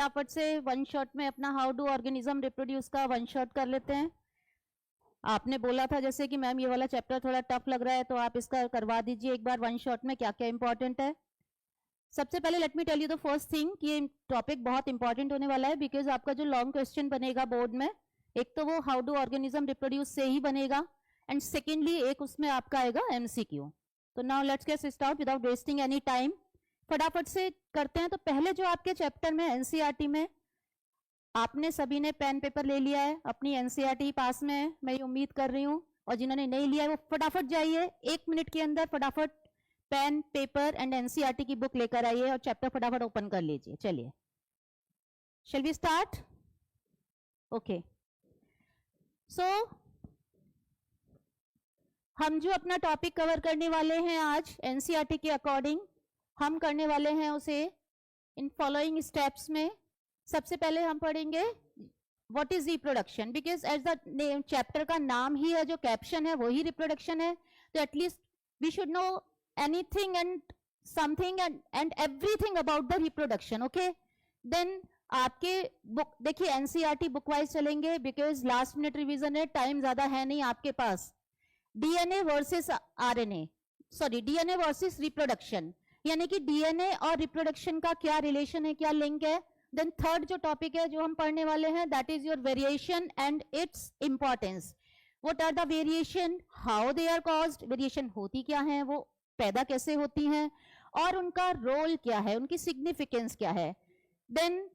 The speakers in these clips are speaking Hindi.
फटाफट से वन शॉट में अपना हाउ डू ऑर्गेनिज्म रिप्रोड्यूस का वन शॉट कर लेते हैं। आपने बोला था जैसे कि मैम ये वाला चैप्टर थोड़ा टफ लग रहा है, तो आप इसका करवा दीजिए एक बार वन शॉट में क्या क्या इंपॉर्टेंट है। सबसे पहले let me tell you the first thing कि ये टॉपिक बहुत इंपॉर्टेंट होने वाला है, बिकॉज आपका जो लॉन्ग क्वेश्चन बनेगा बोर्ड में, एक तो वो हाउ डू ऑर्गेनिज्म रिप्रोड्यूस से ही बनेगा, एंड सेकेंडली एक उसमें आपका आएगा MCQ। तो now let's get start without wasting any time, फटाफट से करते हैं। तो पहले जो आपके चैप्टर में NCERT में आपने सभी ने पेन पेपर ले लिया है, अपनी NCERT पास में है, मैं ये उम्मीद कर रही हूँ, और जिन्होंने नहीं लिया है वो फटाफट जाइए 1 मिनट के अंदर फटाफट पेन पेपर एंड NCERT की बुक लेकर आइए और चैप्टर फटाफट ओपन कर लीजिए। चलिए, शैल वी स्टार्ट? ओके, सो हम जो अपना टॉपिक कवर करने वाले हैं आज NCERT के अकॉर्डिंग, हम करने वाले हैं उसे इन फॉलोइंग स्टेप्स में। सबसे पहले हम पढ़ेंगे what is reproduction, because as the name chapter का नाम ही है, जो कैप्शन है वही रिप्रोडक्शन है, तो at least we should know anything and something and everything about the reproduction. Okay, then आपके बुक देखिए NCERT बुक वाइज चलेंगे, बिकॉज लास्ट मिनट रिवीजन है, टाइम ज्यादा है नहीं आपके पास। DNA versus RNA, sorry DNA versus reproduction, यानी कि DNA और रिप्रोडक्शन का क्या रिलेशन है, क्या लिंक है। देन थर्ड जो टॉपिक है जो हम पढ़ने वाले हैं, that is your variation and its importance. What are the variation, how they are caused, variation होती क्या है, वो पैदा कैसे होती हैं, और उनका रोल क्या है, उनकी सिग्निफिकेंस क्या है। देन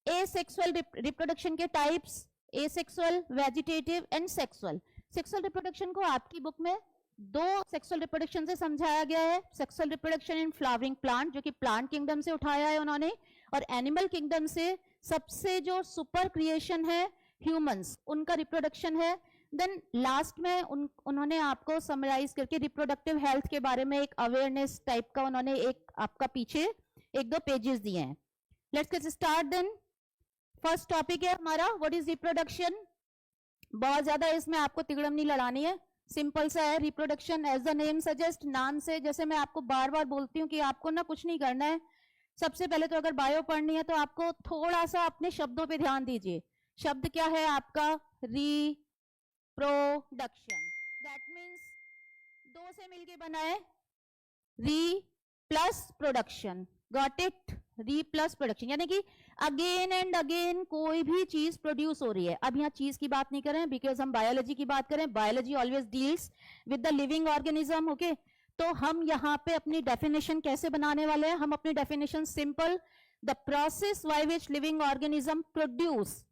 एसेक्सुअल रिप्रोडक्शन के types, asexual, vegetative and sexual. Sexual reproduction को आपकी बुक में 2 सेक्सुअल रिप्रोडक्शन से समझाया गया है। Sexual reproduction in flowering plant, जो कि प्लांट किंगडम से उठाया है उन्होंने, और एनिमल किंगडम से सबसे जो सुपर क्रिएशन है ह्यूमंस, उनका रिप्रोडक्शन है। देन लास्ट में उन्होंने आपको समराइज करके रिप्रोडक्टिव हेल्थ के बारे में एक अवेयरनेस टाइप का उन्होंने एक आपका पीछे 1-2 पेजेस दिए हैं। Let's get start. Then first topic है हमारा व्हाट इज रिप्रोडक्शन। बहुत ज्यादा इसमें आपको तिगड़म नहीं लड़ानी है, सिंपल सा है reproduction. As the name suggest, नाम से जैसे मैं आपको बार बार बोलती हूँ कि आपको ना कुछ नहीं करना है। सबसे पहले तो अगर बायो पढ़नी है तो आपको थोड़ा सा अपने शब्दों पे ध्यान दीजिए। शब्द क्या है आपका, रिप्रोडक्शन, दैट मीन्स 2 से मिलके बना है री प्लस प्रोडक्शन, गॉट इट, री प्लस प्रोडक्शन, यानी कि अगेन एंड अगेन कोई भी चीज प्रोड्यूस हो रही है। अब यहाँ चीज की बात नहीं करें, बिकॉज हम बायोलॉजी की बात करें, biology always deals with the living organism. Okay, तो हम यहाँ पे अपनी डेफिनेशन कैसे बनाने वाले हैं, हम अपनी definition simple, the process by which living organism produce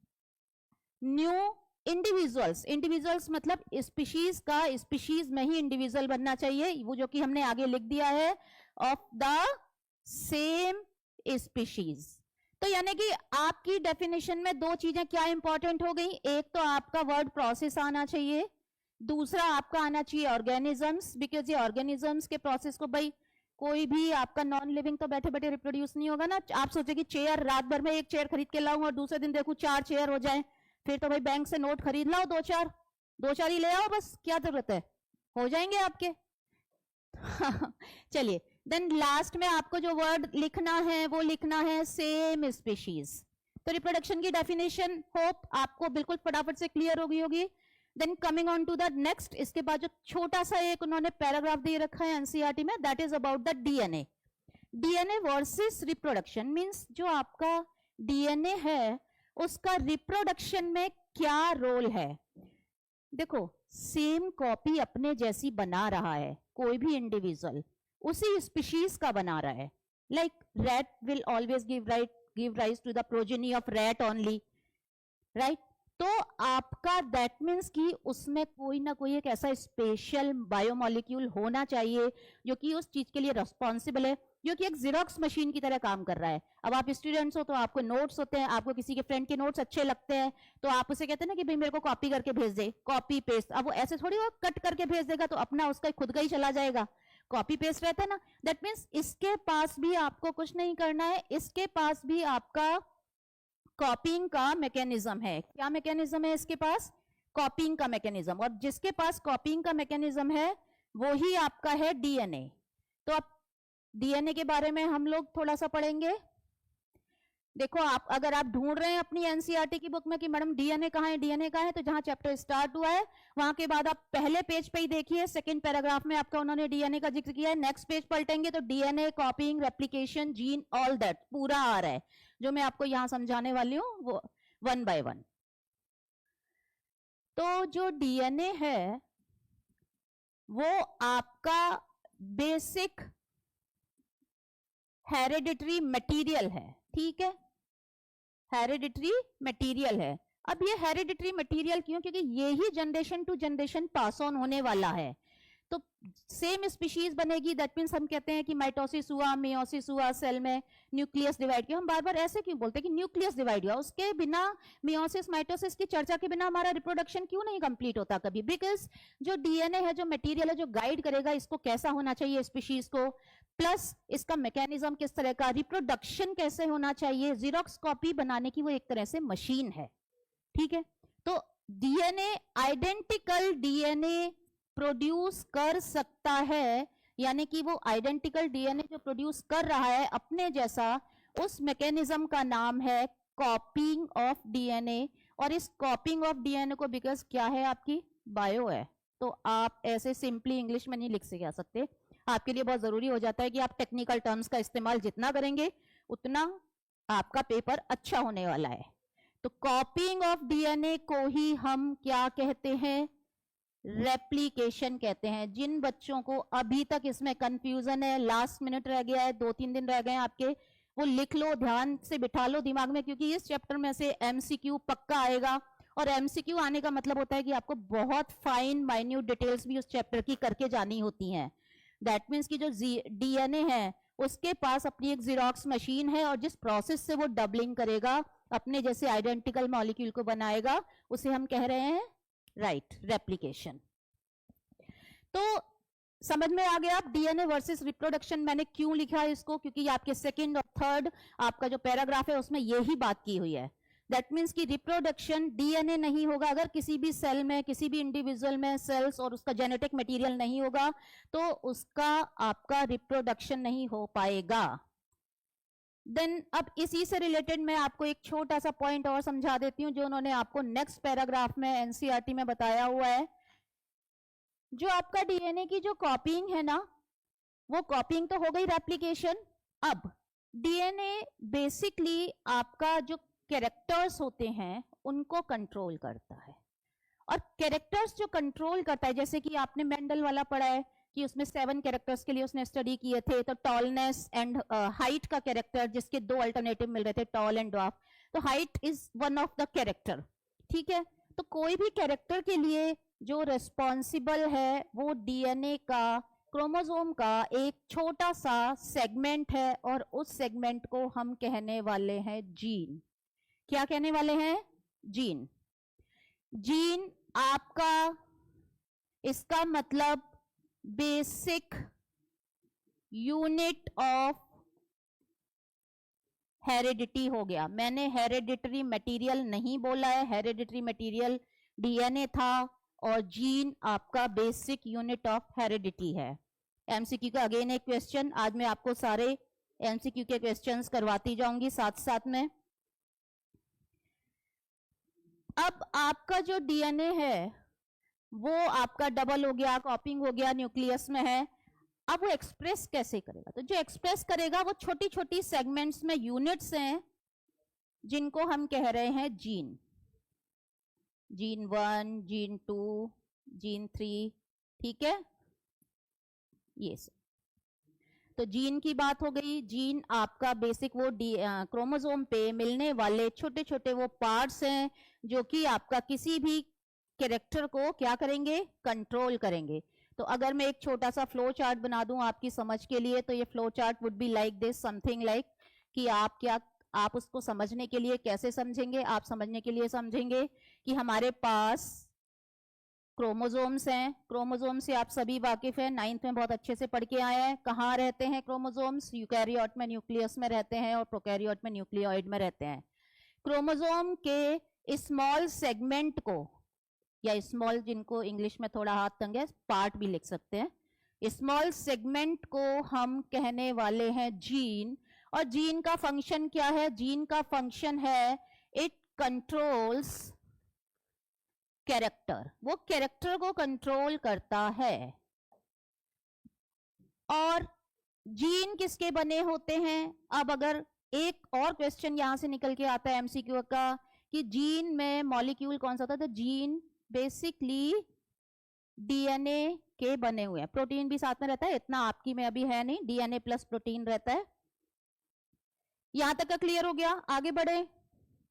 new individuals, individuals मतलब स्पीशीज का, स्पीशीज में ही इंडिविजुअल बनना चाहिए, वो जो कि हमने आगे लिख दिया है, ऑफ द सेम स्पीशीज। तो यानी कि आपकी डेफिनेशन में 2 चीजें क्या इंपॉर्टेंट हो गई, एक तो आपका वर्ड प्रोसेस आना चाहिए, दूसरा आपका आना चाहिए ऑर्गेनिजम्स, बिकॉज ये ऑर्गेनिजम्स के प्रोसेस को, भाई कोई भी आपका नॉन लिविंग तो बैठे बैठे रिप्रोड्यूस नहीं होगा ना। आप सोचे कि चेयर, रात भर में एक चेयर खरीद के लाऊं और दूसरे दिन देखूं 4 चेयर हो जाए, फिर तो भाई बैंक से नोट खरीद लाओ 2-4 ही ले आओ, बस क्या जरूरत है, हो जाएंगे आपके। चलिए, देन लास्ट में आपको जो वर्ड लिखना है वो लिखना है सेम स्पीशीज। तो रिप्रोडक्शन की डेफिनेशन होप आपको बिल्कुल फटाफट से क्लियर हो गई होगी। Then coming on to the next, इसके बाद जो छोटा सा एक उन्होंने पैराग्राफ दे रखा है NCERT में, that is about the DNA। DNA versus reproduction means जो आपका DNA है उसका रिप्रोडक्शन में क्या रोल है। देखो, सेम कॉपी अपने जैसी बना रहा है कोई भी इंडिविजुअल, उसी स्पीशीज का बना रहा है। Like rat will always give rise to the progeny of rat only, right. तो आपका दैट मीन्स कि उसमें कोई ना कोई एक ऐसा स्पेशल बायोमोलिक्यूल होना चाहिए जो कि उस चीज के लिए रिस्पॉन्सिबल है, जो कि एक जेरोक्स मशीन की तरह काम कर रहा है। अब आप स्टूडेंट्स हो तो आपको नोट्स होते हैं, आपको किसी के फ्रेंड के नोट्स अच्छे लगते हैं तो आप उसे कहते हैं ना कि भाई मेरे को कॉपी करके भेज दे, कॉपी पेस्ट। अब वो ऐसे थोड़ी वो कट करके भेज देगा तो अपना उसका खुद का ही चला जाएगा, कॉपी पेस्ट रहता है ना। दैट मीन्स इसके पास भी आपको कुछ नहीं करना है, इसके पास भी आपका कॉपिंग का मैकेनिज्म है। क्या मैकेनिज्म है इसके पास, कॉपिंग का मैकेनिज्म, और जिसके पास कॉपिंग का मैकेनिज्म है वो ही आपका है DNA। तो अब DNA के बारे में हम लोग थोड़ा सा पढ़ेंगे। देखो, आप अगर आप ढूंढ रहे हैं अपनी एनसीईआरटी की बुक में कि मैडम डीएनए कहाँ है, डीएनए कहाँ है, तो जहां चैप्टर स्टार्ट हुआ है वहां के बाद आप पहले पेज पे ही देखिए, सेकंड पैराग्राफ में आपका उन्होंने डीएनए का जिक्र किया है। नेक्स्ट पेज पलटेंगे तो DNA, कॉपिंग, replication, gene, all that पूरा आ रहा है, जो मैं आपको यहां समझाने वाली हूँ वो 1 by 1। तो जो डीएनए है वो आपका बेसिक हेरिडिटरी मटेरियल है, ठीक है, हेरिडिटरी मटेरियल है। अब ये हेरिडिटरी मटेरियल क्यों? क्योंकि ये ही generation to generation pass on होने वाला है। तो सेम स्पीशीज बनेगी, दैट मीन्स हम कहते हैं कि माइटोसिस हुआ, मेयोसिस हुआ, सेल में न्यूक्लियस डिवाइड किया। हम बार बार ऐसे क्यों बोलते हैं कि न्यूक्लियस डिवाइड हुआ? उसके बिना, मेयोसिस माइटोसिस की चर्चा के बिना हमारा रिप्रोडक्शन क्यों नहीं कंप्लीट होता कभी? बिकॉज जो डीएनए है, जो मटेरियल है, जो गाइड करेगा इसको कैसा होना चाहिए स्पीशीज को, प्लस इसका मैकेनिज्म किस तरह का, रिप्रोडक्शन कैसे होना चाहिए, जीरोक्स कॉपी बनाने की वो एक तरह से मशीन है, ठीक है। तो डीएनए, आइडेंटिकल डीएनए प्रोड्यूस कर सकता है, यानी कि वो आइडेंटिकल डीएनए जो प्रोड्यूस कर रहा है अपने जैसा, उस मैकेनिज्म का नाम है कॉपिंग ऑफ डीएनए। और इस कॉपिंग ऑफ डीएनए को, बिकॉज क्या है आपकी बायो है, तो आप ऐसे सिंपली इंग्लिश में नहीं लिख से जा सकते। आपके लिए बहुत जरूरी हो जाता है कि आप टेक्निकल टर्म्स का इस्तेमाल जितना करेंगे उतना आपका पेपर अच्छा होने वाला है। तो कॉपिंग ऑफ डीएनए को ही हम क्या कहते हैं? रेप्लिकेशन कहते हैं। जिन बच्चों को अभी तक इसमें कंफ्यूजन है, लास्ट मिनट रह गया है, 2-3 दिन रह गए हैं आपके, वो लिख लो, ध्यान से बिठा लो दिमाग में, क्योंकि इस चैप्टर में से एमसीक्यू पक्का आएगा। और एमसीक्यू आने का मतलब होता है कि आपको बहुत फाइन माइन्यूट डिटेल्स भी उस चैप्टर की करके जानी होती हैं। दैट मीन्स कि जो डीएनए है उसके पास अपनी एक जीरोक्स मशीन है, और जिस प्रोसेस से वो डबलिंग करेगा, अपने जैसे आइडेंटिकल मॉलिक्यूल को बनाएगा, उसे हम कह रहे हैं राइट, रेप्लिकेशन। तो समझ में आ गया आप डीएनए वर्सेस रिप्रोडक्शन मैंने क्यों लिखा है इसको? क्योंकि आपके सेकंड और थर्ड आपका जो पैराग्राफ है उसमें यही बात की हुई है। दैट मीन्स कि रिप्रोडक्शन डीएनए नहीं होगा, अगर किसी भी सेल में, किसी भी इंडिविजुअल में सेल्स और उसका जेनेटिक मटेरियल नहीं होगा तो उसका आपका रिप्रोडक्शन नहीं हो पाएगा। देन अब इसी से रिलेटेड मैं आपको एक छोटा सा पॉइंट और समझा देती हूं, जो उन्होंने आपको नेक्स्ट पैराग्राफ में एनसीईआरटी में बताया हुआ है। जो आपका डीएनए की जो कॉपिंग है ना, वो कॉपिंग तो हो गई, रेप्लिकेशन। अब डीएनए बेसिकली आपका जो कैरेक्टर्स होते हैं उनको कंट्रोल करता है। और कैरेक्टर्स जो कंट्रोल करता है, जैसे कि आपने मेंडल वाला पढ़ा है कि उसमें 7 कैरेक्टर्स के लिए उसने स्टडी किए थे। तो टॉलनेस एंड हाइट का कैरेक्टर, जिसके 2 अल्टरनेटिव मिल रहे थे, टॉल एंड ड्वार्फ। तो height is one of the character, ठीक है। तो कोई भी कैरेक्टर के लिए जो रेस्पॉन्सिबल है वो डीएनए का, क्रोमोसोम का एक छोटा सा सेगमेंट है, और उस सेगमेंट को हम कहने वाले हैं जीन। क्या कहने वाले हैं? जीन। जीन आपका, इसका मतलब बेसिक यूनिट ऑफ हेरिडिटी हो गया। मैंने हेरिडिटरी मटेरियल नहीं बोला है, हेरिडिटरी मटेरियल डीएनए था, और जीन आपका बेसिक यूनिट ऑफ हेरिडिटी है। एमसीक्यू का अगेन एक क्वेश्चन, आज मैं आपको सारे एमसीक्यू के क्वेश्चंस करवाती जाऊंगी साथ साथ में। अब आपका जो डीएनए है वो आपका डबल हो गया, कॉपिंग हो गया, न्यूक्लियस में है। अब वो एक्सप्रेस कैसे करेगा? तो जो एक्सप्रेस करेगा वो छोटी छोटी सेगमेंट्स में यूनिट्स हैं, जिनको हम कह रहे हैं जीन। जीन 1, जीन 2, जीन 3, ठीक है, ये सब। तो जीन की बात हो गई। जीन आपका बेसिक वो क्रोमोसोम पे मिलने वाले छोटे छोटे वो पार्ट्स हैं, जो कि आपका किसी भी कैरेक्टर को क्या करेंगे? कंट्रोल करेंगे। तो अगर मैं एक छोटा सा फ्लो चार्ट बना दूं आपकी समझ के लिए, तो ये flow chart would be like this, something like कि आप उसको समझने के लिए कैसे समझेंगे? आप समझने के लिए समझेंगे कि हमारे पास क्रोमोसोम्स हैं। क्रोमोसोम से आप सभी वाकिफ हैं, 9th में बहुत अच्छे से पढ़ के आए हैं। कहाँ रहते हैं क्रोमोसोम्स? यूकैरियोट में न्यूक्लियस में रहते हैं, और प्रोकैरियोट में न्यूक्लियोइड में रहते हैं। क्रोमोसोम के स्मॉल सेगमेंट को, या स्मॉल, जिनको इंग्लिश में थोड़ा हाथ तंग है, पार्ट भी लिख सकते हैं, स्मॉल सेगमेंट को हम कहने वाले हैं जीन। और जीन का फंक्शन क्या है? जीन का फंक्शन है इट कंट्रोल्स कैरेक्टर, वो कैरेक्टर को कंट्रोल करता है। और जीन किसके बने होते हैं? अब अगर एक और क्वेश्चन यहां से निकल के आता है एमसीक्यू का कि जीन में मॉलिक्यूल कौन सा होता है, तो जीन बेसिकली डीएनए के बने हुए हैं, प्रोटीन भी साथ में रहता है, इतना आपकी में अभी है नहीं, डीएनए प्लस प्रोटीन रहता है। यहां तक का क्लियर हो गया? आगे बढ़े,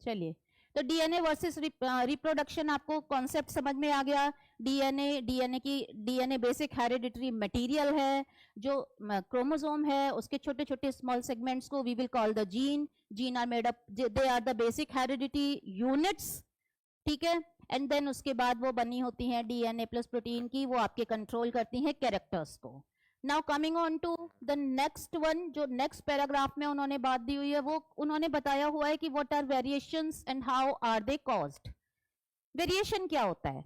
चलिए। तो डीएनए वर्सेस रिप्रोडक्शन आपको कॉन्सेप्ट समझ में आ गया। डीएनए बेसिक हेरिडिटरी मटेरियल है, जो क्रोमोसोम है उसके छोटे छोटे स्मॉल सेगमेंट्स को we will call the gene. Gene are made up, they are the basic hereditary units, ठीक है। एंड देन उसके बाद वो बनी होती हैं डीएनए प्लस प्रोटीन की, वो आपके कंट्रोल करती हैं कैरेक्टर्स को। Now coming on to the next one, जो नेक्स्ट पैराग्राफ में उन्होंने बात दी हुई है, वो उन्होंने बताया हुआ है कि what are variations and how are they caused. Variation क्या होता है?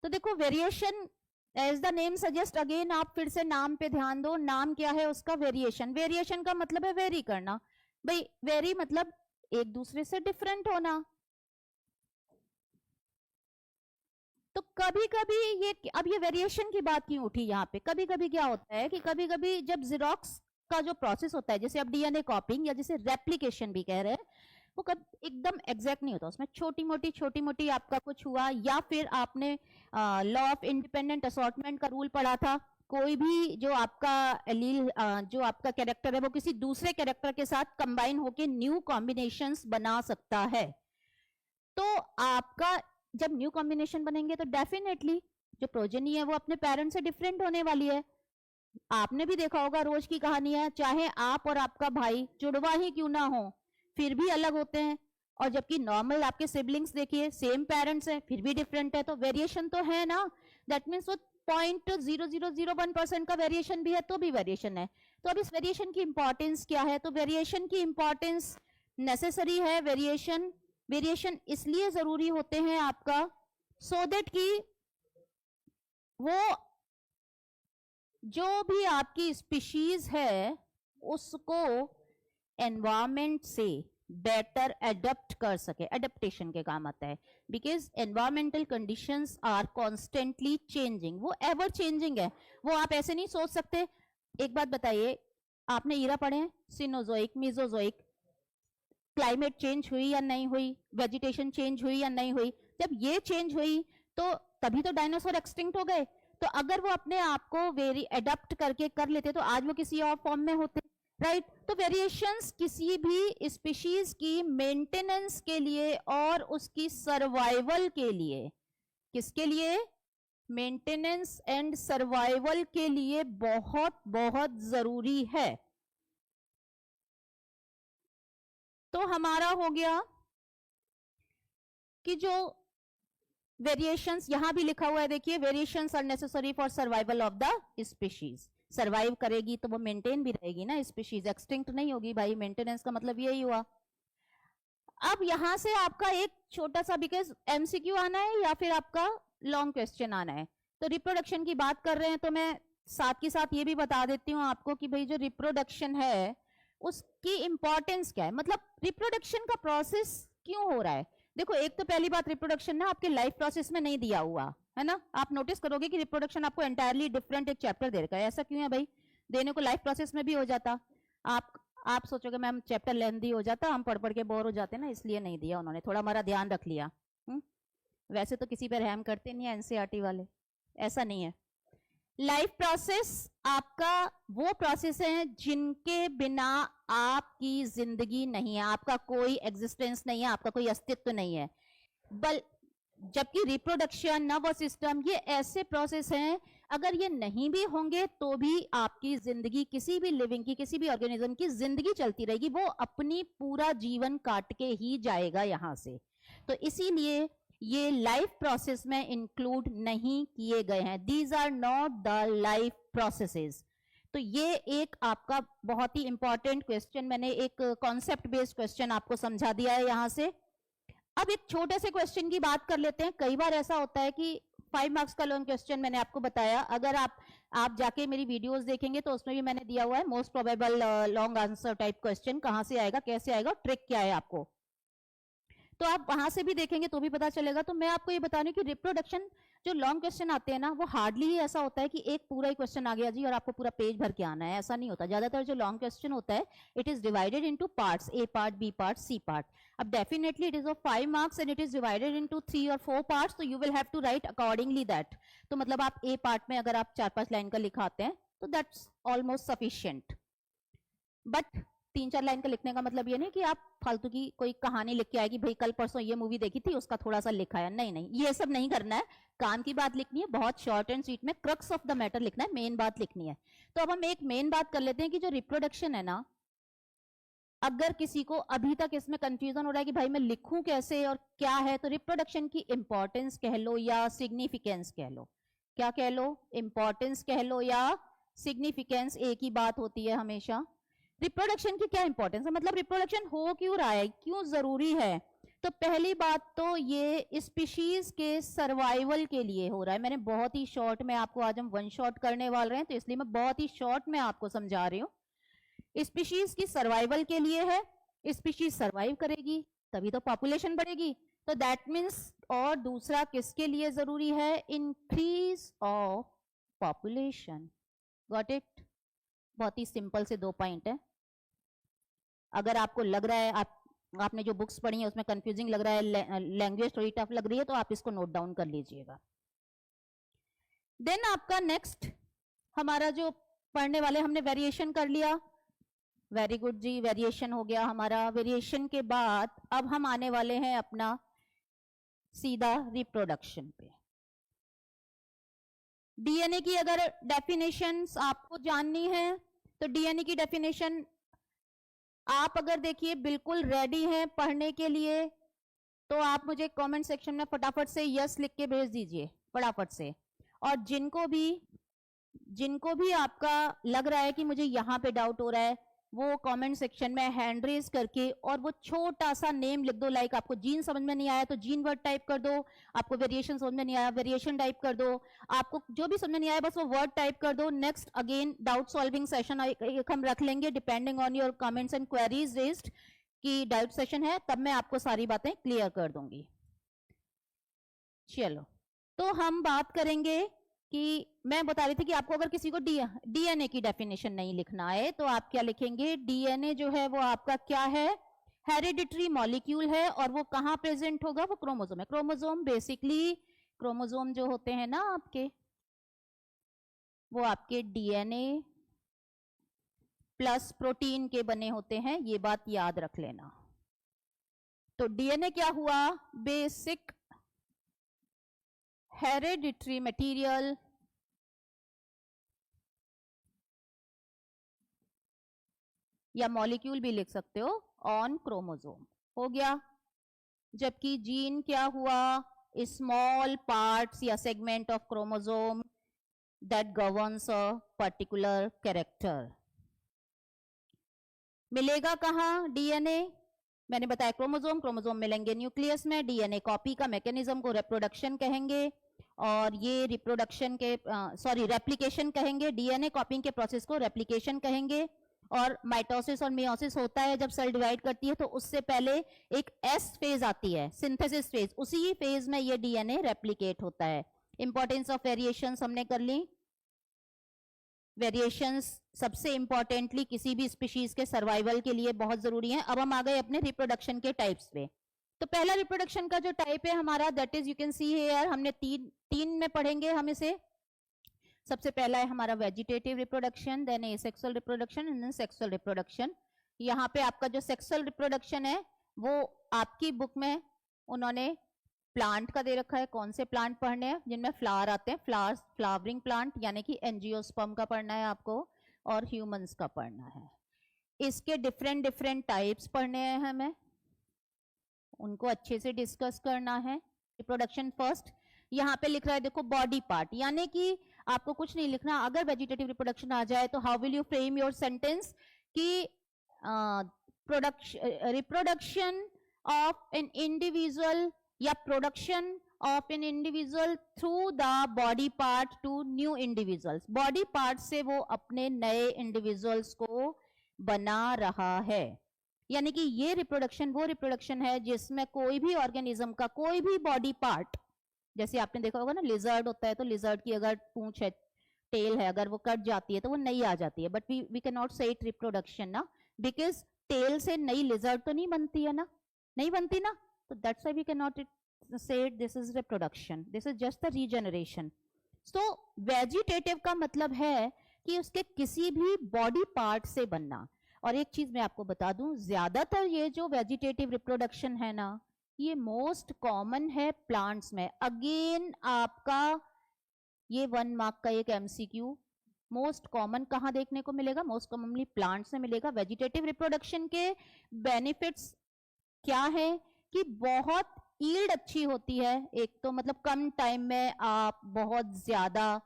तो देखो, variation as the name suggest, again आप फिर से नाम पे ध्यान दो, नाम क्या है उसका? वेरिएशन। वेरिएशन का मतलब है वेरी करना। भाई वेरी मतलब एक दूसरे से डिफरेंट होना। तो कभी कभी ये, अब ये वेरिएशन की बात क्यों उठी यहाँ पे? कभी कभी क्या होता है कि कभी कभी जब जेरोक्स का जो प्रोसेस होता है, जैसे अब डीएनए कॉपिंग या जिसे रेप्लिकेशन भी कह रहे हैं, वो कब एकदम एग्जैक्ट नहीं होता, उसमें छोटी मोटी आपका कुछ हुआ, या फिर आपने लॉ ऑफ इंडिपेंडेंट असॉर्टमेंट का रूल पढ़ा था, कोई भी जो आपका एलील जो आपका कैरेक्टर है वो किसी दूसरे कैरेक्टर के साथ कंबाइन होके न्यू कॉम्बिनेशंस बना सकता है। तो आपका जब न्यू कॉम्बिनेशन बनेंगे तो डेफिनेटली जो प्रोजेनी है वो अपने पेरेंट्स से डिफरेंट होने वाली है। आपने भी देखा होगा, रोज की कहानी है, चाहे आप और आपका भाई जुड़वा ही क्यों ना हो, फिर भी अलग होते हैं। और जबकि नॉर्मल आपके सिबलिंग्स देखिए, सेम पेरेंट्स हैं, फिर भी डिफरेंट है, तो वेरिएशन तो है ना। दैट मीन्स वो 0.0001% का वेरिएशन भी है तो भी वेरिएशन है। तो अब इस वेरिएशन की इंपॉर्टेंस क्या है? तो वेरिएशन की इंपॉर्टेंस नेसेसरी है। वेरिएशन इसलिए जरूरी होते हैं आपका, सो दैट कि वो जो भी आपकी स्पीशीज है उसको एनवायरमेंट से बेटर एडप्ट कर सके। एडेप्टेशन के काम आता है, because environmental conditions are constantly changing, वो एवर चेंजिंग है। वो आप ऐसे नहीं सोच सकते। एक बात बताइए, आपने ईरा पढ़े हैं, सिनोजोइक, मीजोजोइक, क्लाइमेट चेंज हुई या नहीं हुई, वेजिटेशन चेंज हुई या नहीं हुई? जब ये चेंज हुई तो तभी तो डायनासोर एक्सटिंक्ट हो गए। तो अगर वो अपने आप को वेरी एडप्ट करके कर लेते तो आज वो किसी और फॉर्म में होते, राइट? तो वेरिएशंस किसी भी स्पीशीज की मेंटेनेंस के लिए और उसकी सर्वाइवल के लिए, किसके लिए? मेंटेनेंस एंड सर्वाइवल के लिए बहुत बहुत जरूरी है। तो हमारा हो गया कि जो वेरिएशंस यहां भी लिखा हुआ है, देखिए, variations are necessary for survival of the species. Survive करेगी तो वो मेंटेन भी रहेगी ना, स्पीशीज एक्सटिंक्ट नहीं होगी भाई। मेंटेनेंस का मतलब यही हुआ। अब यहां से आपका एक छोटा सा, बिकॉज एमसीक्यू आना है या फिर आपका लॉन्ग क्वेश्चन आना है, तो रिप्रोडक्शन की बात कर रहे हैं तो मैं साथ के साथ ये भी बता देती हूँ आपको कि भाई जो रिप्रोडक्शन है उसकी इंपॉर्टेंस क्या है, मतलब रिप्रोडक्शन का प्रोसेस क्यों हो रहा है। देखो, एक तो पहली बात, रिप्रोडक्शन ना आपके लाइफ प्रोसेस में नहीं दिया हुआ है ना। आप नोटिस करोगे कि रिप्रोडक्शन आपको एंटायरली डिफरेंट एक चैप्टर दे रखा है। ऐसा क्यों है भाई? देने को लाइफ प्रोसेस में भी हो जाता। आप सोचोगे मैम चैप्टर लेंथी हो जाता, हम पढ़ पढ़ के बोर हो जाते ना, इसलिए नहीं दिया उन्होंने, थोड़ा हमारा ध्यान रख लिया। वैसे तो किसी पर रहम करते नहीं है एनसीईआरटी वाले, ऐसा नहीं है। लाइफ प्रोसेस आपका वो प्रोसेस है जिनके बिना आपकी जिंदगी नहीं है, आपका कोई एग्जिस्टेंस नहीं है, आपका कोई अस्तित्व नहीं है। जबकि रिप्रोडक्शन, नर्वस सिस्टम, ये ऐसे प्रोसेस हैं, अगर ये नहीं भी होंगे तो भी आपकी जिंदगी, किसी भी लिविंग की, किसी भी ऑर्गेनिज्म की जिंदगी चलती रहेगी, वो अपनी पूरा जीवन काट के ही जाएगा यहां से। तो इसीलिए ये लाइफ प्रोसेस में इंक्लूड नहीं किए गए हैं। These are not the life processes. तो ये एक आपका बहुत ही इंपॉर्टेंट क्वेश्चन, मैंने एक कॉन्सेप्ट बेस्ड क्वेश्चन आपको समझा दिया है यहां से। अब एक छोटे से क्वेश्चन की बात कर लेते हैं। कई बार ऐसा होता है कि 5 मार्क्स का लॉन्ग क्वेश्चन मैंने आपको बताया। अगर आप जाके मेरी वीडियोस देखेंगे तो उसमें भी मैंने दिया हुआ है most probable long answer type question कहां से आएगा, कैसे आएगा, ट्रिक क्या है आपको, तो आप वहां से भी देखेंगे तो भी पता चलेगा। तो मैं आपको ये बता रही हूँ कि रिप्रोडक्शन जो लॉन्ग क्वेश्चन आते हैं ना, वो हार्डली ही ऐसा होता है कि एक पूरा ही क्वेश्चन आ गया जी और आपको पूरा पेज भर के आना है, ऐसा नहीं होता। ज्यादातर जो लॉन्ग क्वेश्चन होता है it is divided into parts, A part, B part, C part. अब definitely it is of 5 marks and it is divided into 3 और 4 पार्ट्स, तो you will have to write accordingly that. तो मतलब आप ए पार्ट में अगर आप 4-5 लाइन का लिखाते हैं तो that's almost sufficient. But 3-4 line का लिखने का मतलब ये नहीं कि आप फालतू की कोई कहानी लिख के आएगी, भाई कल परसों ये मूवी देखी थी उसका थोड़ा सा लिखा है, नहीं नहीं, ये सब नहीं करना है। काम की बात लिखनी है, बहुत शॉर्ट एंड स्वीट में क्रक्स ऑफ द मैटर लिखना है, मेन बात लिखनी है। तो अब हम एक मेन बात कर लेते हैं कि जो रिप्रोडक्शन है ना, अगर किसी को अभी तक इसमें कंफ्यूजन हो रहा है कि भाई मैं लिखूं कैसे और क्या है, तो रिप्रोडक्शन की इंपॉर्टेंस कह लो या सिग्निफिकेंस कह लो, क्या कह लो, इंपॉर्टेंस कह लो या सिग्निफिकेंस, एक ही बात होती है हमेशा। रिप्रोडक्शन की क्या इंपॉर्टेंस है, मतलब रिप्रोडक्शन हो क्यों रहा है, क्यों जरूरी है। तो पहली बात तो ये स्पीशीज के सर्वाइवल के लिए हो रहा है। मैंने बहुत ही शॉर्ट में आपको, आज हम वन शॉट करने वाले हैं तो इसलिए मैं बहुत ही शॉर्ट में आपको समझा रही हूँ। स्पीशीज की सर्वाइवल के लिए है, स्पीशीज सर्वाइव करेगी तभी तो पॉपुलेशन बढ़ेगी, तो दैट मीन्स, और दूसरा किसके लिए जरूरी है, increase of population. Got it, बहुत ही सिंपल से 2 पॉइंट है। अगर आपको लग रहा है आपने जो बुक्स पढ़ी है उसमें कंफ्यूजिंग लग रहा है, लैंग्वेज थोड़ी टफ लग रही है, तो आप इसको नोट डाउन कर लीजिएगा। देन आपका नेक्स्ट हमारा जो पढ़ने वाले, हमने वेरिएशन कर लिया, वेरी गुड जी, वेरिएशन हो गया हमारा। वेरिएशन के बाद अब हम आने वाले हैं अपना सीधा रिप्रोडक्शन पे। डीएनए की अगर डेफिनेशंस आपको जाननी है तो डीएनए की डेफिनेशन आप अगर देखिए बिल्कुल रेडी हैं पढ़ने के लिए, तो आप मुझे कमेंट सेक्शन में फटाफट से यस लिख के भेज दीजिए फटाफट से। और जिनको भी आपका लग रहा है कि मुझे यहाँ पे डाउट हो रहा है, वो कमेंट सेक्शन में हैंड रेज करके और वो छोटा सा नेम लिख दो। लाइक आपको जीन समझ में नहीं आया तो जीन वर्ड टाइप कर दो, आपको वेरिएशन समझ में नहीं आया वेरिएशन टाइप कर दो, आपको जो भी समझ में नहीं आया बस वो वर्ड टाइप कर दो। Next again doubt solving session एक हम रख लेंगे depending on your comments and queries raised, कि डाउट सेशन है तब मैं आपको सारी बातें क्लियर कर दूंगी। चलो, तो हम बात करेंगे कि मैं बता रही थी कि आपको अगर किसी को डीएनए की डेफिनेशन नहीं लिखना है तो आप क्या लिखेंगे, डीएनए जो है वो आपका क्या है, हेरिडिटरी मॉलिक्यूल है और वो कहाँ प्रेजेंट होगा, वो क्रोमोसोम है। क्रोमोसोम बेसिकली, क्रोमोसोम जो होते हैं ना आपके, वो आपके डीएनए प्लस प्रोटीन के बने होते हैं, ये बात याद रख लेना। तो डीएनए क्या हुआ, बेसिक हेरिडिटरी मटेरियल या मॉलिक्यूल भी लिख सकते हो ऑन क्रोमोसोम, हो गया। जबकि जीन क्या हुआ, स्मॉल पार्ट्स या segment of chromosome that governs a particular character. मिलेगा कहाँ डीएनए, मैंने बताया क्रोमोसोम, क्रोमोसोम मिलेंगे न्यूक्लियस में। डीएनए कॉपी का मैकेनिज्म को रिप्रोडक्शन कहेंगे और ये रिप्रोडक्शन के रेप्लिकेशन कहेंगे। डीएनए कॉपिंग के प्रोसेस को रेप्लिकेशन कहेंगे। और माइटोसिस और मियोसिस होता है जब सेल डिवाइड करती है, तो उससे पहले एक एस फेज आती है, सिंथेसिस फेज, उसी फेज में ये डीएनए रेप्लिकेट होता है। इंपॉर्टेंस ऑफ वेरिएशंस हमने कर ली। वेरिएशंस सबसे इंपॉर्टेंटली किसी भी स्पीशीज के सर्वाइवल के लिए बहुत जरूरी है। अब हम आ गए अपने रिप्रोडक्शन के टाइप्स पे। तो पहला रिप्रोडक्शन का जो टाइप है हमारा, that is you can see here, हमने तीन में पढ़ेंगे हम इसे। सबसे पहला है हमारा vegetative reproduction, then asexual reproduction and then sexual reproduction. यहाँ पे आपका जो सेक्सुअल रिप्रोडक्शन है वो आपकी बुक में उन्होंने प्लांट का दे रखा है, कौन से प्लांट पढ़ने हैं जिनमें फ्लावर आते हैं, फ्लावर्स, फ्लावरिंग प्लांट, यानी कि एंजियोस्पर्म का पढ़ना है आपको और ह्यूमंस का पढ़ना है। इसके डिफरेंट टाइप्स पढ़ने हैं हमें, उनको अच्छे से डिस्कस करना है। रिप्रोडक्शन फर्स्ट, यहाँ पे लिख रहा है देखो बॉडी पार्ट, यानी कि आपको कुछ नहीं लिखना। अगर वेजिटेटिव रिप्रोडक्शन आ जाए तो how will you frame your sentence कि रिप्रोडक्शन ऑफ एन इंडिविजुअल या production of an individual through the body part two new individuals, body part से वो अपने नए इंडिविजुअल्स को बना रहा है। यानी कि ये रिप्रोडक्शन वो रिप्रोडक्शन है जिसमें कोई भी ऑर्गेनिज्म का कोई भी बॉडी पार्ट, जैसे आपने देखा होगा ना लिजर्ड होता है तो लिजर्ड की अगर पूंछ है, टेल है, अगर वो कट जाती है तो वो नई आ जाती है, बट वी कैन नॉट से इट रिप्रोडक्शन ना, बिकॉज टेल से नई लिजर्ड तो नहीं बनती है ना, नहीं बनती ना, तो that's why we can not say this is reproduction, this is just the regeneration. So vegetative का मतलब है कि उसके किसी भी बॉडी पार्ट से बनना। और एक चीज मैं आपको बता दूं, ज्यादातर ये जो वेजिटेटिव रिप्रोडक्शन है ना, ये मोस्ट कॉमन है प्लांट्स में। अगेन आपका ये 1 मार्क का एक एमसीक्यू, मोस्ट कॉमन कहां देखने को मिलेगा? मोस्ट कॉमनली प्लांट्स में मिलेगा। वेजिटेटिव रिप्रोडक्शन के बेनिफिट्स क्या है कि बहुत ईल्ड अच्छी होती है, एक तो मतलब कम टाइम में आप बहुत ज्यादा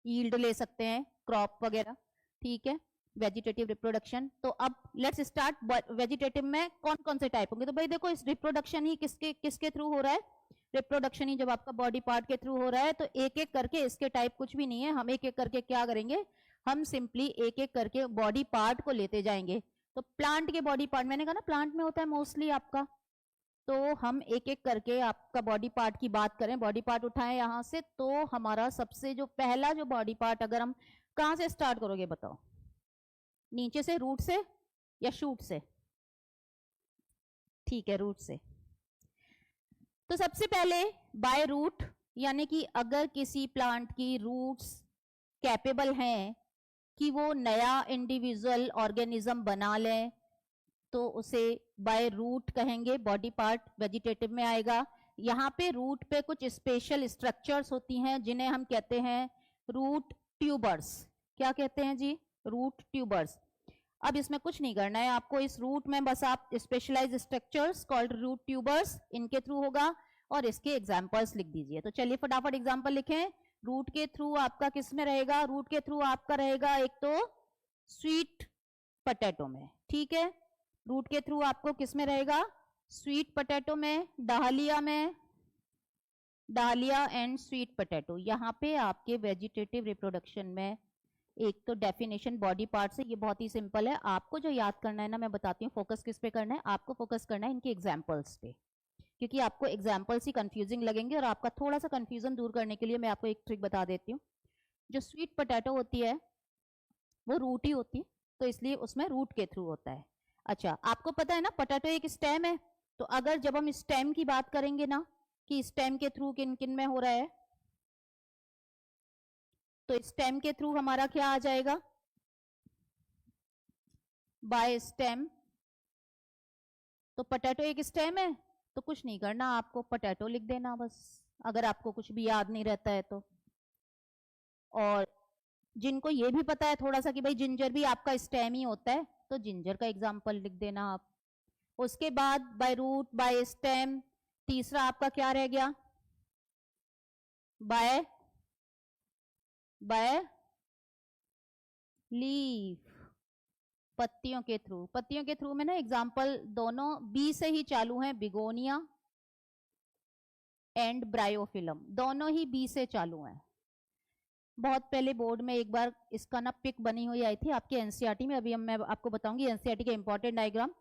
ईल्ड ले सकते हैं, क्रॉप वगैरह, ठीक है, वेजिटेटिव रिप्रोडक्शन। तो अब लेट्स स्टार्ट, वेजिटेटिव में कौन कौन से टाइप होंगे? तो भाई देखो, इस रिप्रोडक्शन ही किसके थ्रू हो रहा है? रिप्रोडक्शन ही जब आपका बॉडी पार्ट के थ्रू हो रहा है तो एक एक करके, इसके टाइप कुछ भी नहीं है, हम एक एक करके क्या करेंगे, हम सिंपली एक एक करके बॉडी पार्ट को लेते जाएंगे। तो प्लांट के बॉडी पार्ट, मैंने कहा ना प्लांट में होता है मोस्टली आपका, तो हम एक एक करके आपका बॉडी पार्ट की बात करें, बॉडी पार्ट उठाएं यहां से, तो हमारा सबसे जो पहला जो बॉडी पार्ट, अगर हम कहां से स्टार्ट करोगे बताओ? नीचे से, रूट से या शूट से? ठीक है, रूट से। तो सबसे पहले बाय रूट, यानी कि अगर किसी प्लांट की रूट्स कैपेबल हैं कि वो नया इंडिविजुअल ऑर्गेनिज्म बना लें, तो उसे बाय रूट कहेंगे, बॉडी पार्ट वेजिटेटिव में आएगा। यहाँ पे रूट पे कुछ स्पेशल स्ट्रक्चर्स होती हैं जिन्हें हम कहते हैं रूट ट्यूबर्स। क्या कहते हैं जी? Root tubers. अब इसमें कुछ नहीं करना है आपको, इस रूट में बस आप specialise structures called root tubers, इनके थ्रू होगा, और इसके एग्जाम्पल्स लिख दीजिए। तो चलिए फटाफट एग्जाम्पल लिखें। रूट के थ्रू आपका किस में रहेगा? रूट के थ्रू आपका रहेगा एक तो स्वीट पोटैटो में, ठीक है, रूट के थ्रू आपको किस में रहेगा? स्वीट पोटैटो में, डालिया में, डालिया एंड स्वीट पोटैटो। यहाँ पे आपके वेजिटेटिव रिप्रोडक्शन में एक तो डेफिनेशन बॉडी पार्ट से, ये बहुत ही सिंपल है, आपको जो याद करना है ना, मैं बताती हूँ फोकस किस पे करना है, आपको फोकस करना है इनके एग्जाम्पल्स पे, क्योंकि आपको एग्जाम्पल्स ही कंफ्यूजिंग लगेंगे, और आपका थोड़ा सा कंफ्यूजन दूर करने के लिए मैं आपको एक ट्रिक बता देती हूँ। जो स्वीट पोटैटो होती है वो रूट ही होती है, तो इसलिए उसमें रूट के थ्रू होता है। अच्छा, आपको पता है ना पोटैटो एक स्टेम है, तो अगर जब हम स्टेम की बात करेंगे ना कि स्टेम के थ्रू किन किन में हो रहा है, तो स्टेम के थ्रू हमारा क्या आ जाएगा? By stem. तो पोटैटो एक स्टेम है, तो कुछ नहीं करना, आपको पोटैटो लिख देना बस, अगर आपको कुछ भी याद नहीं रहता है तो। और जिनको ये भी पता है थोड़ा सा कि भाई जिंजर भी आपका स्टेम ही होता है, तो जिंजर का एग्जाम्पल लिख देना आप। उसके बाद बाय रूट, बाय स्टेम, तीसरा आपका क्या रह गया? बाय लीफ, पत्तियों के थ्रू। पत्तियों के थ्रू में ना एग्जाम्पल दोनों बी से ही चालू हैं, बिगोनिया एंड ब्रायोफिलम, दोनों ही बी से चालू हैं। बहुत पहले बोर्ड में एक बार इसका ना पिक बनी हुई आई थी आपके एनसीईआरटी में, अभी मैं आपको बताऊंगी एनसीईआरटी के इंपॉर्टेंट डायग्राम,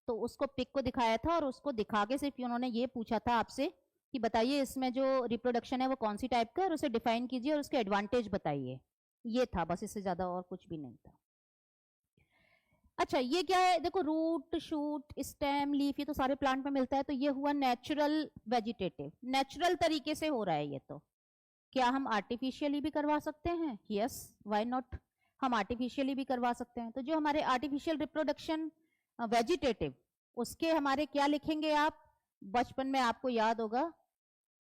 तो उसको पिक को दिखाया था, और उसको दिखा के सिर्फ उन्होंने ये पूछा था आपसे कि बताइए इसमें जो रिप्रोडक्शन है वो कौन सी टाइप का है, और उसे डिफाइन कीजिए और उसके एडवांटेज बताइए। ये था बस, इससे ज्यादा और कुछ भी नहीं था। अच्छा, ये क्या है? देखो, रूट, शूट, स्टेम, लीफ, ये तो सारे प्लांट में मिलता है, तो ये हुआ नेचुरल वेजिटेटिव, नेचुरल तरीके से हो रहा है ये। तो क्या हम आर्टिफिशियली भी करवा सकते हैं? यस, व्हाई नॉट, हम आर्टिफिशियली भी करवा सकते हैं। तो जो हमारे आर्टिफिशियल रिप्रोडक्शन वेजिटेटिव, उसके हमारे क्या लिखेंगे आप? बचपन में आपको याद होगा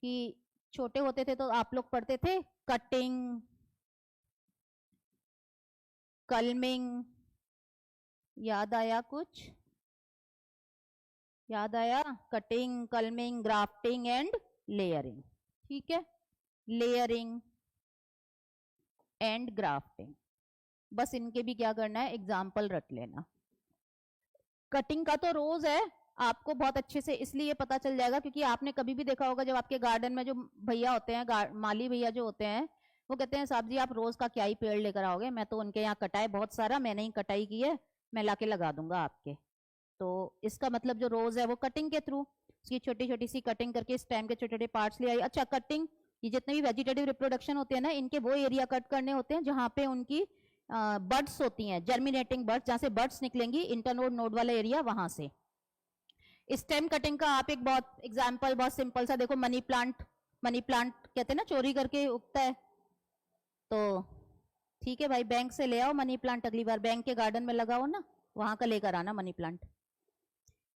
कि छोटे होते थे तो आप लोग पढ़ते थे कटिंग, कलमिंग, याद आया कुछ? याद आया? कटिंग, कलमिंग, ग्राफ्टिंग एंड लेयरिंग, ठीक है, लेयरिंग एंड ग्राफ्टिंग, बस इनके भी क्या करना है? एग्जाम्पल रट लेना। कटिंग का तो रोज है, आपको बहुत अच्छे से इसलिए पता चल जाएगा क्योंकि आपने कभी भी देखा होगा जब आपके गार्डन में जो भैया होते हैं, माली भैया जो होते हैं, वो कहते हैं साहब जी आप रोज का क्या ही पेड़ लेकर आओगे, मैं तो उनके यहाँ कटा है बहुत सारा, मैंने ही कटाई की है, मैं लाके लगा दूंगा आपके। तो इसका मतलब जो रोज है वो कटिंग के थ्रू उसकी छोटी छोटी सी कटिंग करके स्टेम के छोटे छोटे पार्ट्स ले आई। अच्छा, कटिंग, ये जितने भी वेजिटेटिव रिप्रोडक्शन होते हैं ना, इनके वो एरिया कट करने होते हैं जहां पे उनकी बर्ड्स होती हैं, जर्मिनेटिंग बर्ड्स, जहां से बर्ड्स निकलेंगी, इंटरनोड नोड वाला एरिया, वहां से। स्टेम कटिंग का आप एक बहुत एग्जांपल, बहुत सिंपल सा देखो, मनी प्लांट, मनी प्लांट कहते हैं ना चोरी करके उगता है, तो ठीक है भाई, बैंक से ले आओ मनी प्लांट, अगली बार बैंक के गार्डन में लगाओ ना, वहां का लेकर आना मनी प्लांट।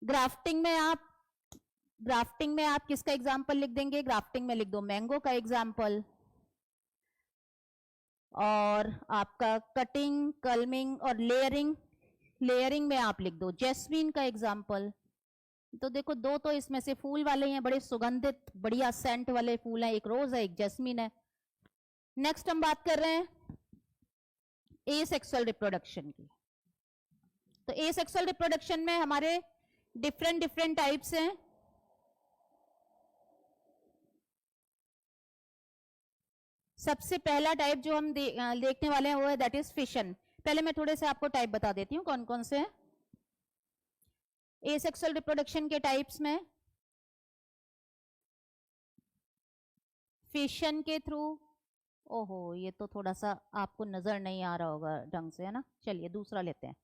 ग्राफ्टिंग में आप किसका एग्जाम्पल लिख देंगे? ग्राफ्टिंग में लिख दो मैंगो का एग्जाम्पल, और आपका कटिंग, कलमिंग और लेयरिंग में आप लिख दो जैस्मीन का एग्जाम्पल। तो देखो दो तो इसमें से फूल वाले हैं, बड़े सुगंधित बढ़िया सेंट वाले फूल हैं, एक रोज है एक जैस्मीन है। नेक्स्ट हम बात कर रहे हैं एसेक्सुअल रिप्रोडक्शन की। तो एसेक्सुअल रिप्रोडक्शन में हमारे डिफरेंट टाइप्स हैं। सबसे पहला टाइप जो हम देखने वाले हैं वो है दैट इज फिशन। पहले मैं थोड़े से आपको टाइप बता देती हूँ कौन कौन से हैं एसेक्सुअल रिप्रोडक्शन के टाइप्स में। फिशन के थ्रू, ओहो ये तो थोड़ा सा आपको नजर नहीं आ रहा होगा ढंग से, है ना, चलिए दूसरा लेते हैं।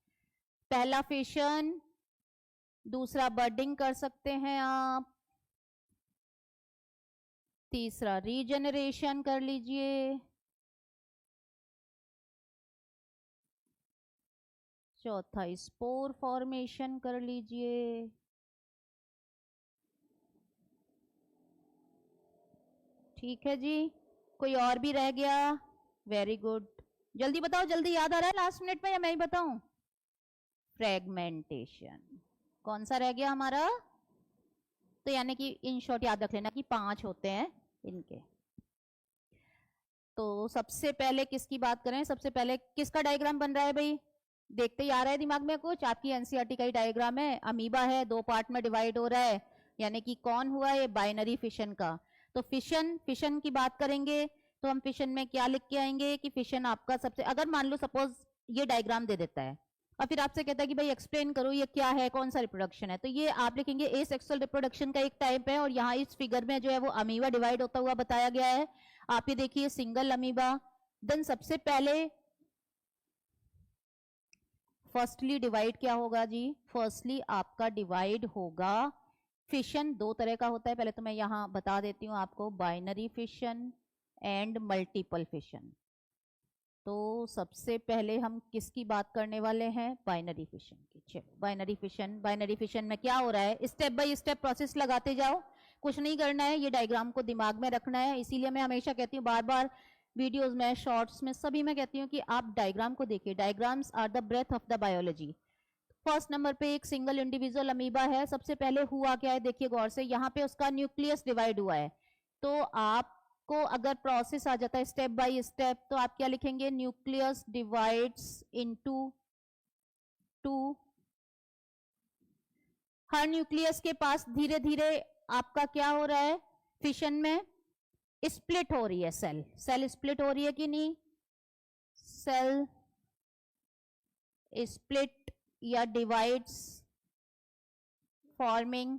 पहला फिशन, दूसरा बर्डिंग कर सकते हैं आप, तीसरा रीजेनरेशन कर लीजिए, चौथा स्पोर फॉर्मेशन कर लीजिए, ठीक है जी। कोई और भी रह गया? वेरी गुड, जल्दी बताओ, जल्दी याद आ रहा है लास्ट मिनट में या मैं ही बताऊं? फ्रेगमेंटेशन। कौन सा रह गया हमारा? तो यानी कि इन शॉर्ट याद रख लेना कि 5 होते हैं इनके। तो सबसे पहले किसकी बात करें? सबसे पहले किसका डायग्राम बन रहा है भाई? देखते ही आ रहा है दिमाग में कुछ? आपकी एनसीईआरटी का ही डायग्राम है, अमीबा है, 2 पार्ट में डिवाइड हो रहा है, यानी कि कौन हुआ है? बाइनरी फिशन का। तो फिशन की बात करेंगे तो हम फिशन में क्या लिख के आएंगे कि फिशन आपका सबसे, अगर मान लो सपोज ये डायग्राम दे देता है और फिर आपसे कहता है कि भाई एक्सप्लेन करो ये क्या है, कौन सा रिप्रोडक्शन है, तो ये आप लिखेंगे एसेक्सुअल रिप्रोडक्शन का एक टाइप है। और यहाँ इस फिगर में जो है वो अमीबा डिवाइड होता हुआ बताया गया है। आप ये देखिए सिंगल अमीबा। देन सबसे पहले फर्स्टली डिवाइड क्या होगा जी? फर्स्टली आपका डिवाइड होगा, फिशन 2 तरह का होता है, पहले तो मैं यहां बता देती हूं आपको, binary fission and multiple fission. तो सबसे पहले हम किसकी बात करने वाले हैं? बाइनरी फिशन की। चलो बाइनरी फिशन में क्या हो रहा है? स्टेप बाय स्टेप प्रोसेस लगाते जाओ, कुछ नहीं करना है, ये डायग्राम को दिमाग में रखना है। इसीलिए मैं हमेशा कहती हूँ, बार बार वीडियोस में, शॉर्ट्स में, सभी में कहती हूँ कि आप डायग्राम को देखिए। Diagrams are the breath of the biology. First number पे एक सिंगल इंडिविजुअल अमीबा है। सबसे पहले हुआ क्या है देखिए गौर से, यहाँ पे उसका न्यूक्लियस डिवाइड हुआ है। तो आपको अगर प्रोसेस आ जाता है स्टेप बाय स्टेप, तो आप क्या लिखेंगे? Nucleus divides into 2। हर न्यूक्लियस के पास धीरे धीरे आपका क्या हो रहा है? फिशन में स्प्लिट हो रही है, सेल स्प्लिट हो रही है कि नहीं? सेल स्प्लिट या डिवाइड्स, फॉर्मिंग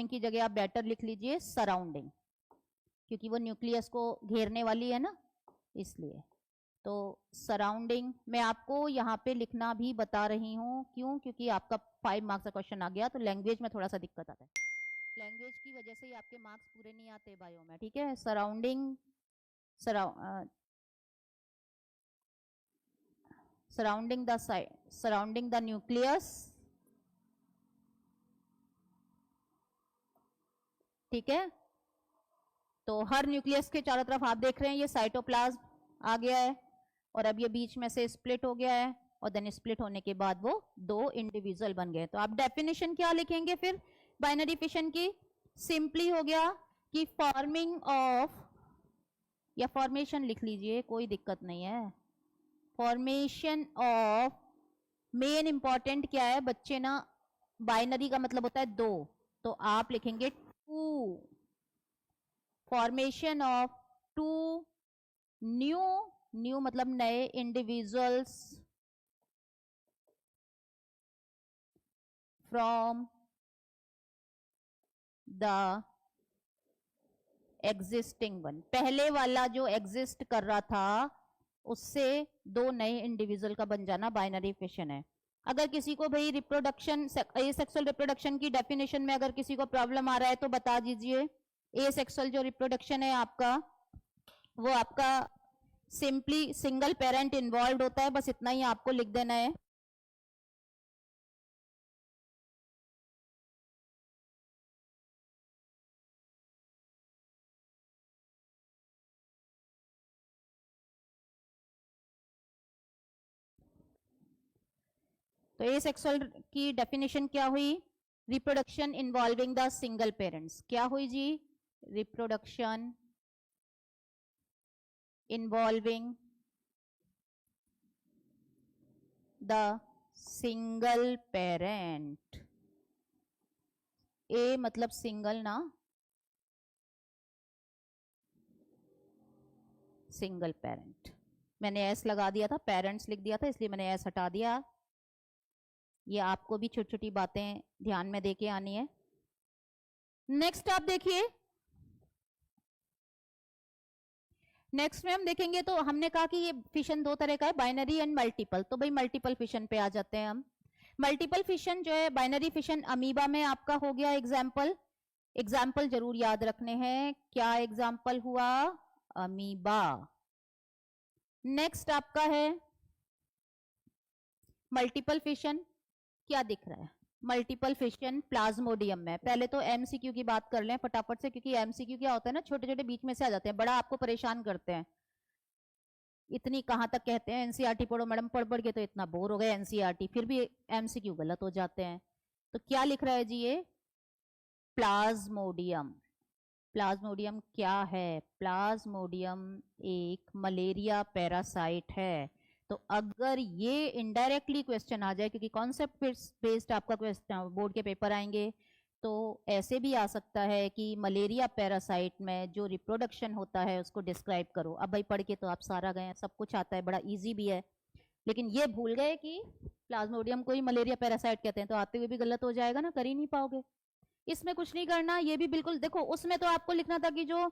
की जगह आप बेटर लिख लीजिए सराउंडिंग, क्योंकि वो न्यूक्लियस को घेरने वाली है ना, इसलिए। तो सराउंडिंग मैं आपको यहाँ पे लिखना भी बता रही हूँ, क्यों? क्योंकि आपका 5 मार्क्स का क्वेश्चन आ गया, तो लैंग्वेज में थोड़ा सा दिक्कत आता है, लैंग्वेज की वजह से ही आपके मार्क्स पूरे नहीं आते बायो में, ठीक है। सराउंडिंग द न्यूक्लियस, ठीक है। तो हर न्यूक्लियस के चारों तरफ आप देख रहे हैं ये साइटोप्लाज्म आ गया है, और अब ये बीच में से स्प्लिट हो गया है, और देन स्प्लिट होने के बाद वो 2 इंडिविजुअल बन गए। तो आप डेफिनेशन क्या लिखेंगे फिर बाइनरी फिशन की? सिंपली हो गया कि फॉर्मिंग ऑफ, या फॉर्मेशन लिख लीजिए, कोई दिक्कत नहीं है, फॉर्मेशन ऑफ, मेन इंपॉर्टेंट क्या है बच्चे ना, बाइनरी का मतलब होता है दो, तो आप लिखेंगे two, formation of two new, new मतलब नए individuals from the existing one, पहले वाला जो एग्जिस्ट कर रहा था उससे दो नए इंडिविजुअल का बन जाना बाइनरी फिशन है। अगर किसी को भाई रिप्रोडक्शन, एसेक्सुअल रिप्रोडक्शन की डेफिनेशन में अगर किसी को प्रॉब्लम आ रहा है तो बता दीजिए। एसेक्सुअल जो रिप्रोडक्शन है आपका, वो आपका सिंपली सिंगल पेरेंट इन्वॉल्व होता है, बस इतना ही आपको लिख देना है। तो एसेक्सुअल की डेफिनेशन क्या हुई? Reproduction involving the single parents. क्या हुई जी? Reproduction involving the single parent. ए मतलब सिंगल ना, सिंगल पेरेंट। मैंने एस लगा दिया था, पेरेंट्स लिख दिया था, इसलिए मैंने एस हटा दिया। ये आपको भी छोटी छोटी बातें ध्यान में देके आनी है। नेक्स्ट आप देखिए, नेक्स्ट में हम देखेंगे तो हमने कहा कि ये फिशन दो तरह का है, बाइनरी एंड मल्टीपल। तो भाई मल्टीपल फिशन पे आ जाते हैं हम। मल्टीपल फिशन जो है, बाइनरी फिशन अमीबा में आपका हो गया एग्जाम्पल। एग्जाम्पल जरूर याद रखने हैं, क्या एग्जाम्पल हुआ? अमीबा। नेक्स्ट आपका है मल्टीपल फिशन। क्या दिख रहा है? मल्टीपल फिशन प्लाज्मोडियम में। पहले तो एमसीक्यू की बात कर लें फटाफट से, क्योंकि एमसीक्यू क्या होता है ना, छोटे छोटे बीच में से आ जाते हैं, बड़ा आपको परेशान करते हैं। इतनी कहां तक कहते हैं एनसीईआरटी पढ़ो मैडम, पढ़ पढ़ के तो इतना बोर हो गए एनसीईआरटी, फिर भी एमसीक्यू गलत हो जाते हैं। तो क्या लिख रहा है जी ये? प्लाज्मोडियम। प्लाज्मोडियम क्या है? प्लाज्मोडियम एक मलेरिया पैरासाइट है। तो अगर ये इनडायरेक्टली क्वेश्चन आ जाए, क्योंकि कॉन्सेप्ट बेस्ड आपका क्वेश्चन बोर्ड के पेपर आएंगे, तो ऐसे भी आ सकता है कि मलेरिया पैरासाइट में जो रिप्रोडक्शन होता है उसको डिस्क्राइब करो। अब भाई पढ़ के तो आप सारा गए, सब कुछ आता है, बड़ा इजी भी है, लेकिन ये भूल गए कि प्लाज्मोडियम को ही मलेरिया पैरासाइट कहते हैं, तो आते हुए भी गलत हो जाएगा ना, कर ही नहीं पाओगे। इसमें कुछ नहीं करना, ये भी बिल्कुल देखो, उसमें तो आपको लिखना था कि जो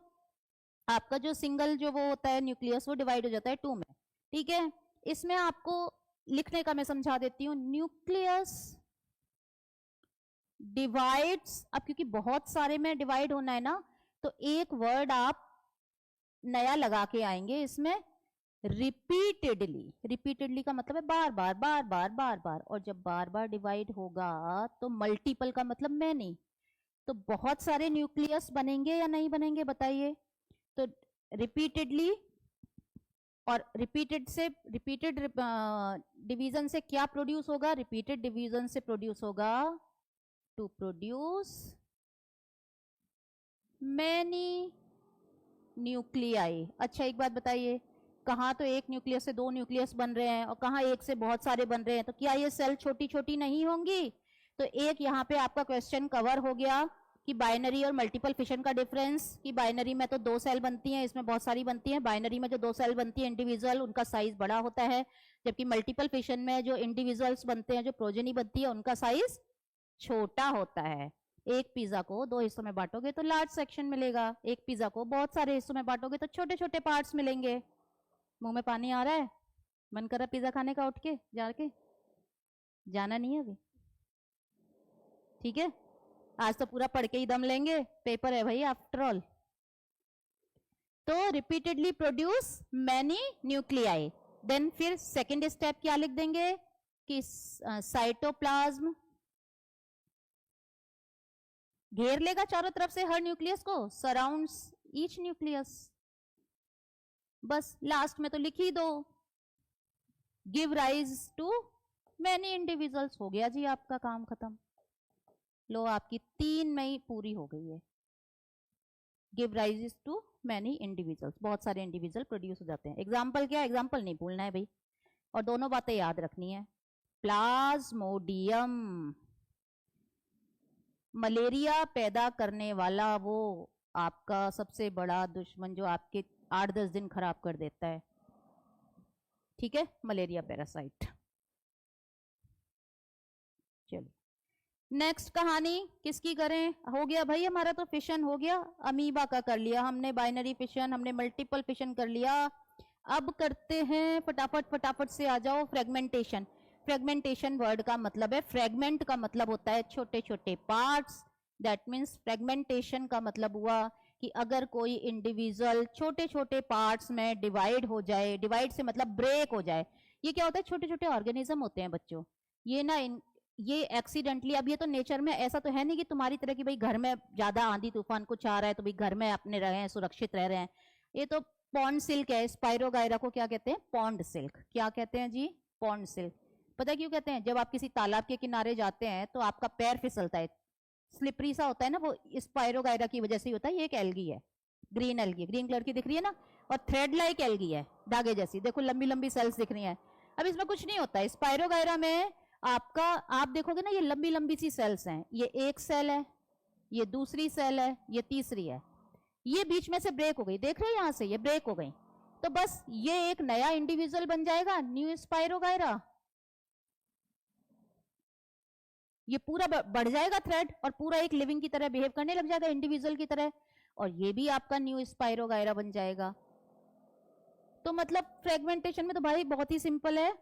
आपका जो सिंगल जो वो होता है न्यूक्लियस, वो डिवाइड हो जाता है टू में, ठीक है। इसमें आपको लिखने का मैं समझा देती हूँ, न्यूक्लियस डिवाइड्स। अब क्योंकि बहुत सारे में डिवाइड होना है ना, तो एक वर्ड आप नया लगा के आएंगे इसमें, रिपीटेडली। रिपीटेडली का मतलब है बार बार बार बार बार बार, और जब बार बार डिवाइड होगा तो मल्टीपल का मतलब मैनी। तो बहुत सारे न्यूक्लियस बनेंगे या नहीं बनेंगे बताइए? तो रिपीटेडली, और रिपीटेड से, रिपीटेड डिवीजन से क्या प्रोड्यूस होगा? रिपीटेड डिवीजन से प्रोड्यूस होगा टू प्रोड्यूस मैनी न्यूक्लियाई। अच्छा एक बात बताइए, कहाँ तो एक न्यूक्लियस से दो न्यूक्लियस बन रहे हैं और कहाँ एक से बहुत सारे बन रहे हैं, तो क्या ये सेल छोटी छोटी नहीं होंगी? तो एक यहाँ पे आपका क्वेश्चन कवर हो गया कि बाइनरी और मल्टीपल फिशन का डिफरेंस, कि बाइनरी में तो दो सेल बनती हैं, इसमें बहुत सारी बनती हैं। बाइनरी में जो दो सेल बनती है इंडिविजुअल, उनका साइज बड़ा होता है, जबकि मल्टीपल फिशन में जो इंडिविजुअल्स बनते हैं, जो प्रोजेनी बनती है, उनका साइज छोटा होता है। एक पिज्जा को दो हिस्सों में बांटोगे तो लार्ज सेक्शन मिलेगा, एक पिज्जा को बहुत सारे हिस्सों में बांटोगे तो छोटे छोटे पार्ट्स मिलेंगे। मुंह में पानी आ रहा है? मन कर रहा है पिज्जा खाने का, उठ के जाके? जाना नहीं है अभी? ठीक है, आज तो पूरा पढ़ के ही दम लेंगे, पेपर है भाई आफ्टर ऑल। तो repeatedly produce many nuclei. Then फिर सेकेंड स्टेप क्या लिख देंगे कि साइटोप्लाज्म घेर लेगा चारों तरफ से हर न्यूक्लियस को, सराउंड्स ईच न्यूक्लियस। बस लास्ट में तो लिख ही दो, give rise to many individuals. हो गया जी आपका काम खत्म। लो आपकी 3 मई पूरी हो गई है। Give rise to many individuals, बहुत सारे इंडिविजुअल प्रोड्यूस हो जाते हैं। एग्जाम्पल क्या? एग्जाम्पल नहीं भूलना है भाई, और दोनों बातें याद रखनी है। प्लाज्मोडियम मलेरिया पैदा करने वाला वो आपका सबसे बड़ा दुश्मन जो आपके 8-10 दिन खराब कर देता है, ठीक है, मलेरिया पैरासाइट। चलिए नेक्स्ट कहानी किसकी करें? हो गया भाई हमारा तो फिशन हो गया, अमीबा का कर लिया हमने, बाइनरी फिशन, हमने मल्टीपल फिशन कर लिया। अब करते हैं फटाफट से आ जाओ फ्रेगमेंटेशन। फ्रेगमेंटेशन वर्ड का मतलब है, फ्रेगमेंट का मतलब होता है छोटे छोटे पार्ट्स, दैट मीन्स फ्रेगमेंटेशन का मतलब हुआ कि अगर कोई इंडिविजुअल छोटे छोटे पार्ट्स में डिवाइड हो जाए, डिवाइड से मतलब ब्रेक हो जाए। ये क्या होता है? छोटे छोटे ऑर्गेनिज्म होते हैं बच्चों, ये ना ये एक्सीडेंटली, अब ये तो नेचर में ऐसा तो है नहीं कि तुम्हारी तरह की भाई घर में ज्यादा आंधी तूफान कुछ आ रहा है तो भाई घर में अपने रहे हैं, सुरक्षित रह रहे हैं। ये तो पॉन्ड सिल्क है, स्पाइरोगायरा को क्या कहते हैं? Pond silk. क्या कहते हैं जी? Pond silk. पता है क्यों कहते हैं? जब आप किसी तालाब के किनारे जाते हैं तो आपका पैर फिसलता है, स्लिपरी सा होता है ना, वो स्पाइरोगायरा की वजह से ही होता है। ये एक एल्गी है, ग्रीन एल्गी, ग्रीन कलर की दिख रही है ना, और थ्रेड लाइक एल्गी है, धागे जैसी, देखो लंबी लंबी सेल्स दिख रही हैं। अब इसमें कुछ नहीं होता है, स्पाइरोगायरा में आपका, आप देखोगे ना ये लंबी लंबी सी सेल्स हैं, ये एक सेल है, ये दूसरी सेल है, ये तीसरी है, ये बीच में से ब्रेक हो गई, देख रहे हैं यहां से ये ब्रेक हो गई, तो बस ये एक नया इंडिविजुअल बन जाएगा, न्यू स्पाइरोगायरा। ये पूरा बढ़ जाएगा थ्रेड और पूरा एक लिविंग की तरह बिहेव करने लग जाएगा, इंडिविजुअल की तरह, और ये भी आपका न्यू स्पाइरोगायरा बन जाएगा। तो मतलब फ्रेगमेंटेशन में तो भाई बहुत ही सिंपल है,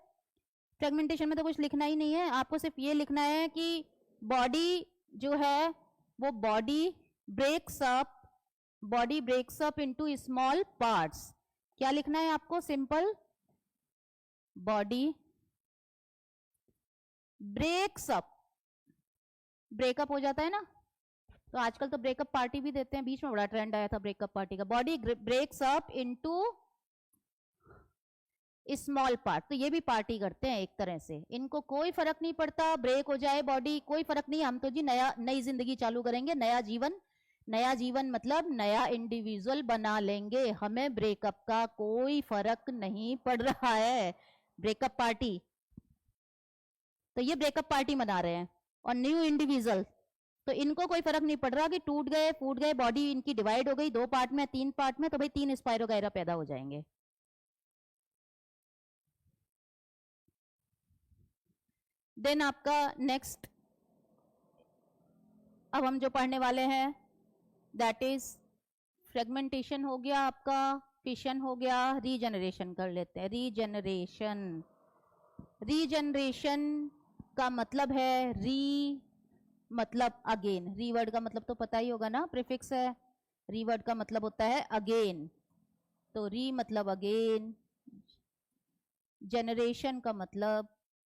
फ्रेगमेंटेशन में तो कुछ लिखना ही नहीं है, आपको सिर्फ ये लिखना है कि बॉडी जो है वो body breaks up into small parts. क्या लिखना है आपको? Simple, body breaks up, breakup हो जाता है ना, तो आजकल तो ब्रेकअप पार्टी भी देते हैं, बीच में बड़ा ट्रेंड आया था ब्रेकअप पार्टी का। Body breaks up into small part, तो ये भी पार्टी करते हैं एक तरह से, इनको कोई फर्क नहीं पड़ता, ब्रेक हो जाए बॉडी कोई फर्क नहीं, हम तो जी नई जिंदगी चालू करेंगे, नया जीवन मतलब नया इंडिविजुअल बना लेंगे, हमें ब्रेकअप का कोई फर्क नहीं पड़ रहा है। ब्रेकअप पार्टी, तो ये ब्रेकअप पार्टी मना रहे हैं, और न्यू इंडिविजुअल, तो इनको कोई फर्क नहीं पड़ रहा कि टूट गए फूट गए, बॉडी इनकी डिवाइड हो गई 2 पार्ट में 3 पार्ट में, तो भाई 3 स्पाइरोगायरा पैदा हो जाएंगे। देन आपका नेक्स्ट अब हम जो पढ़ने वाले हैं दैट इज फ्रेगमेंटेशन हो गया आपका, फिशन हो गया, रीजनरेशन कर लेते हैं। रीजनरेशन का मतलब है मतलब अगेन, री वर्ड का मतलब तो पता ही होगा ना, प्रीफिक्स है, री वर्ड का मतलब होता है अगेन, तो री मतलब अगेन, जनरेशन का मतलब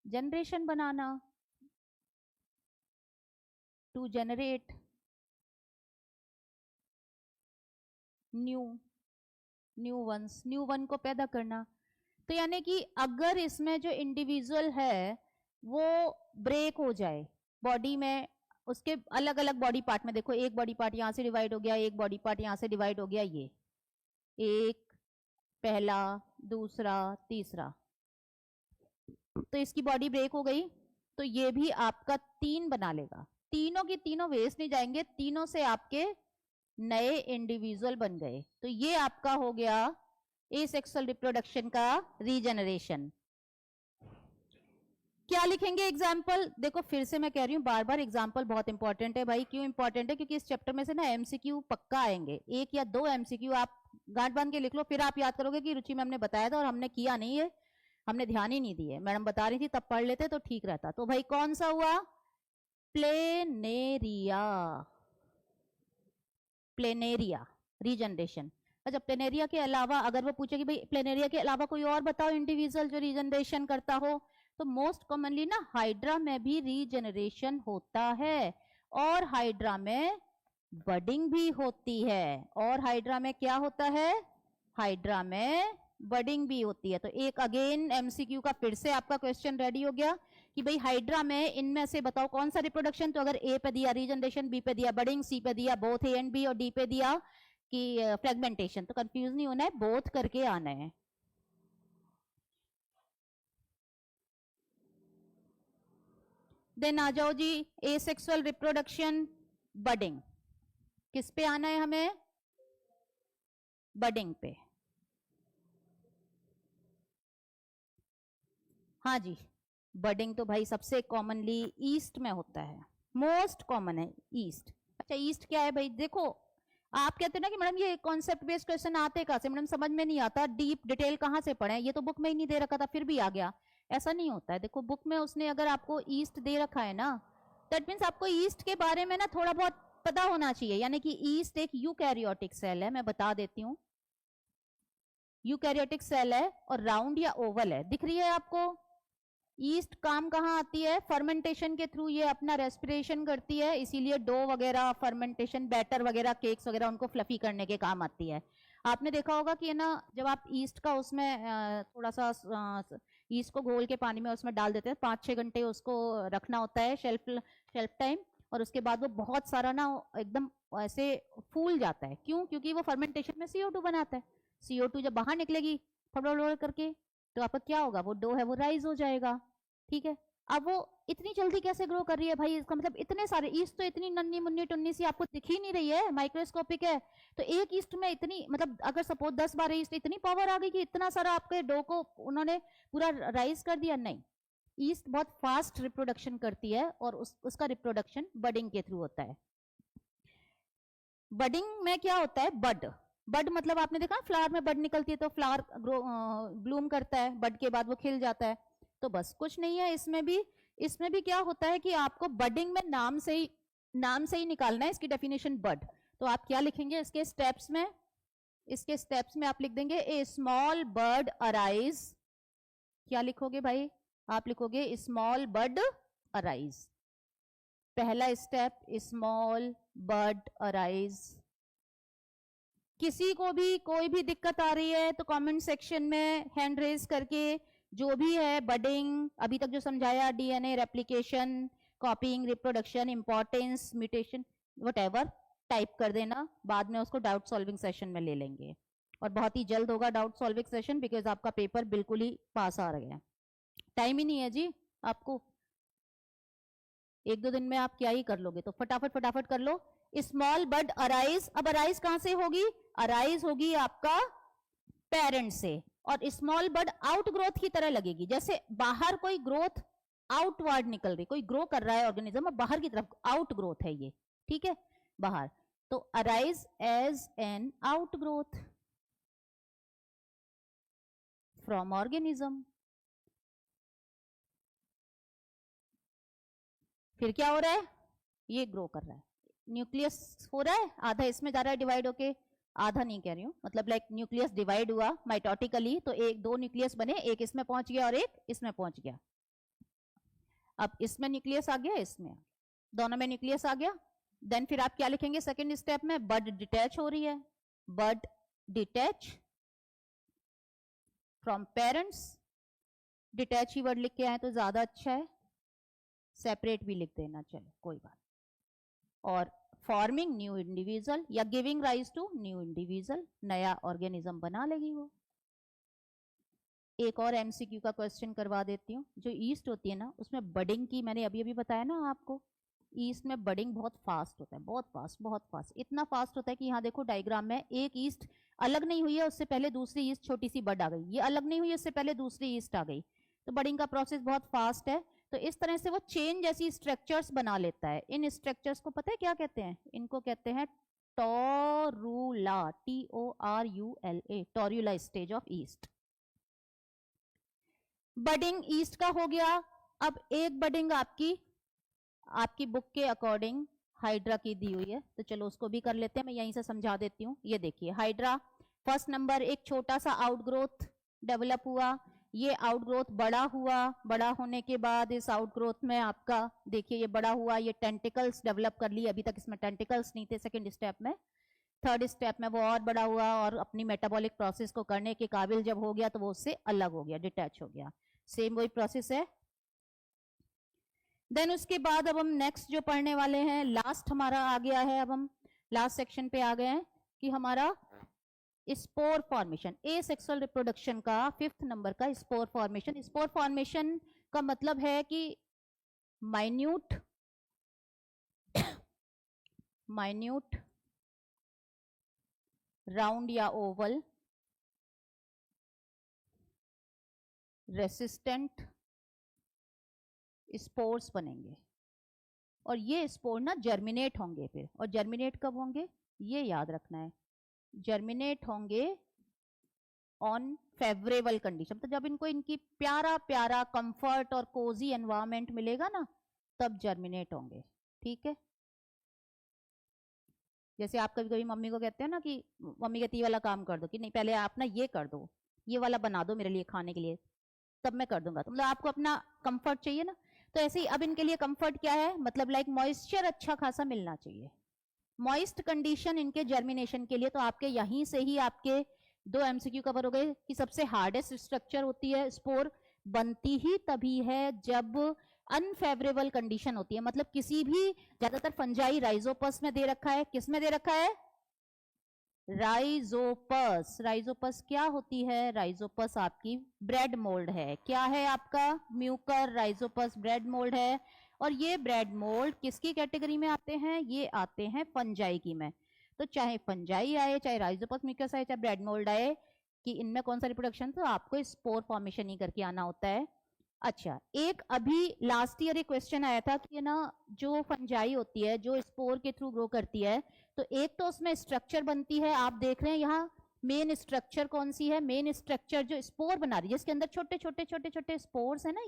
जनरेशन बनाना, टू जनरेट न्यू वन को पैदा करना। तो यानी कि अगर इसमें जो इंडिविजुअल है वो ब्रेक हो जाए बॉडी में, उसके अलग अलग बॉडी पार्ट में, देखो एक बॉडी पार्ट यहां से डिवाइड हो गया, एक बॉडी पार्ट यहां से डिवाइड हो गया, ये एक, पहला, दूसरा, तीसरा, तो इसकी बॉडी ब्रेक हो गई, तो ये भी आपका 3 बना लेगा, तीनों की तीनों वेस्ट नहीं जाएंगे, तीनों से आपके नए इंडिविजुअल बन गए, तो ये आपका हो गया एसेक्सुअल रिप्रोडक्शन का रीजनरेशन। क्या लिखेंगे एग्जाम्पल? देखो फिर से मैं कह रही हूँ बार बार, एग्जाम्पल बहुत इंपॉर्टेंट है भाई। क्यों इंपॉर्टेंट है? क्योंकि इस चैप्टर में से ना एमसीक्यू पक्का आएंगे, 1 या 2 एमसीक्यू आप गांठ बांध के लिख लो, फिर आप याद करोगे कि रुचि मैम ने बताया था और हमने किया नहीं है, हमने ध्यान ही नहीं दिए, मैडम बता रही थी तब पढ़ लेते तो ठीक रहता। तो भाई कौन सा हुआ? Planaria regeneration. अच्छा, प्लेनेरिया के अलावा अगर वो पूछे कि भाई प्लेनेरिया के अलावा कोई और बताओ इंडिविजुअल जो रीजनरेशन करता हो, तो मोस्ट कॉमनली ना हाइड्रा में भी रीजनरेशन होता है, और हाइड्रा में बडिंग भी होती है, और हाइड्रा में क्या होता है? हाइड्रा में बडिंग भी होती है। तो एक अगेन एमसीक्यू का फिर से आपका क्वेश्चन रेडी हो गया कि भाई हाइड्रा में इनमें से बताओ कौन सा रिप्रोडक्शन, तो अगर ए पे दिया रीजनरेशन, बी पे दिया बडिंग, सी पे दिया बोथ ए एंड बी, और डी पे दिया कि फ्रेगमेंटेशन, तो कंफ्यूज नहीं होना है, बोथ करके आना है। देन आ जाओ जी एसेक्सुअल रिप्रोडक्शन, बडिंग। किस पे आना है हमें? बडिंग पे। हाँ जी, बडिंग तो भाई सबसे कॉमनली ईस्ट में होता है, मोस्ट कॉमन है ईस्ट। अच्छा ईस्ट क्या है भाई? देखो आप कहते हैं ना कि मैडम ये कॉन्सेप्ट बेस्ड क्वेश्चन आते कहाँ से मैडम, समझ में नहीं आता, डीप डिटेल कहाँ से पढ़े, ये तो बुक में ही नहीं दे रखा था फिर भी आ गया। ऐसा नहीं होता है। देखो बुक में उसने अगर आपको ईस्ट दे रखा है ना, दैट मीन्स आपको ईस्ट के बारे में ना थोड़ा बहुत पता होना चाहिए। यानी कि ईस्ट एक यूकैरियोटिक सेल है, मैं बता देती हूँ। यूकैरियोटिक सेल है और राउंड या ओवल है, दिख रही है आपको? ईस्ट काम कहाँ आती है? फर्मेंटेशन के थ्रू ये अपना रेस्पिरेशन करती है, इसीलिए डो वगैरह, फर्मेंटेशन, बैटर वगैरह, केक्स वगैरह उनको फ्लफी करने के काम आती है। आपने देखा होगा कि है ना, जब आप ईस्ट का उसमें थोड़ा सा ईस्ट को घोल के पानी में उसमें डाल देते हैं, 5-6 घंटे उसको रखना होता है शेल्फ टाइम, और उसके बाद वो बहुत सारा ना एकदम ऐसे फूल जाता है। क्यों? क्योंकि वो फर्मेंटेशन में CO2 बनाता है। CO2 जब बाहर निकलेगी फड़फड़ करके, तो आपका क्या होगा? वो डो है वो राइज हो जाएगा। ठीक है, अब वो इतनी जल्दी कैसे ग्रो कर रही है भाई? इसका मतलब इतने सारे ईस्ट तो इतनी नन्ही मुन्नी टुन्नी सी आपको दिख ही नहीं रही है, माइक्रोस्कोपिक है। तो एक ईस्ट में इतनी, मतलब अगर सपोज 10-12 ईस्ट, इतनी पावर आ गई कि इतना सारा आपके डो को उन्होंने पूरा राइज कर दिया? नहीं, ईस्ट बहुत फास्ट रिप्रोडक्शन करती है और उसका रिप्रोडक्शन बडिंग के थ्रू होता है। बडिंग में क्या होता है? बड मतलब आपने देखा फ्लावर में बड निकलती है तो फ्लावर ब्लूम करता है, बड के बाद वो खिल जाता है। तो बस कुछ नहीं है, इसमें भी क्या होता है कि आपको बडिंग में नाम से ही निकालना है इसकी डेफिनेशन बड। तो आप क्या लिखेंगे इसके स्टेप्स में? इसके स्टेप्स में आप लिख देंगे ए स्मॉल बर्ड अराइज। क्या लिखोगे भाई? आप लिखोगे स्मॉल बर्ड अराइज। पहला स्टेप स्मॉल बर्ड अराइज। किसी को भी कोई भी दिक्कत आ रही है तो कमेंट सेक्शन में हैंड रेज करके जो भी है बडिंग अभी तक जो समझाया, DNA replication, कॉपिंग, reproduction, importance, mutation, whatever type कर देना। बाद में उसको डाउट सॉल्विंग सेशन में ले लेंगे और बहुत ही जल्द होगा डाउट सॉल्विंग सेशन, बिकॉज आपका पेपर बिल्कुल ही पास आ रहा है। टाइम ही नहीं है जी आपको, 1-2 दिन में आप क्या ही कर लोगे, तो फटाफट कर लो। स्मॉल बर्ड अराइज, अब अराइज कहां से होगी? अराइज होगी आपका पेरेंट से, और स्मॉल बर्ड आउट ग्रोथ की तरह लगेगी, जैसे बाहर कोई ग्रोथ आउटवर्ड निकल रही, कोई ग्रो कर रहा है ऑर्गेनिज्म और बाहर की तरफ आउट ग्रोथ है ये, ठीक है, बाहर। तो arise as an outgrowth from organism. फिर क्या हो रहा है? ये ग्रो कर रहा है, न्यूक्लियस हो रहा है, आधा इसमें जा रहा है डिवाइड होके, आधा नहीं कह रही हूँ, मतलब लाइक न्यूक्लियस डिवाइड हुआ माइटोटिकली, तो 2 न्यूक्लियस बने, एक इसमें पहुंच गया और एक इसमें पहुंच गया। अब इसमें न्यूक्लियस आ गया, इसमें, दोनों में न्यूक्लियस आ गया। देन फिर आप क्या लिखेंगे सेकेंड स्टेप में? बड डिटैच हो रही है, bud detach from parents. Detach ही वर्ड लिख के आए तो ज्यादा अच्छा है, सेपरेट भी लिख देना, चलो कोई बात। और फॉर्मिंग न्यू इंडिविजुअल या giving rise to new individual, नया ऑर्गेनिज्म बना लेगी वो। एक और MCQ का क्वेश्चन करवा देती हूँ। जो ईस्ट होती है ना, उसमें बडिंग की मैंने अभी बताया ना आपको, ईस्ट में बडिंग बहुत फास्ट होता है, बहुत फास्ट, इतना फास्ट होता है कि यहाँ देखो डायग्राम में एक ईस्ट अलग नहीं हुई है, उससे पहले दूसरी ईस्ट छोटी सी बड आ गई, ये अलग नहीं हुई है, उससे पहले दूसरी ईस्ट आ गई। तो बडिंग का प्रोसेस बहुत फास्ट है। तो इस तरह से वो चेन जैसी स्ट्रक्चर्स बना लेता है। इन स्ट्रक्चर्स को पता है क्या कहते हैं? इनको कहते हैं torula, TORULA, torula stage of yeast. Budding yeast का हो गया। अब एक बडिंग आपकी बुक के अकॉर्डिंग हाइड्रा की दी हुई है, तो चलो उसको भी कर लेते हैं, मैं यहीं से समझा देती हूँ। ये देखिए हाइड्रा, फर्स्ट नंबर एक छोटा सा आउटग्रोथ डेवलप हुआ, ये आउटग्रोथ बड़ा हुआ, बड़ा होने के बाद इस आउटग्रोथ में आपका देखिए ये बड़ा हुआ, ये टेंटिकल्स डेवलप कर लिए, अभी तक इसमें टेंटिकल्स नहीं थे सेकंड स्टेप में। थर्ड स्टेप में वो और बड़ा हुआ और अपनी मेटाबॉलिक प्रोसेस को करने के काबिल जब हो गया तो वो उससे अलग हो गया, डिटैच हो गया। सेम वही प्रोसेस है। देन उसके बाद अब हम नेक्स्ट जो पढ़ने वाले हैं, लास्ट हमारा आ गया है, अब हम लास्ट सेक्शन पे आ गए हैं कि हमारा स्पोर फॉर्मेशन, एसेक्सुअल रिप्रोडक्शन का 5th नंबर का स्पोर फॉर्मेशन। स्पोर फॉर्मेशन का मतलब है कि माइन्यूट राउंड या ओवल रेसिस्टेंट स्पोर्स बनेंगे, और ये स्पोर ना जर्मिनेट होंगे फिर, और जर्मिनेट कब होंगे ये याद रखना है, जर्मिनेट होंगे ऑन फेवरेबल कंडीशन। तो जब इनको इनकी प्यारा प्यारा कंफर्ट और कोजी एनवायरनमेंट मिलेगा ना, तब जर्मिनेट होंगे। ठीक है, जैसे आप कभी कभी मम्मी को कहते हैं ना कि मम्मी कहती है वाला काम कर दो, कि नहीं पहले आप ना ये कर दो, ये वाला बना दो मेरे लिए खाने के लिए, तब मैं कर दूंगा। तो मतलब आपको अपना कंफर्ट चाहिए ना, तो ऐसे ही अब इनके लिए कंफर्ट क्या है, मतलब लाइक मॉइस्चर अच्छा खासा मिलना चाहिए, मॉइस्ट कंडीशन इनके जर्मिनेशन के लिए। तो आपके यहीं से ही आपके 2 MCQ कवर हो गए कि सबसे हार्डेस्ट स्ट्रक्चर होती है, स्पोर बनती ही तभी है जब अनफेवरेबल कंडीशन होती है। मतलब किसी भी, ज्यादातर फंजाई राइजोपस में दे रखा है, किस में दे रखा है, राइजोपस। राइजोपस क्या होती है, राइजोपस आपकी ब्रेड मोल्ड है। क्या है आपका, म्यूकर राइजोपस ब्रेड मोल्ड है। और ये ब्रेड मोल्ड किसकी कैटेगरी में आते हैं, ये आते हैं फंजाई की में। तो चाहे फंजाई आए, चाहे राइजोपस म्यूकस आए, चाहे ब्रेड मोल्ड आए, कि इनमें कौन सा रिप्रोडक्शन, तो आपको स्पोर फॉर्मेशन ही करके आना होता है। अच्छा, एक अभी लास्ट ईयर एक क्वेश्चन आया था कि ना जो फंजाई होती है जो स्पोर के थ्रू ग्रो करती है, तो एक तो उसमें स्ट्रक्चर बनती है, आप देख रहे हैं यहाँ मेन स्ट्रक्चर कौन सी है, मेन स्ट्रक्चर जो स्पोर बना रही है, जिसके अंदर छोटे छोटे छोटे छोटे स्पोर्स है ना,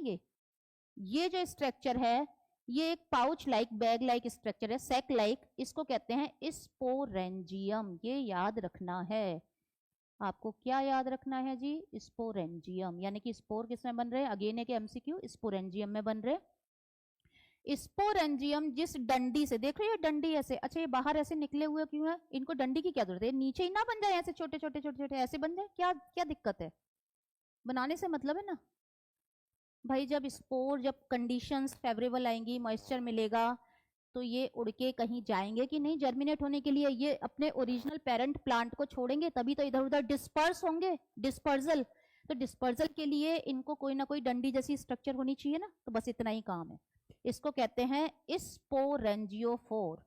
ये जो स्ट्रक्चर है, ये एक pouch like bag like structure है, सेक लाइक, इसको कहते हैं स्पोरेंजियम। ये याद रखना है आपको, क्या याद रखना है जी, स्पोरेंजियम। यानी कि स्पोर किसमें बन रहे हैं, अगेन एक MCQ, स्पोरेंजियम में बन रहे। स्पोरेंजियम जिस डंडी से, देख रहे हो डंडी ऐसे, अच्छा ये बाहर ऐसे निकले हुए क्यों है, इनको डंडी की क्या जरूरत है, नीचे ही ना बन जाए ऐसे छोटे छोटे छोटे छोटे ऐसे बन जाए, क्या क्या दिक्कत है, बनाने से मतलब है ना भाई। जब स्पोर, जब कंडीशंस फेवरेबल आएंगी, मॉइस्चर मिलेगा, तो ये उड़ के कहीं जाएंगे कि नहीं जर्मिनेट होने के लिए, ये अपने ओरिजिनल पेरेंट प्लांट को छोड़ेंगे, तभी तो इधर उधर डिस्पर्स होंगे, डिस्पर्जल। तो डिस्पर्जल के लिए इनको कोई ना कोई डंडी जैसी स्ट्रक्चर होनी चाहिए ना, तो बस इतना ही काम है। इसको कहते हैं स्पोरेंजियोफोर।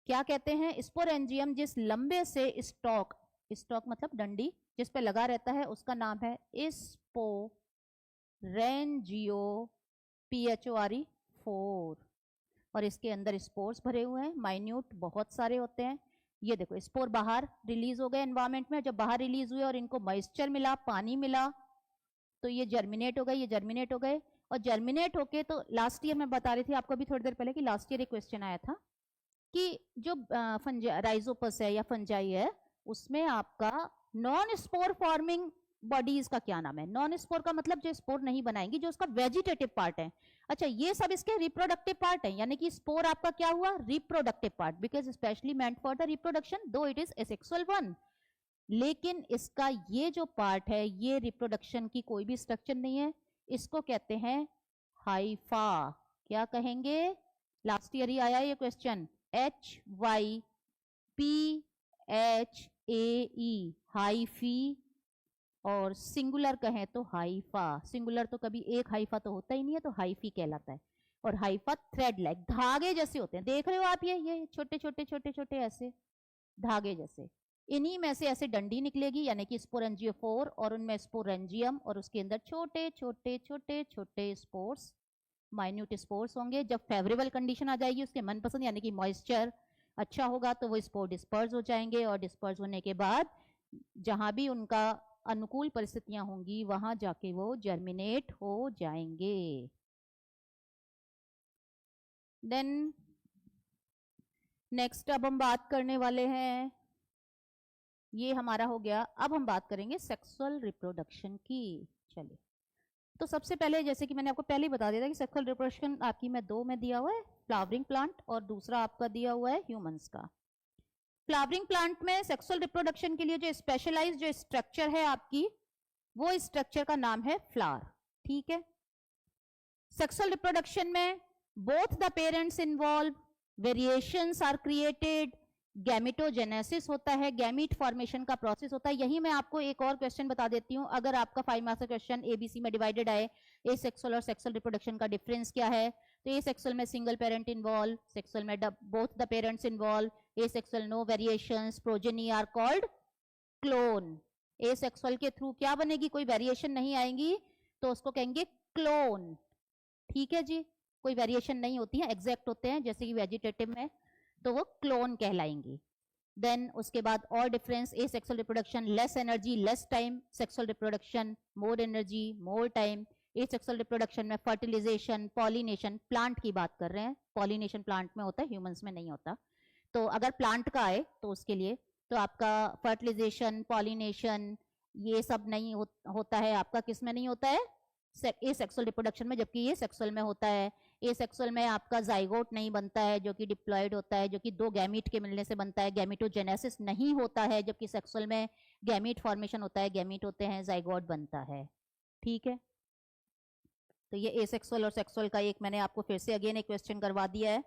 क्या कहते हैं, स्पोरेंजियम जिस लंबे से स्टॉक, स्टॉक मतलब डंडी जिस पे लगा रहता है, उसका नाम है स्पोरेंजियो, PHORE4। और इसके अंदर स्पोर्स भरे हुए हैं, माइन्यूट बहुत सारे होते हैं। ये देखो स्पोर बाहर रिलीज हो गए एनवायरमेंट में, जब बाहर रिलीज हुए और इनको मॉइस्चर मिला, पानी मिला, तो ये जर्मिनेट हो गए, ये जर्मिनेट हो गए। और जर्मिनेट होके, तो लास्ट ईयर मैं बता रही थी आपको अभी थोड़ी देर पहले कि लास्ट ईयर एक क्वेश्चन आया था कि जो राइजोपस है या फंजाई है, उसमें आपका नॉन स्पोर फॉर्मिंग बॉडीज का क्या नाम है। नॉन स्पोर का मतलब जो स्पोर नहीं बनाएंगी, जो उसका वेजिटेटिव पार्ट है। अच्छा, ये सब इसके रिप्रोडक्टिव पार्ट है, यानी कि स्पोर आपका क्या हुआ, reproductive part, because specially meant for the reproduction, दो इट इज एसेक्सुअल वन। लेकिन इसका ये जो पार्ट है, ये रिप्रोडक्शन की कोई भी स्ट्रक्चर नहीं है, इसको कहते हैं हाइफा। क्या कहेंगे, लास्ट ईयर ही आया ये क्वेश्चन, HYPHAE, हाइफी। और सिंगुलर कहें तो हाइफा, सिंगुलर तो कभी एक हाइफा तो होता ही नहीं है, तो हाइफी कहलाता है। और हाइफा थ्रेड लाइक, धागे जैसे होते हैं, देख रहे हो आप, ये छोटे छोटे छोटे छोटे ऐसे धागे जैसे, इन्हीं में से ऐसे डंडी निकलेगी, यानी कि स्पोरेंजियोफोर, और उनमें स्पोरेंजियम, और उसके अंदर छोटे छोटे छोटे छोटे स्पोर्स, माइन्यूट स्पोर्स होंगे। जब फेवरेबल कंडीशन आ जाएगी उसके मनपसंद, यानी कि मॉइस्चर अच्छा होगा, तो वो स्पोर डिस्पर्स हो जाएंगे, और डिस्पर्स होने के बाद जहां भी उनका अनुकूल परिस्थितियां होंगी, वहां जाके वो जर्मिनेट हो जाएंगे। देन नेक्स्ट अब हम बात करने वाले हैं, ये हमारा हो गया, अब हम बात करेंगे सेक्सुअल रिप्रोडक्शन की। चलिए, तो सबसे पहले जैसे कि मैंने आपको पहले ही बता दिया था कि सेक्सुअल रिप्रोडक्शन आपकी में 2 में दिया हुआ है, फ्लावरिंग प्लांट, और दूसरा आपका दिया हुआ है ह्यूमंस का। फ्लावरिंग प्लांट में सेक्सुअल रिप्रोडक्शन के लिए जो स्पेशलाइज्ड जो स्ट्रक्चर है आपकी, वो स्ट्रक्चर का नाम है फ्लावर। ठीक है, सेक्सुअल रिप्रोडक्शन में both the parents involve, variations are created, gametogenesis होता है, गैमीट फॉर्मेशन का प्रोसेस होता है। यही मैं आपको एक और क्वेश्चन बता देती हूं, अगर आपका 5 मार्क्स का क्वेश्चन ABC में डिवाइडेड आए एसेक्सुअल और सेक्सुअल रिप्रोडक्शन का डिफरेंस क्या है? तो एसेक्सुअल में सिंगल पेरेंट इन्वॉल्व, सेक्सुअल में both the parents involve, asexual no variations, progeny are called clone. Asexual के थ्रू क्या बनेगी? कोई वेरिएशन नहीं आएंगी तो उसको कहेंगे क्लोन। ठीक है जी, कोई वेरिएशन नहीं होती है, एग्जैक्ट होते हैं, जैसे कि वेजिटेटिव में, तो वो क्लोन कहलाएंगी। देन उसके बाद और difference, asexual reproduction less energy less time, sexual reproduction more energy more time. Asexual reproduction में फर्टिलाइजेशन, पॉलिनेशन, प्लांट की बात कर रहे हैं, पॉलिनेशन प्लांट में होता है, ह्यूमंस में नहीं होता। तो अगर प्लांट का आए तो उसके लिए तो आपका फर्टिलाइजेशन, पॉलिनेशन ये सब नहीं होता है, आपका किस में नहीं होता है? एसेक्सुअल रिप्रोडक्शन में, जबकि ये सेक्सुअल में होता है। एसेक्सुअल में आपका जाइगोट नहीं बनता है, जो कि डिप्लॉयड होता है, जो कि दो गैमीट के मिलने से बनता है, गैमीटोजेनेसिस नहीं होता है, जबकि सेक्सुअल में गैमीट फॉर्मेशन होता है, गैमीट होते हैं, जाइगोट बनता है। ठीक है, तो ये एसेक्सुअल और सेक्सुअल का एक मैंने आपको फिर से अगेन एक क्वेश्चन करवा दिया है।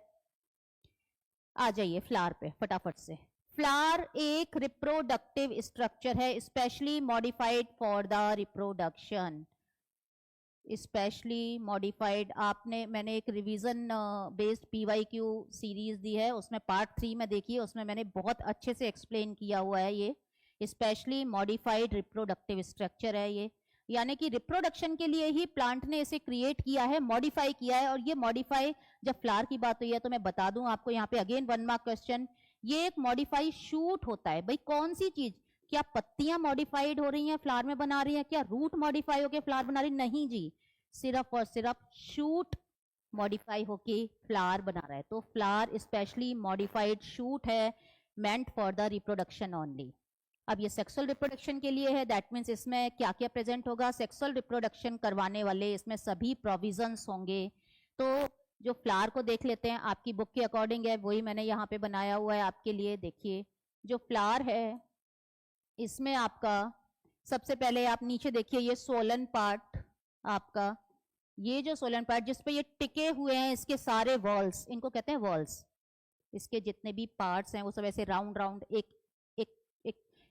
आ जाइए फ्लावर पे फटाफट से। फ्लावर एक रिप्रोडक्टिव स्ट्रक्चर है, specially modified for the reproduction. Specially modified, मैंने एक रिवीजन बेस्ड पीवाईक्यू सीरीज दी है, उसमें पार्ट 3 में देखिए, उसमें मैंने बहुत अच्छे से एक्सप्लेन किया हुआ है। ये स्पेशली मॉडिफाइड रिप्रोडक्टिव स्ट्रक्चर है ये, यानी कि रिप्रोडक्शन के लिए ही प्लांट ने इसे क्रिएट किया है, मॉडिफाई किया है। और ये मॉडिफाई, जब फ्लावर की बात हुई है तो मैं बता दूं आपको यहाँ पे अगेन 1 मार्क क्वेश्चन, ये एक मॉडिफाई शूट होता है। भाई कौन सी चीज, क्या पत्तियां मॉडिफाइड हो रही हैं फ्लावर में बना रही हैं, क्या रूट मॉडिफाई होके फ्लावर बना रही? नहीं जी, सिर्फ और सिर्फ शूट मॉडिफाई होके फ्लावर बना रहा है। तो फ्लावर स्पेशली मॉडिफाइड शूट है, meant for the reproduction only. अब ये सेक्सुअल रिप्रोडक्शन के लिए है, दैट मीन्स इसमें क्या क्या प्रेजेंट होगा? सेक्सुअल रिप्रोडक्शन करवाने वाले इसमें सभी प्रोविजंस होंगे। तो जो फ्लावर को देख लेते हैं, आपकी बुक के अकॉर्डिंग है, वही मैंने यहाँ पे बनाया हुआ है आपके लिए। देखिए जो फ्लावर है इसमें आपका सबसे पहले आप नीचे देखिए, ये सोलन पार्ट आपका, ये जो सोलन पार्ट जिसपे ये टिके हुए हैं, इसके सारे वॉल्स, इनको कहते हैं वॉल्स। इसके जितने भी पार्ट्स हैं वो सब ऐसे राउंड राउंड एक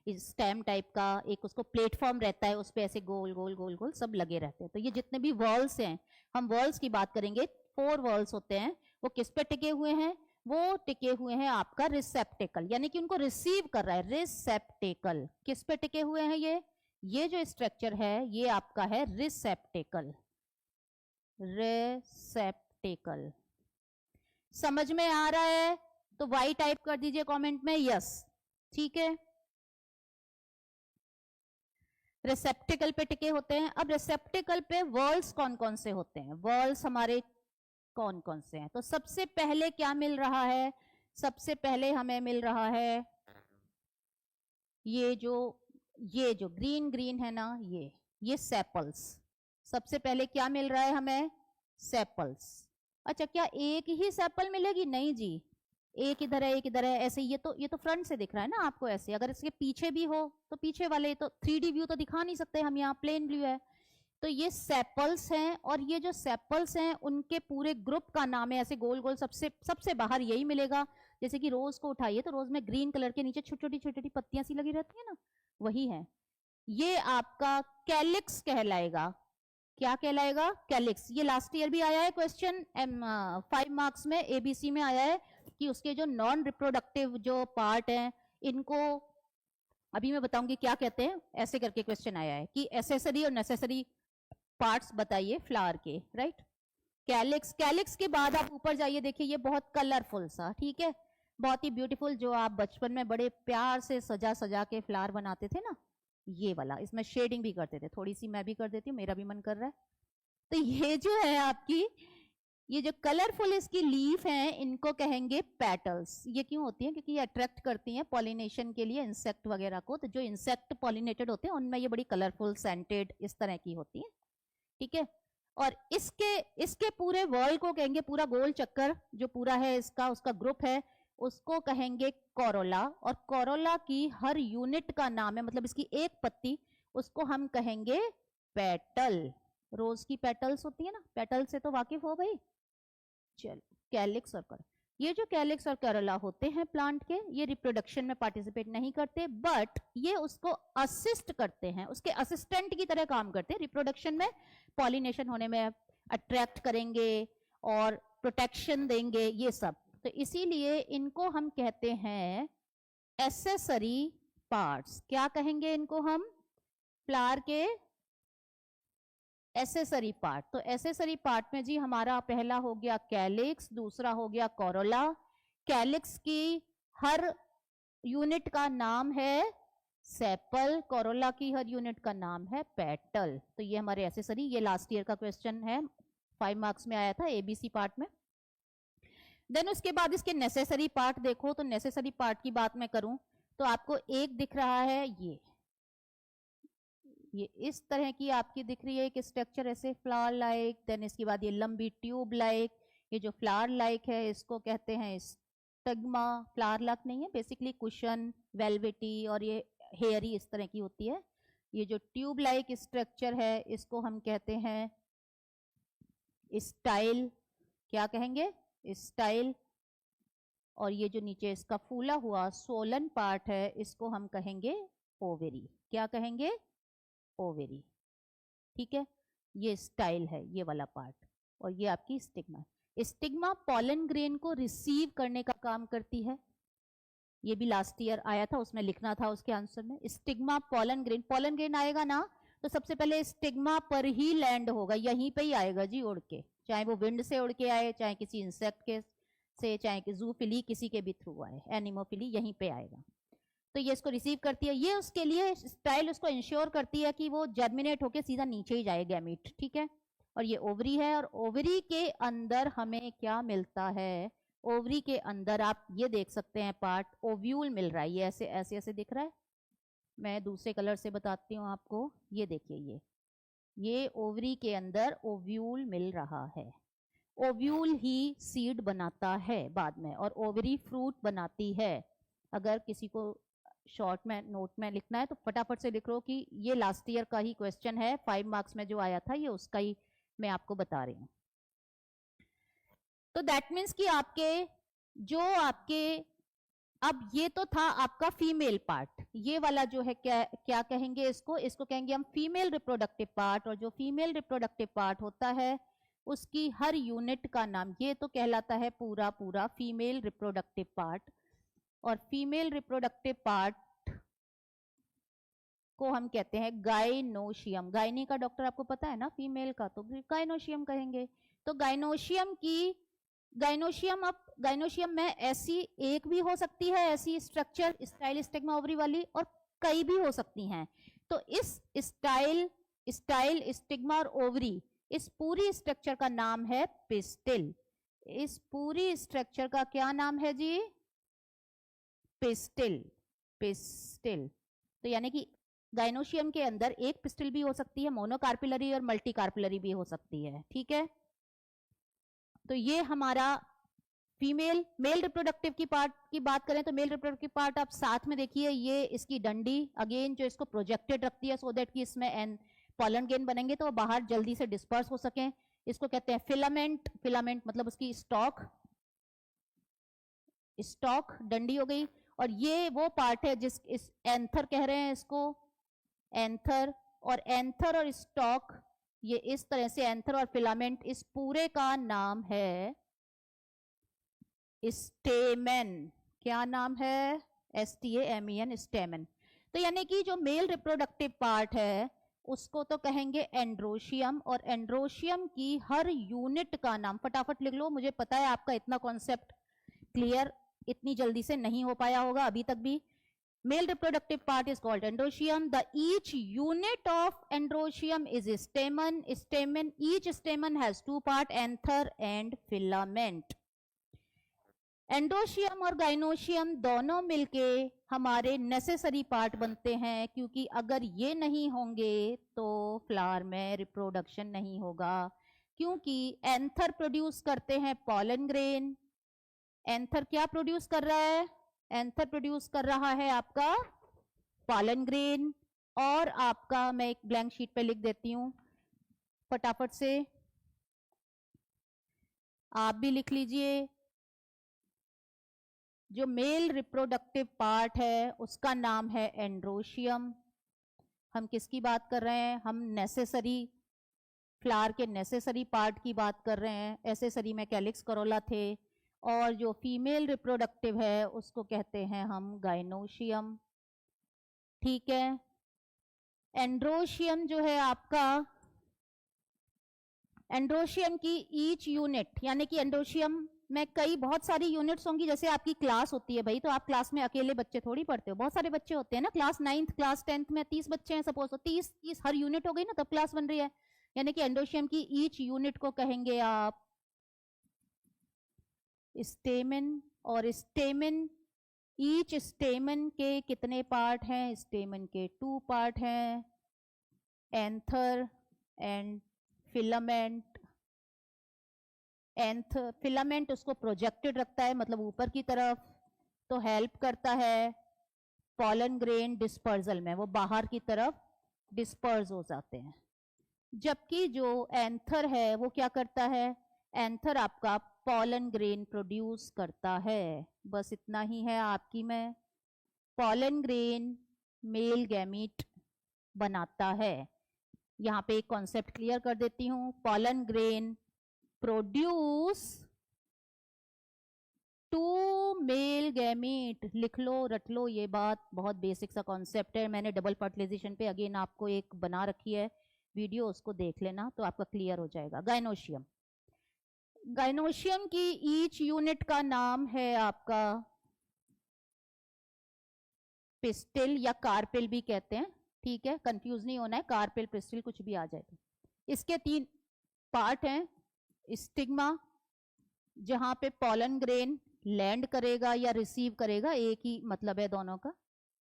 स्टेम टाइप का एक उसको प्लेटफॉर्म रहता है, उस पे ऐसे गोल गोल गोल गोल सब लगे रहते हैं। तो ये जितने भी वॉल्स हैं, हम वॉल्स की बात करेंगे, 4 वॉल्स होते हैं। वो किस पे टिके हुए हैं? वो टिके हुए हैं आपका रिसेप्टेकल, यानी कि उनको रिसीव कर रहा है रिसेप्टेकल। किस पे टिके हुए हैं? ये जो स्ट्रक्चर है ये आपका है रिसेप्टेकल। रिसेप्टेकल समझ में आ रहा है? तो वाई टाइप कर दीजिए कमेंट में यस। ठीक है, रिसेप्टेकल पे टिके होते हैं। अब रिसेप्टेकल पे वॉल्स कौन कौन से होते हैं? वॉल्स हमारे कौन कौन से हैं? तो सबसे पहले क्या मिल रहा है? सबसे पहले हमें मिल रहा है ये जो ग्रीन ग्रीन है ना, ये सेपल्स। सबसे पहले क्या मिल रहा है हमें? सेपल्स। अच्छा, क्या एक ही सेपल मिलेगी? नहीं जी, एक इधर है एक इधर है, ऐसे। ये तो फ्रंट से दिख रहा है ना आपको ऐसे, अगर इसके पीछे भी हो तो पीछे वाले, तो 3D व्यू तो दिखा नहीं सकते हम, यहाँ प्लेन व्यू है। तो ये सेपल्स हैं, और ये जो सेपल्स हैं उनके पूरे ग्रुप का नाम है, ऐसे गोल गोल सबसे बाहर यही मिलेगा। जैसे कि रोज को उठाइए तो रोज में ग्रीन कलर के नीचे छोटी छोटी पत्तियां सी लगी रहती है ना, वही है। ये आपका कैलिक्स कहलाएगा। क्या कहलाएगा? कैलिक्स। ये लास्ट ईयर भी आया है क्वेश्चन, 5 मार्क्स में एबीसी में आया है कि उसके जो नॉन रिप्रोडक्टिव जो पार्ट हैं, इनको अभी मैं बताऊंगी क्या कहते हैं। ऐसे करके क्वेश्चन आया है कि एसेसरी और नेसेसरी पार्ट्स बताइए फ्लावर के, राइट। कैलिक्स के बाद आप ऊपर जाइए, देखिए ये बहुत कलरफुल सा, ठीक है, बहुत ही ब्यूटीफुल, जो आप बचपन में बड़े प्यार से सजा सजा के फ्लावर बनाते थे ना, ये वाला। इसमें शेडिंग भी करते थे, थोड़ी सी मैं भी कर देती हूँ, मेरा भी मन कर रहा है। तो ये जो है आपकी, ये जो कलरफुल इसकी लीफ हैं, इनको कहेंगे पेटल्स। ये क्यों होती हैं? क्योंकि ये अट्रैक्ट करती हैं पॉलिनेशन के लिए इंसेक्ट वगैरह को। तो जो इंसेक्ट पॉलिनेटेड होते हैं उनमें ये बड़ी कलरफुल सेंटेड इस तरह की होती हैं, ठीक है। और इसके पूरे वर्ल्ड को कहेंगे, पूरा गोल चक्कर जो पूरा है इसका, उसका ग्रुप है, उसको कहेंगे कोरोला। और कोरोला की हर यूनिट का नाम है, मतलब इसकी एक पत्ती, उसको हम कहेंगे पेटल। रोज की पेटल्स होती है ना, पेटल से तो वाकिफ हो भाई। चलो, कैलिक्स और कोरोला। ये जो कैलिक्स और करोला होते हैं प्लांट के, ये रिप्रोडक्शन में पार्टिसिपेट नहीं करते, बट ये उसको असिस्ट करते हैं, उसके असिस्टेंट की तरह काम करते हैं रिप्रोडक्शन में, पॉलिनेशन होने में अट्रैक्ट करेंगे और प्रोटेक्शन देंगे, ये सब। तो इसीलिए इनको हम कहते हैं एसेसरी पार्ट्स। क्या कहेंगे इनको हम? फ्लावर के एसेसरी पार्ट। तो एसेसरी पार्ट में जी हमारा पहला हो गया कैलिक्स, दूसरा हो गया कोरोला। कैलिक्स की हर यूनिट का नाम है सेपल, कोरोला की हर यूनिट का नाम है पेटल। तो ये हमारे एसेसरी, ये लास्ट ईयर का क्वेश्चन है, 5 मार्क्स में आया था एबीसी पार्ट में। देन उसके बाद इसके नेसेसरी पार्ट देखो, तो नेसेसरी पार्ट की बात मैं करूं तो आपको एक दिख रहा है, ये इस तरह की आपकी दिख रही है एक स्ट्रक्चर ऐसे फ्लावर लाइक। देन इसके बाद ये लंबी ट्यूब लाइक, ये जो फ्लावर लाइक है इसको कहते हैं स्टिग्मा। फ्लावर लाइक नहीं है, बेसिकली कुशन, वेलवेटी और ये हेयरी इस तरह की होती है। ये जो ट्यूब लाइक स्ट्रक्चर है इसको हम कहते हैं स्टाइल। क्या कहेंगे? स्टाइल। और ये जो नीचे इसका फूला हुआ सोलन पार्ट है इसको हम कहेंगे ओवेरी। क्या कहेंगे? ओवेरी। ठीक है, ये स्टाइल है ये वाला पार्ट, और ये आपकी स्टिग्मा। स्टिग्मा पॉलन ग्रेन को रिसीव करने का काम करती है, ये भी लास्ट ईयर आया था, उसमें लिखना था उसके आंसर में। स्टिग्मा पॉलन ग्रेन आएगा ना, तो सबसे पहले स्टिग्मा पर ही लैंड होगा, यहीं पे ही आएगा जी उड़ के, चाहे वो विंड से उड़ के आए, चाहे किसी इंसेक्ट के से, चाहे कि जूफिली किसी के भी थ्रू आए, एनिमोफिली यहीं पे आएगा। तो ये इसको रिसीव करती है, ये उसके लिए स्टाइल उसको इंश्योर करती है कि वो जर्मिनेट होके सीधा नीचे ही जाए गैमीट। ठीक है, और ये ओवरी है, और ओवरी के अंदर हमें क्या मिलता है? ओवरी के अंदर आप ये देख सकते हैं पार्ट, ओव्यूल मिल रहा है, ये ऐसे ऐसे ऐसे दिख रहा है, मैं दूसरे कलर से बताती हूँ आपको। ये देखिए, ये ओवरी के अंदर ओव्यूल मिल रहा है। ओव्यूल ही सीड बनाता है बाद में, और ओवरी फ्रूट बनाती है। अगर किसी को शॉर्ट में नोट में लिखना है तो फटाफट से लिख लो कि ये लास्ट ईयर का ही क्वेश्चन है, 5 मार्क्स में जो आया था, ये उसका ही मैं आपको बता रही हूँ। तो दैट मीन्स कि अब ये तो था आपका फीमेल पार्ट, ये वाला जो है क्या कहेंगे इसको कहेंगे हम फीमेल रिप्रोडक्टिव पार्ट। और जो फीमेल रिप्रोडक्टिव पार्ट होता है उसकी हर यूनिट का नाम, ये तो कहलाता है पूरा फीमेल रिप्रोडक्टिव पार्ट। और फीमेल रिप्रोडक्टिव पार्ट को हम कहते हैं गाइनोशियम। गायनी का डॉक्टर आपको पता है ना, फीमेल का, तो गाइनोशियम कहेंगे। तो गाइनोशियम में ऐसी एक भी हो सकती है, ऐसी स्ट्रक्चर स्टाइल स्टिग्मा ओवरी वाली, और कई भी हो सकती हैं। तो इस स्टाइल स्टिग्मा और ओवरी, इस पूरी स्ट्रक्चर का नाम है पिस्टिल। इस पूरी स्ट्रक्चर का क्या नाम है जी? पिस्टिल। तो यानी कि गाइनोशियम के अंदर एक पिस्टिल भी हो सकती है, मोनोकार्पिलरी और मल्टीकार्पिलरी भी हो सकती है। ठीक है, तो ये हमारा मेल रिप्रोडक्टिव की पार्ट की बात करें तो मेल रिप्रोडक्टिव पार्ट आप साथ में देखिए, ये इसकी डंडी अगेन जो इसको प्रोजेक्टेड रखती है, सो दैट कि इसमें पॉलन ग्रेन बनेंगे तो बाहर जल्दी से डिस्पर्स हो सकें। इसको कहते हैं फिलामेंट मतलब उसकी स्टॉक डंडी हो गई। और ये वो पार्ट है इस एंथर कह रहे हैं इसको, एंथर और स्टॉक, ये इस तरह से एंथर और फिलामेंट, इस पूरे का नाम है स्टेमेन। क्या नाम है? STAMEN, stamen. तो यानी कि जो मेल रिप्रोडक्टिव पार्ट है उसको तो कहेंगे एंड्रोशियम, और एंड्रोशियम की हर यूनिट का नाम फटाफट लिख लो। मुझे पता है आपका इतना कॉन्सेप्ट क्लियर इतनी जल्दी से नहीं हो पाया होगा अभी तक भी। Male reproductive part is called androecium. Each unit of androecium is a stamen. Each stamen has 2 parts, anther and filament. Androecium और गाइनोशियम दोनों मिलके हमारे नेसेसरी पार्ट बनते हैं, क्योंकि अगर ये नहीं होंगे तो फ्लावर में रिप्रोडक्शन नहीं होगा। क्योंकि एंथर प्रोड्यूस करते हैं पॉलन ग्रेन। एंथर क्या प्रोड्यूस कर रहा है? एंथर प्रोड्यूस कर रहा है आपका पॉलन ग्रेन। और आपका, मैं एक ब्लैंक शीट पे लिख देती हूं फटाफट से, आप भी लिख लीजिए। जो मेल रिप्रोडक्टिव पार्ट है उसका नाम है एंड्रोशियम। हम किसकी बात कर रहे हैं? हम नेसेसरी फ्लावर के नेसेसरी पार्ट की बात कर रहे हैं। एसेसरी में कैलिक्स करोला थे, और जो फीमेल रिप्रोडक्टिव है उसको कहते हैं हम गाइनोशियम। ठीक है, एंड्रोशियम जो है आपका, एंड्रोशियम की ईच यूनिट, यानी कि एंड्रोशियम में कई बहुत सारी यूनिट्स होंगी। जैसे आपकी क्लास होती है भाई, तो आप क्लास में अकेले बच्चे थोड़ी पढ़ते हो, बहुत सारे बच्चे होते हैं ना। क्लास 9th क्लास 10th में 30 बच्चे हैं सपोज, तो 30 हर यूनिट हो गई ना, तब क्लास बन रही है। यानी कि एंडोशियम की ईच यूनिट को कहेंगे आप स्टेमेन। और स्टेमेन, ईच स्टेमेन के कितने पार्ट हैं? स्टेमेन के 2 पार्ट हैं, एंथर एंड फिलामेंट। फिलामेंट उसको प्रोजेक्टेड रखता है, मतलब ऊपर की तरफ, तो हेल्प करता है पॉलन ग्रेन डिस्पर्जल में, वो बाहर की तरफ डिस्पर्स हो जाते हैं। जबकि जो एंथर है वो क्या करता है? एंथर आपका पॉलन ग्रेन प्रोड्यूस करता है। बस इतना ही है आपकी में। पॉलन ग्रेन मेल गैमीट बनाता है। यहाँ पे एक कॉन्सेप्ट क्लियर कर देती हूँ। Pollen grain produce 2 male gamete. लिख लो, रट लो, ये बात बहुत बेसिक सा कॉन्सेप्ट है। मैंने डबल फर्टिलाइजेशन पे अगेन आपको एक बना रखी है वीडियो, उसको देख लेना तो आपका क्लियर हो जाएगा। गाइनोशियम, गाइनोशियम की ईच यूनिट का नाम है आपका पिस्टिल, या कार्पिल भी कहते हैं। ठीक है, कंफ्यूज नहीं होना है, कार्पिल पिस्टिल कुछ भी आ जाएगा। इसके 3 पार्ट हैं। स्टिग्मा, जहां पे पॉलन ग्रेन लैंड करेगा या रिसीव करेगा, एक ही मतलब है दोनों का।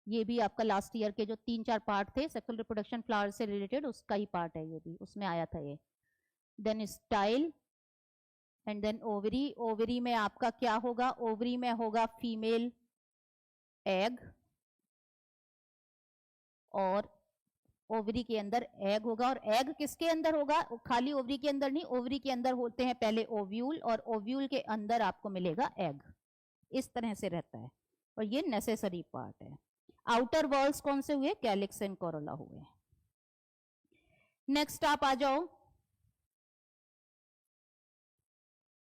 ये भी आपका लास्ट ईयर के जो 3-4 पार्ट थे सेक्सुअल रिप्रोडक्शन फ्लावर से रिलेटेड, उसका ही पार्ट है, ये भी उसमें आया था ये। Then style, and then ovary. Ovary में आपका क्या होगा? ओवरी में होगा फीमेल एग, और ओवरी के अंदर एग होगा। और एग किसके अंदर होगा? खाली ओवरी के अंदर नहीं, ओवरी के अंदर होते हैं पहले ओव्यूल, और ओव्यूल के अंदर आपको मिलेगा एग। इस तरह से रहता है, और ये नेसेसरी पार्ट है। आउटर वॉल्स कौन से हुए? कैलिक्स एंड कोरोला हुए। नेक्स्ट आप आ जाओ।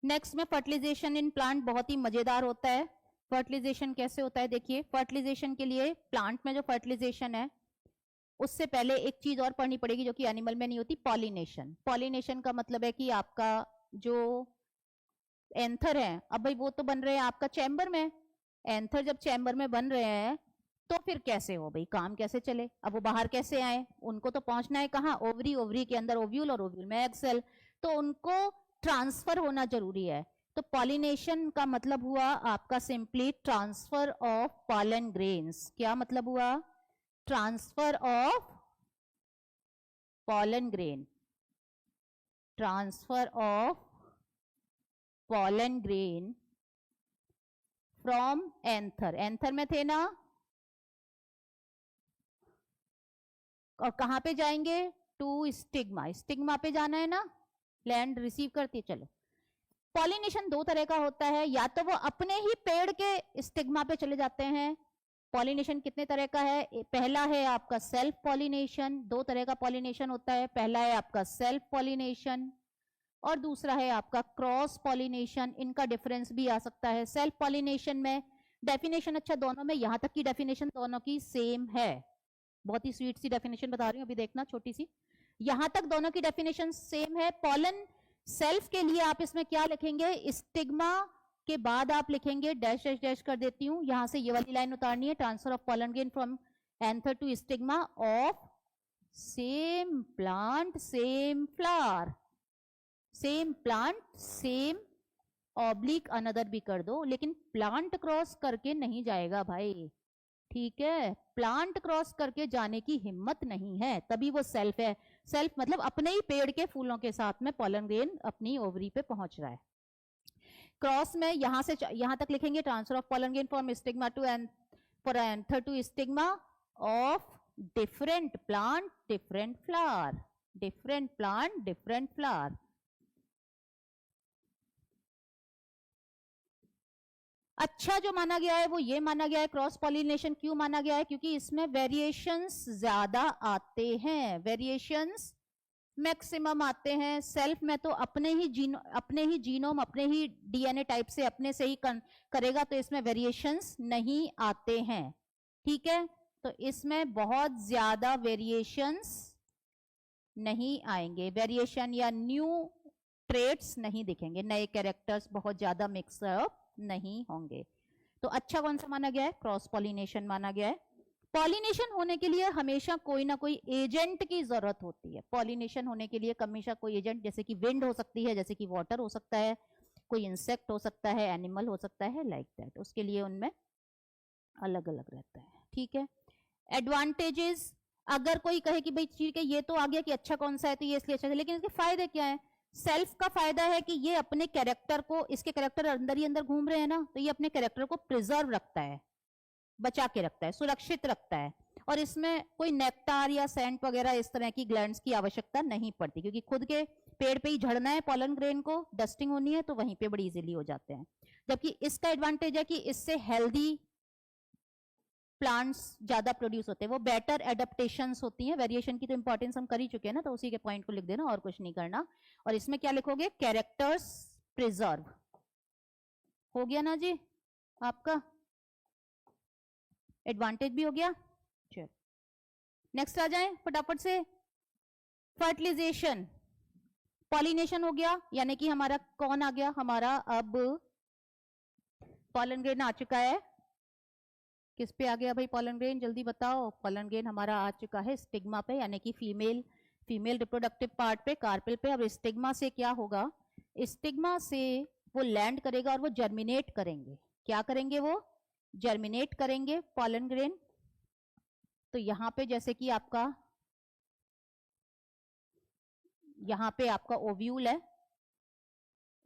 नेक्स्ट में फर्टिलाइजेशन इन प्लांट बहुत ही मजेदार होता है। फर्टिलाइजेशन कैसे होता है? देखिए, फर्टिलाइजेशन के लिए प्लांट में जो फर्टिलाइजेशन है, उससे पहले एक चीज और पढ़नी पड़ेगी जो कि एनिमल में नहीं होती, पॉलिनेशन। पॉलिनेशन का मतलब है कि आपका जो एंथर है, अब भाई वो तो बन रहे हैं आपका चैम्बर में। एंथर जब चैम्बर में बन रहे हैं तो फिर कैसे हो भाई, काम कैसे चले? अब वो बाहर कैसे आए? उनको तो पहुंचना है कहाँ? ओवरी, ओवरी के अंदर ओव्यूल, और ओव्यूल में एग सेल, तो उनको ट्रांसफर होना जरूरी है। तो पॉलिनेशन का मतलब हुआ आपका simply transfer of pollen grains. क्या मतलब हुआ? Transfer of pollen grain, transfer of pollen grain from anther. Anther में थे ना, और कहां पे जाएंगे? To stigma. स्टिग्मा पे जाना है ना, लैंड रिसीव करती। चलो, पॉलिनेशन 2 तरह का होता है, या तो वो अपने ही पेड़ के स्टिग्मा पे चले जाते हैं। पॉलिनेशन कितने तरह का है? पहला है आपका सेल्फ पॉलिनेशन। 2 तरह का पॉलिनेशन होता है। पहला है आपका सेल्फ पॉलिनेशन, और दूसरा है आपका क्रॉस पॉलिनेशन। इनका डिफरेंस भी आ सकता है। सेल्फ पॉलिनेशन में डेफिनेशन, अच्छा दोनों में यहां तक की डेफिनेशन दोनों की सेम है। बहुत ही स्वीट सी डेफिनेशन बता रही हूं, अभी देखना, छोटी सी। यहां तक दोनों की डेफिनेशन सेम है। पॉलन सेल्फ के लिए आप इसमें क्या लिखेंगे? स्टिग्मा के बाद आप लिखेंगे डैश डैश डैश कर देती हूं, यहां से ये वाली लाइन उतारनी है। Transfer of pollen grain from anther to stigma of same plant same flower. Same plant same oblique another भी कर दो, लेकिन प्लांट क्रॉस करके नहीं जाएगा भाई। ठीक है, प्लांट क्रॉस करके जाने की हिम्मत नहीं है, तभी वो सेल्फ है। सेल्फ मतलब अपने ही पेड़ के फूलों के साथ में पॉलन ग्रेन अपनी ओवरी पे पहुंच रहा है। क्रॉस में यहां से यहां तक लिखेंगे transfer of pollen grain from stigma to anther to stigma of different plant different flower. Different plant different flower. अच्छा जो माना गया है वो ये माना गया है क्रॉस पॉलिनेशन। क्यों माना गया है? क्योंकि इसमें वेरिएशंस ज्यादा आते हैं, वेरिएशंस मैक्सिमम आते हैं। सेल्फ में तो अपने ही जीनोम अपने ही डीएनए टाइप से अपने से ही करेगा, तो इसमें वेरिएशंस नहीं आते हैं। ठीक है, तो इसमें बहुत ज्यादा वेरिएशंस नहीं आएंगे, वेरिएशन या न्यू ट्रेड्स नहीं दिखेंगे, नए कैरेक्टर्स बहुत ज्यादा मिक्सअप नहीं होंगे। तो अच्छा कौन सा माना गया है? क्रॉस पॉलिनेशन माना गया है। पॉलिनेशन होने के लिए हमेशा कोई ना कोई एजेंट की जरूरत होती है। पॉलिनेशन होने के लिए हमेशा कोई एजेंट, जैसे कि विंड हो सकती है, जैसे कि वाटर हो सकता है, कोई इंसेक्ट हो सकता है, एनिमल हो सकता है, लाइक दैट। उसके लिए उनमें अलग अलग रहता है। ठीक है, एडवांटेजेस, अगर कोई कहे कि भाई ठीक है ये तो आ गया कि अच्छा कौन सा है तो ये इसलिए अच्छा है, लेकिन इसके फायदे क्या है? सेल्फ का फायदा है कि ये अपने कैरेक्टर को, इसके कैरेक्टर अंदर ही अंदर घूम रहे हैं ना, तो ये अपने कैरेक्टर को प्रिजर्व रखता है, बचा के रखता है, सुरक्षित रखता है। और इसमें कोई नेक्टार या सेंट वगैरह इस तरह की ग्लैंड्स की आवश्यकता नहीं पड़ती, क्योंकि खुद के पेड़ पे ही झड़ना है पॉलन ग्रेन को, डस्टिंग होनी है तो वहीं पे बड़ी इजीली हो जाते हैं। जबकि इसका एडवांटेज है कि इससे हेल्दी प्लांट्स ज्यादा प्रोड्यूस होते हैं, वो बेटर एडेप्टेशंस होती हैं। वेरिएशन की तो इंपॉर्टेंस हम कर ही चुके हैं ना, तो उसी के पॉइंट को लिख देना और कुछ नहीं करना। और इसमें क्या लिखोगे? Characters preserve. हो गया ना जी आपका? एडवांटेज भी हो गया। चलो नेक्स्ट आ जाए फटाफट से। फर्टिलाइजेशन, पॉलिनेशन हो गया, यानी कि हमारा कौन आ गया? हमारा अब पॉलन ग्रेन आ चुका है। किस पे आ गया भाई पॉलन ग्रेन? जल्दी बताओ। पॉलन ग्रेन हमारा आ चुका है स्टिग्मा पे, यानी कि फीमेल रिप्रोडक्टिव पार्ट पे, कार्पेल पे। अब स्टिग्मा से क्या होगा? स्टिग्मा से वो लैंड करेगा और वो जर्मिनेट करेंगे। क्या करेंगे? वो जर्मिनेट करेंगे पॉलन ग्रेन। तो यहां पे जैसे कि आपका यहां पे आपका ओव्यूल है,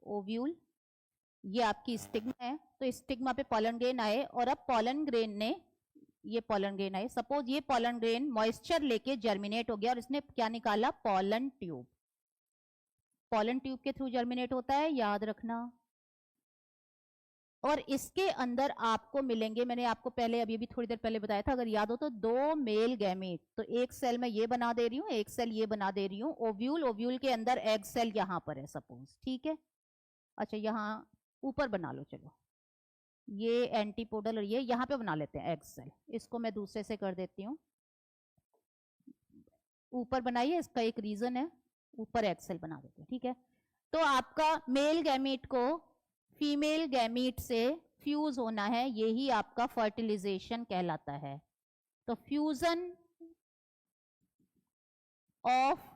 ओव्यूल, ये आपकी स्टिग्मा है। तो स्टिग्मा पे पॉलन ग्रेन आए, और अब पॉलन ग्रेन ने, ये पॉलन ग्रेन आए, सपोज ये पॉलन ग्रेन मॉइस्चर लेके जर्मिनेट हो गया और इसने क्या निकाला? Pollen tube. पॉलन ट्यूब के थ्रू जर्मिनेट होता है, याद रखना। और इसके अंदर आपको मिलेंगे, मैंने आपको पहले अभी भी थोड़ी देर पहले बताया था, अगर याद हो तो, 2 मेल गैमेट। तो एक सेल में ये बना दे रही हूँ, एक सेल ये बना दे रही हूँ। ओव्यूल, ओव्यूल के अंदर एग सेल यहां पर है सपोज। ठीक है, अच्छा यहां ऊपर बना लो, चलो ये एंटीपोडल और ये यहां पे बना लेते हैं एग सेल। इसको मैं दूसरे से कर देती हूँ, ऊपर बनाइए, इसका एक रीजन है, ऊपर एग सेल बना देते हैं। ठीक है, तो आपका मेल गैमीट को फीमेल गैमीट से फ्यूज होना है, यही आपका फर्टिलाइजेशन कहलाता है। तो fusion of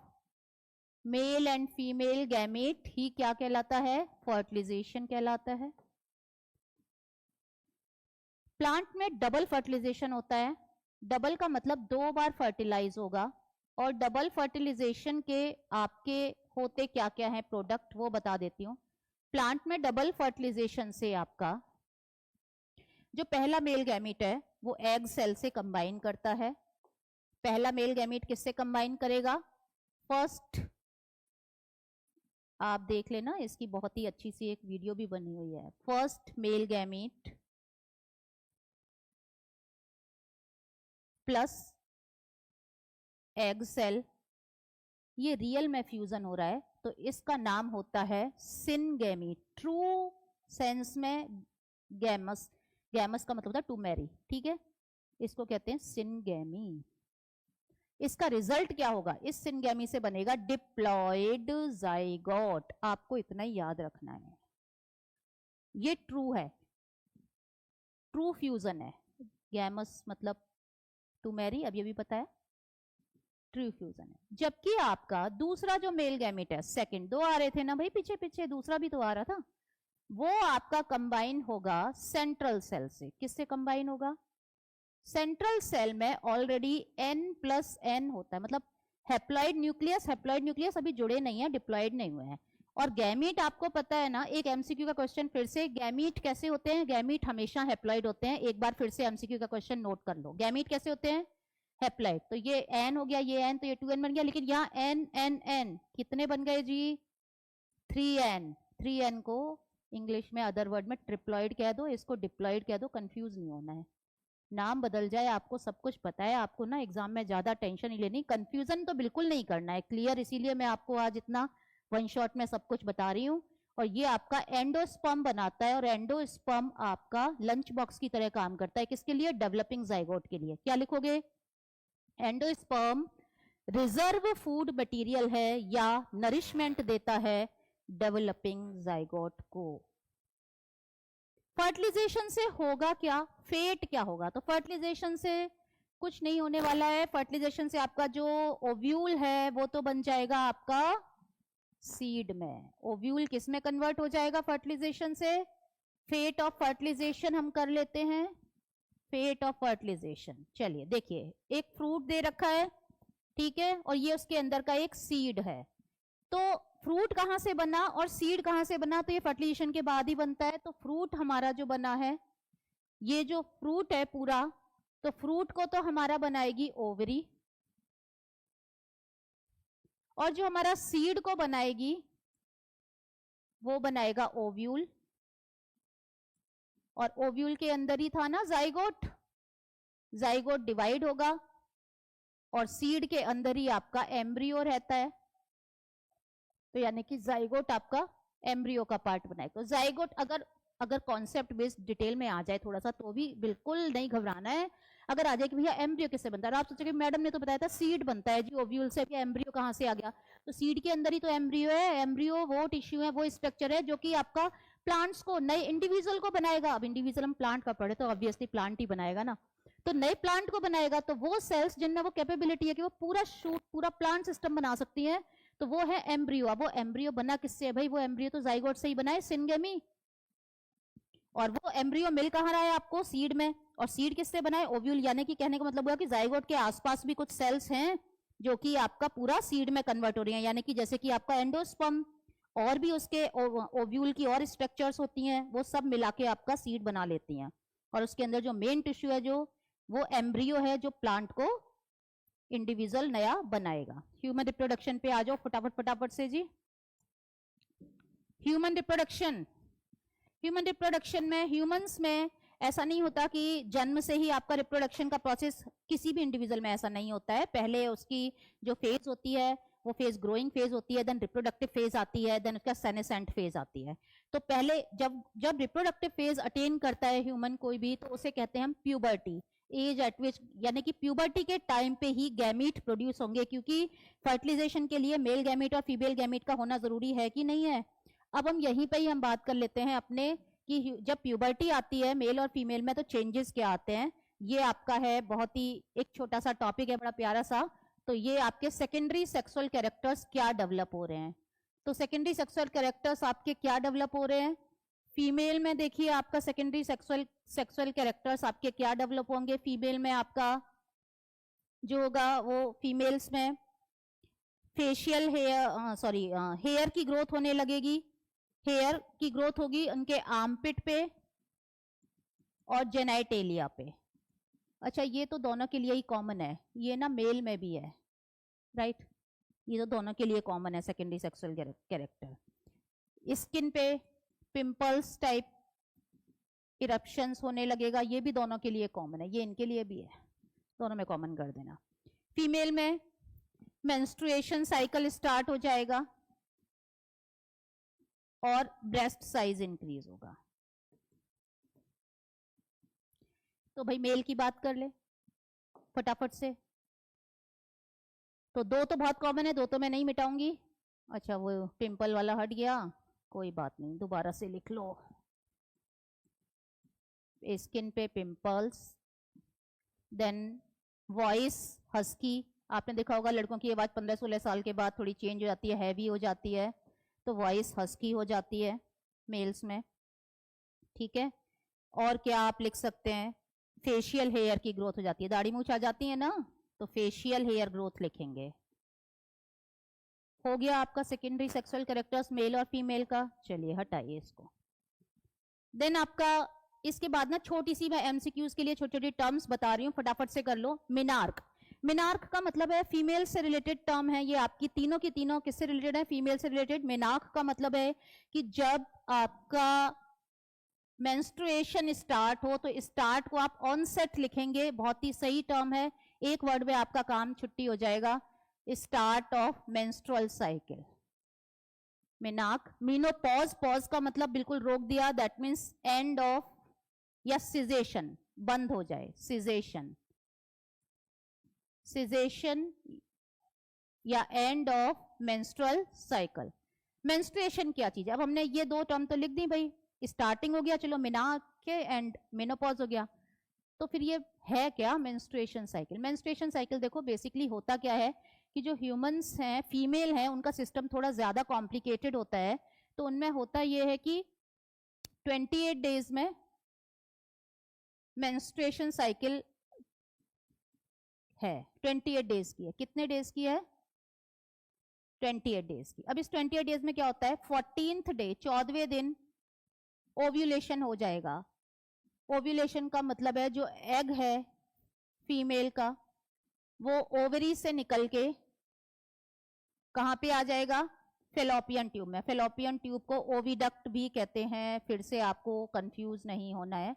male and female gamete ही क्या कहलाता है? फर्टिलाइजेशन कहलाता है। प्लांट में डबल फर्टिलाइजेशन होता है। डबल का मतलब 2 बार फर्टिलाइज होगा, और डबल फर्टिलाइजेशन के आपके होते क्या क्या है प्रोडक्ट, वो बता देती हूँ। प्लांट में डबल फर्टिलाइजेशन से आपका जो पहला मेल गैमीट है वो एग सेल से कंबाइन करता है। पहला मेल गैमीट किससे कंबाइन करेगा? फर्स्ट, आप देख लेना, इसकी बहुत ही अच्छी सी एक वीडियो भी बनी हुई है। First male gamete plus egg cell, ये रियल में फ्यूजन हो रहा है, तो इसका नाम होता है सिनगैमीट। ट्रू सेंस में गैमस, गैमस का मतलब होता है टू मैरी। ठीक है, इसको कहते हैं सिनगैमी। इसका रिजल्ट क्या होगा? इस सिनगैमी से बनेगा डिप्लॉयड जाइगोट। आपको इतना ही याद रखना है, ये ट्रू है, ट्रू फ्यूजन है। गैमस मतलब टू मैरी, अब ये भी पता है, ट्रू फ्यूजन है। जबकि आपका दूसरा जो मेल गैमेट है, सेकंड, 2 आ रहे थे ना भाई पीछे पीछे, दूसरा भी तो आ रहा था, वो आपका कंबाइन होगा सेंट्रल सेल से। किससे कंबाइन होगा? सेंट्रल सेल में ऑलरेडी n+n होता है, मतलब हैप्लॉइड न्यूक्लियस, हैप्लॉइड न्यूक्लियस अभी जुड़े नहीं है, डिप्लॉइड नहीं हुए हैं। और गैमीट आपको पता है ना, एक एमसीक्यू का क्वेश्चन फिर से, गैमीट कैसे होते हैं? गैमीट हमेशा हैप्लॉइड होते हैं। एक बार फिर से एमसीक्यू का क्वेश्चन नोट कर लो, गैमीट कैसे होते हैं? हैप्लॉइड। तो ये n हो गया, ये n, तो ये 2n बन गया, लेकिन यहाँ n n n कितने बन गए जी? 3n। 3n को इंग्लिश में अदर वर्ड में ट्रिप्लॉइड कह दो, इसको डिप्लॉइड कह दो, कंफ्यूज नहीं होना है। नाम बदल जाए, आपको सब कुछ पता है, आपको ना एग्जाम में ज्यादा टेंशन नहीं लेनी, कंफ्यूजन तो बिल्कुल नहीं करना है, क्लियर। इसीलिए मैं आपको आज इतना वन शॉट में सब कुछ बता रही हूँ। और ये आपका एंडोस्पर्म बनाता है, और एंडोस्पर्म आपका लंच बॉक्स की तरह काम करता है। किसके लिए? डेवलपिंग जाइगोट के लिए। क्या लिखोगे? एंडोस्पर्म रिजर्व फूड मटेरियल है या नरिशमेंट देता है डेवलपिंग जाइगोट को। फर्टिलाइजेशन से होगा क्या? फेट क्या होगा? तो फर्टिलाइजेशन से कुछ नहीं होने वाला है। फर्टिलाइजेशन से आपका जो ओव्यूल है वो तो बन जाएगा आपका सीड में। ओव्यूल किस में कन्वर्ट हो जाएगा फर्टिलाइजेशन से? फेट ऑफ फर्टिलाइजेशन हम कर लेते हैं, फेट ऑफ फर्टिलाइजेशन। चलिए देखिए, एक फ्रूट दे रखा है, ठीक है, और ये उसके अंदर का एक सीड है। तो फ्रूट कहां से बना और सीड कहां से बना? तो ये फर्टिलाइजेशन के बाद ही बनता है। तो फ्रूट हमारा जो बना है, ये जो फ्रूट है पूरा, तो फ्रूट को तो हमारा बनाएगी ओवरी, और जो हमारा सीड को बनाएगी वो बनाएगा ओव्यूल। और ओव्यूल के अंदर ही था ना जाइगोट, जाइगोट डिवाइड होगा और सीड के अंदर ही आपका एम्ब्रियो रहता है। तो यानी कि जाइगोट आपका एम्ब्रियो का पार्ट बनाएगा। तो जाइगोट अगर कॉन्सेप्ट बेस्ड डिटेल में आ जाए थोड़ा सा, तो भी बिल्कुल नहीं घबराना है। अगर आ जाए कि भैया एम्ब्रियो किससे बनता है, आप सोचोगे मैडम ने तो बताया था सीड बनता है जी ओव्यूल से, एम्ब्रियो कहां से आ गया? तो सीड के अंदर ही तो एम्ब्रियो है। एम्ब्रियो वो टिश्यू है, वो स्ट्रक्चर है जो कि आपका प्लांट्स को, नए इंडिविजुअल को बनाएगा। अब इंडिविजुअल हम प्लांट का पढ़े तो ऑब्वियसली प्लांट ही बनाएगा ना, तो नए प्लांट को बनाएगा। तो वो सेल्स जिनमें वो कैपेबिलिटी है कि वो पूरा शूट, पूरा प्लांट सिस्टम बना सकती है, तो वो है एम्ब्रियो। अब वो एम्ब्रियो बना किससे है भाई? वो एम्ब्रियो तो जाइगोट से ही बना है, सिनगेमी। और वो एम्ब्रियो मिल कहाँ रहा है आपको? सीड में। और सीड किससे बना है? ओव्यूल। यानी कि कहने का मतलब हुआ कि जाइगोट के आसपास भी कुछ सेल्स हैं जो कि आपका पूरा सीड में कन्वर्ट हो रही हैं। यानी कि जैसे कि आपका एंडोस्पर्म और भी उसके ओव्यूल की और स्ट्रक्चर्स होती हैं, वो सब मिला के आपका सीड बना लेती हैं। और उसके अंदर जो मेन टिश्यू है, जो वो एम्ब्रियो है, जो प्लांट को इंडिविजुअल नया बनाएगा। ह्यूमन रिप्रोडक्शन पे आ जाओ फटाफट से जी। ह्यूमन रिप्रोडक्शन, ह्यूमन रिप्रोडक्शन में, ह्यूमंस में ऐसा नहीं होता कि जन्म से ही आपका रिप्रोडक्शन का प्रोसेस, किसी भी इंडिविजुअल में ऐसा नहीं होता है। पहले उसकी जो फेज होती है वो फेज ग्रोइंग फेज होती है, देन रिप्रोडक्टिव फेज आती है, देन उसका सेनेसेंट फेज आती है। तो पहले जब रिप्रोडक्टिव फेज अटेन करता है ह्यूमन कोई भी, तो उसे कहते हैं हम प्यूबर्टी, एज एट विच, यानी कि प्यूबर्टी के टाइम पे ही गैमीट प्रोड्यूस होंगे, क्योंकि फर्टिलाइजेशन के लिए मेल गैमीट और फीमेल गैमीट का होना जरूरी है कि नहीं है। अब हम यहीं पे ही हम बात कर लेते हैं अपने कि जब प्यूबर्टी आती है मेल और फीमेल में, तो चेंजेस क्या आते हैं। ये आपका है बहुत ही एक छोटा सा टॉपिक है, बड़ा प्यारा सा। तो ये आपके सेकेंडरी सेक्सुअल कैरेक्टर्स क्या डेवलप हो रहे हैं। तो सेकेंडरी सेक्सुअल कैरेक्टर्स आपके क्या डेवलप हो रहे हैं? फीमेल में देखिए आपका सेकेंडरी सेक्सुअल कैरेक्टर्स आपके क्या डेवलप होंगे। फीमेल में आपका जो होगा वो फीमेल्स में फेशियल हेयर, सॉरी हेयर की ग्रोथ होने लगेगी। हेयर की ग्रोथ होगी उनके आर्मपिट पे और जेनाइटेलिया पे। अच्छा, ये तो दोनों के लिए ही कॉमन है, ये ना मेल में भी है, राइट। ये तो दोनों के लिए कॉमन है सेकेंडरी सेक्सुअल कैरेक्टर। स्किन पे पिंपल्स टाइप इरप्शंस होने लगेगा, ये भी दोनों के लिए कॉमन है, ये इनके लिए भी है, दोनों में कॉमन कर देना। फीमेल में मेंस्ट्रुएशन साइकिल स्टार्ट हो जाएगा और ब्रेस्ट साइज इंक्रीज होगा। तो भाई मेल की बात कर ले फटाफट से। तो दो तो बहुत कॉमन है, दो तो मैं नहीं मिटाऊंगी। अच्छा, वो पिंपल वाला हट गया, कोई बात नहीं, दोबारा से लिख लो। स्किन पे पिंपल्स, देन वॉइस हस्की। आपने देखा होगा लड़कों की आवाज 15-16 साल के बाद थोड़ी चेंज हो जाती है, हैवी हो जाती है, तो वॉइस हस्की हो जाती है मेल्स में, ठीक है। और क्या आप लिख सकते हैं? फेशियल हेयर की ग्रोथ हो जाती है, दाढ़ी मूछ आ जाती है ना, तो फेशियल हेयर ग्रोथ लिखेंगे। हो गया आपका सेकेंडरी सेक्सुअल कैरेक्टर्स मेल और फीमेल का। चलिए हटाइए इसको। देन आपका इसके बाद ना छोटी सी मैं एमसीक्यूज के लिए छोटी छोटी टर्म्स बता रही हूँ, फटाफट से कर लो। मिनार्क, मेनार्क का मतलब है फीमेल से रिलेटेड टर्म है, ये आपकी तीनों की तीनों किससे रिलेटेड है, फीमेल से रिलेटेड। मेनार्क का मतलब है कि जब आपका मेंस्ट्रुएशन स्टार्ट हो, तो स्टार्ट को आप ऑनसेट लिखेंगे, बहुत ही सही टर्म है, एक वर्ड में आपका काम छुट्टी हो जाएगा, start of menstrual cycle. Menarche. Menopause, pause का मतलब बिल्कुल रोक दिया, दैट मीन्स एंड ऑफ या सिजेशन, बंद हो जाए, सिजेशन, सिजेशन या end of menstrual cycle. Menstruation क्या चीज है, अब हमने ये दो टर्म तो लिख दी भाई, स्टार्टिंग हो गया, चलो मेनार्क के एंड मेनोपॉज हो गया, तो फिर ये है क्या मेंस्ट्रुएशन साइकिल। मेंस्ट्रुएशन साइकिल देखो बेसिकली होता क्या है कि जो ह्यूमंस हैं, फीमेल हैं, उनका सिस्टम थोड़ा ज्यादा कॉम्प्लिकेटेड होता है, तो उनमें होता ये है कि 28 डेज में मेंस्ट्रुएशन साइकिल है, 28 डेज की है। कितने डेज की है, 28 डेज की। अब इस 28 डेज में क्या होता है, 14th डे, 14वें दिन ओव्यूलेशन हो जाएगा। ओव्यूलेशन का मतलब है जो एग है फीमेल का, वो ओवरी से निकल के कहां पे आ जाएगा, फेलोपियन ट्यूब में। फेलोपियन ट्यूब को ओविडक्ट भी कहते हैं, फिर से आपको कंफ्यूज नहीं होना है।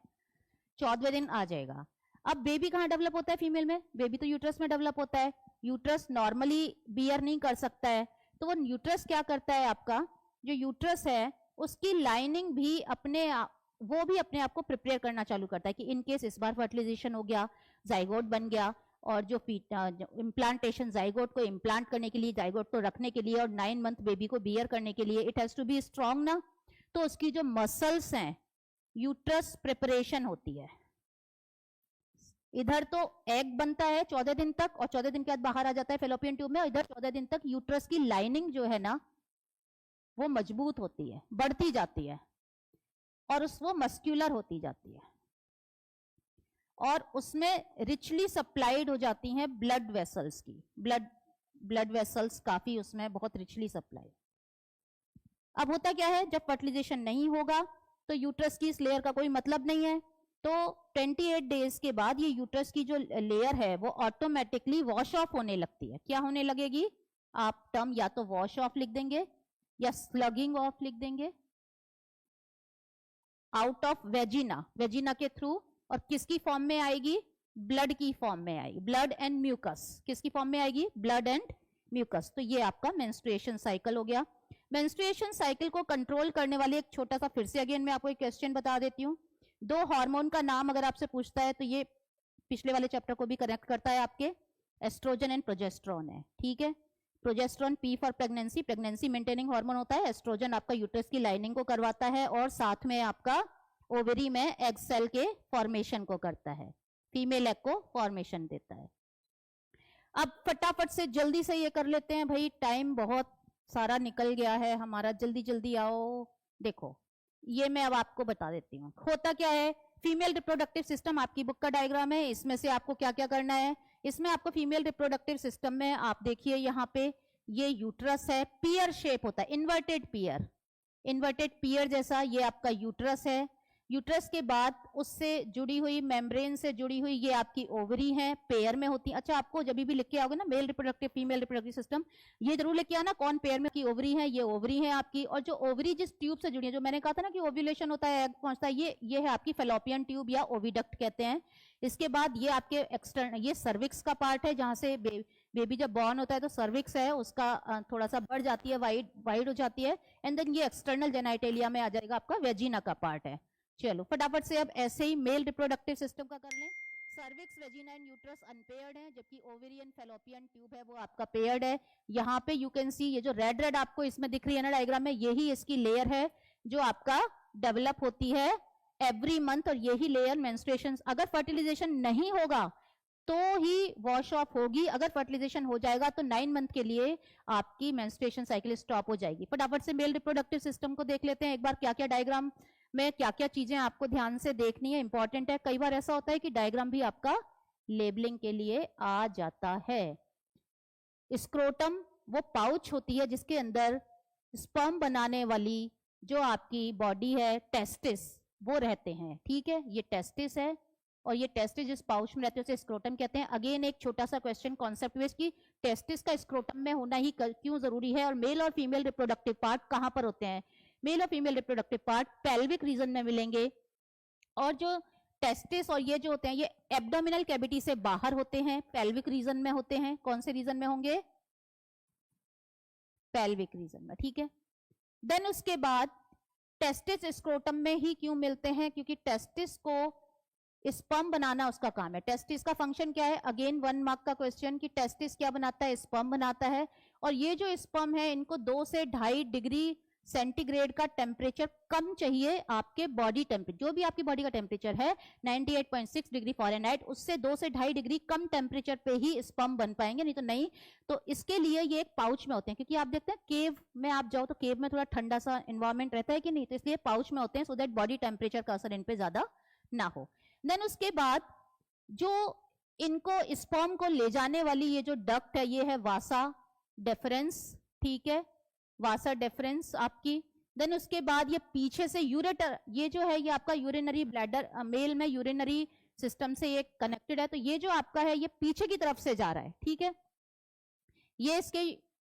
14वें दिन आ जाएगा। अब बेबी कहाँ डेवलप होता है फीमेल में, बेबी तो यूट्रस में डेवलप होता है। यूट्रस नॉर्मली बियर नहीं कर सकता है, तो वो यूट्रस क्या करता है, आपका जो यूट्रस है उसकी लाइनिंग भी अपने आप को प्रिपेयर करना चालू करता है कि इन केस इस बार फर्टिलाइजेशन हो गया, जाइगोट बन गया, और जो इम्प्लांटेशन, जाइगोट को इम्प्लांट करने के लिए, जाइगोट को रखने के लिए, और 9 मंथ बेबी को बियर करने के लिए, it has to be strong ना, तो उसकी जो मसल्स हैं, यूट्रस प्रिपरेशन होती है। इधर तो एग बनता है 14 दिन तक, और 14 दिन के बाद बाहर आ जाता है फेलोपियन ट्यूब में, और इधर 14 दिन तक यूट्रस की लाइनिंग जो है ना वो मजबूत होती है, बढ़ती जाती है, और वो मस्क्यूलर होती जाती है, और उसमें रिचली सप्लाइड हो जाती हैं ब्लड वेसल्स की, ब्लड वेसल्स काफी उसमें बहुत रिचली सप्लाई। अब होता क्या है, जब फर्टिलाइजेशन नहीं होगा तो यूट्रस की इस लेयर का कोई मतलब नहीं है, तो 28 डेज के बाद ये यूट्रस की जो लेयर है वो ऑटोमेटिकली वॉश ऑफ होने लगती है। क्या होने लगेगी, आप टर्म या तो वॉश ऑफ लिख देंगे या स्लगिंग ऑफ लिख देंगे, आउट ऑफ वेजिना, वेजिना के थ्रू, और किसकी फॉर्म में आएगी, ब्लड की फॉर्म में आएगी, ब्लड एंड म्यूकस, किसकी फॉर्म में आएगी, ब्लड एंड म्यूकस। तो ये आपका मेंस्ट्रुएशन साइकिल हो गया। मेंस्ट्रुएशन साइकिल को कंट्रोल करने वाले एक छोटा सा, फिर से अगेन मैं आपको एक क्वेश्चन बता देती हूँ, 2 हार्मोन का नाम अगर आपसे पूछता है तो ये पिछले वाले चैप्टर को भी कनेक्ट करता है, आपके एस्ट्रोजन एंड प्रोजेस्टेरोन है, ठीक है। Progesterone P for pregnancy, pregnancy maintaining hormone होता है। एस्ट्रोजन आपका यूट्रस की लाइनिंग को करवाता है, और साथ में आपका ओवरी में एग सेल के फॉर्मेशन को करता है, फीमेल एग को फॉर्मेशन देता है। अब फटाफट से जल्दी से ये कर लेते हैं भाई, टाइम बहुत सारा निकल गया है हमारा, जल्दी जल्दी आओ। देखो ये मैं अब आपको बता देती हूँ होता क्या है। फीमेल रिप्रोडक्टिव सिस्टम आपकी बुक का डायग्राम है, इसमें से आपको क्या क्या करना है, इसमें आपको फीमेल रिप्रोडक्टिव सिस्टम में आप देखिए यहाँ पे ये यूट्रस है, पियर शेप होता है, इन्वर्टेड पियर जैसा, ये आपका यूट्रस है। यूट्रस के बाद उससे जुड़ी हुई, मेम्ब्रेन से जुड़ी हुई ये आपकी ओवरी है, पेयर में होती है। अच्छा आपको जब भी लिख के आओगे ना male reproductive female reproductive system, ये जरूर लिख के आना कौन पेयर में की ओवरी है, ये ओवरी है आपकी, और जो ओवरी जिस ट्यूब से जुड़ी है, जो मैंने कहा था ना कि ओव्यूलेशन होता है, एग पहुंचता है, ये है आपकी फेलोपियन ट्यूब या ओविडक्ट कहते हैं। इसके बाद ये आपके एक्सटर्नल, ये सर्विक्स का पार्ट है, जहां से बेबी जब बॉर्न होता है तो सर्विक्स है उसका थोड़ा सा बढ़ जाती है, वाइड हो जाती है, एंड देन ये एक्सटर्नल जेनाइटेलिया में आ जाएगा, आपका वेजिना का पार्ट है। चलो फटाफट से अब ऐसे ही मेल रिप्रोडक्टिव सिस्टम का कर लें। Cervix, vagina and uterus unpaired है, जबकि ओवेरियन फेलोपियन ट्यूब है वो आपका पेयर्ड है। यहाँ पे यू कैन सी, ये जो रेड आपको इसमें दिख रही है ना डायग्राम में, यही इसकी लेयर है जो आपका डेवलप होती है एवरी मंथ, और यही लेयर मेंस्ट्रुएशन, अगर फर्टिलाइजेशन नहीं होगा तो ही वॉश ऑफ होगी, अगर फर्टिलाइजेशन हो जाएगा तो 9 मंथ के लिए आपकी मेंस्ट्रुएशन साइकिल स्टॉप हो जाएगी। फटाफट से मेल रिप्रोडक्टिव सिस्टम को देख लेते हैं एक बार, क्या क्या डायग्राम में क्या क्या चीजें आपको ध्यान से देखनी है, इंपॉर्टेंट है। कई बार ऐसा होता है कि डायग्राम भी आपका लेबलिंग के लिए आ जाता है। स्क्रोटम वो पाउच होती है जिसके अंदर स्पर्म बनाने वाली जो आपकी बॉडी है, टेस्टिस, वो रहते हैं, ठीक है, ये टेस्टिस है, और ये टेस्टिस जिस पाउच में रहते हैं उसे स्क्रोटम कहते हैं। अगेन एक छोटा सा क्वेश्चन कॉन्सेप्ट बेस्ड कि टेस्टिस का स्क्रोटम में होना ही क्यों जरूरी है, और मेल और फीमेल रिप्रोडक्टिव पार्ट कहां पर होते हैं? मेल और female reproductive part pelvic region में मिलेंगे, और जो टेस्टिस और ये जो होते हैं ये एब्डोमिनल कैविटी से बाहर होते हैं, पेल्विक रीजन में होते हैं। कौन से रीजन में होंगे? पेल्विक रीजन में, ठीक है। देन उसके बाद टेस्टिस स्क्रोटम में ही क्यों मिलते हैं? क्योंकि टेस्टिस को स्पर्म बनाना उसका काम है। टेस्टिस का फंक्शन क्या है? अगेन 1 मार्क का क्वेश्चन कि टेस्टिस क्या बनाता है? स्पर्म बनाता है। और ये जो स्पर्म है इनको 2 से 2.5 डिग्री सेंटीग्रेड का टेम्परेचर कम चाहिए आपके बॉडी टेम्परेचर, जो भी आपकी बॉडी का टेम्परेचर है 98.6 डिग्री फ़ारेनहाइट, उससे 2 से 2.5 डिग्री कम टेम्परेचर पे ही स्पर्म बन पाएंगे, नहीं तो नहीं। तो इसके लिए ये एक पाउच में होते हैं, क्योंकि आप देखते हैं केव में आप जाओ तो केव में थोड़ा ठंडा सा एनवायरमेंट रहता है कि नहीं, तो इसलिए पाउच में होते हैं सो दैट बॉडी टेम्परेचर का असर इन पे ज्यादा ना हो। देन उसके बाद जो इनको स्पर्म को ले जाने वाली ये जो डक्ट है ये है वासा डेफरेंस, ठीक है, वासा डेफरेंस आपकी। देन उसके बाद ये पीछे से यूरेटर, ये जो है ये आपका यूरिनरी ब्लैडर, मेल में यूरिनरी सिस्टम से ये कनेक्टेड है, तो ये जो आपका है ये पीछे की तरफ से जा रहा है, ठीक है। ये इसके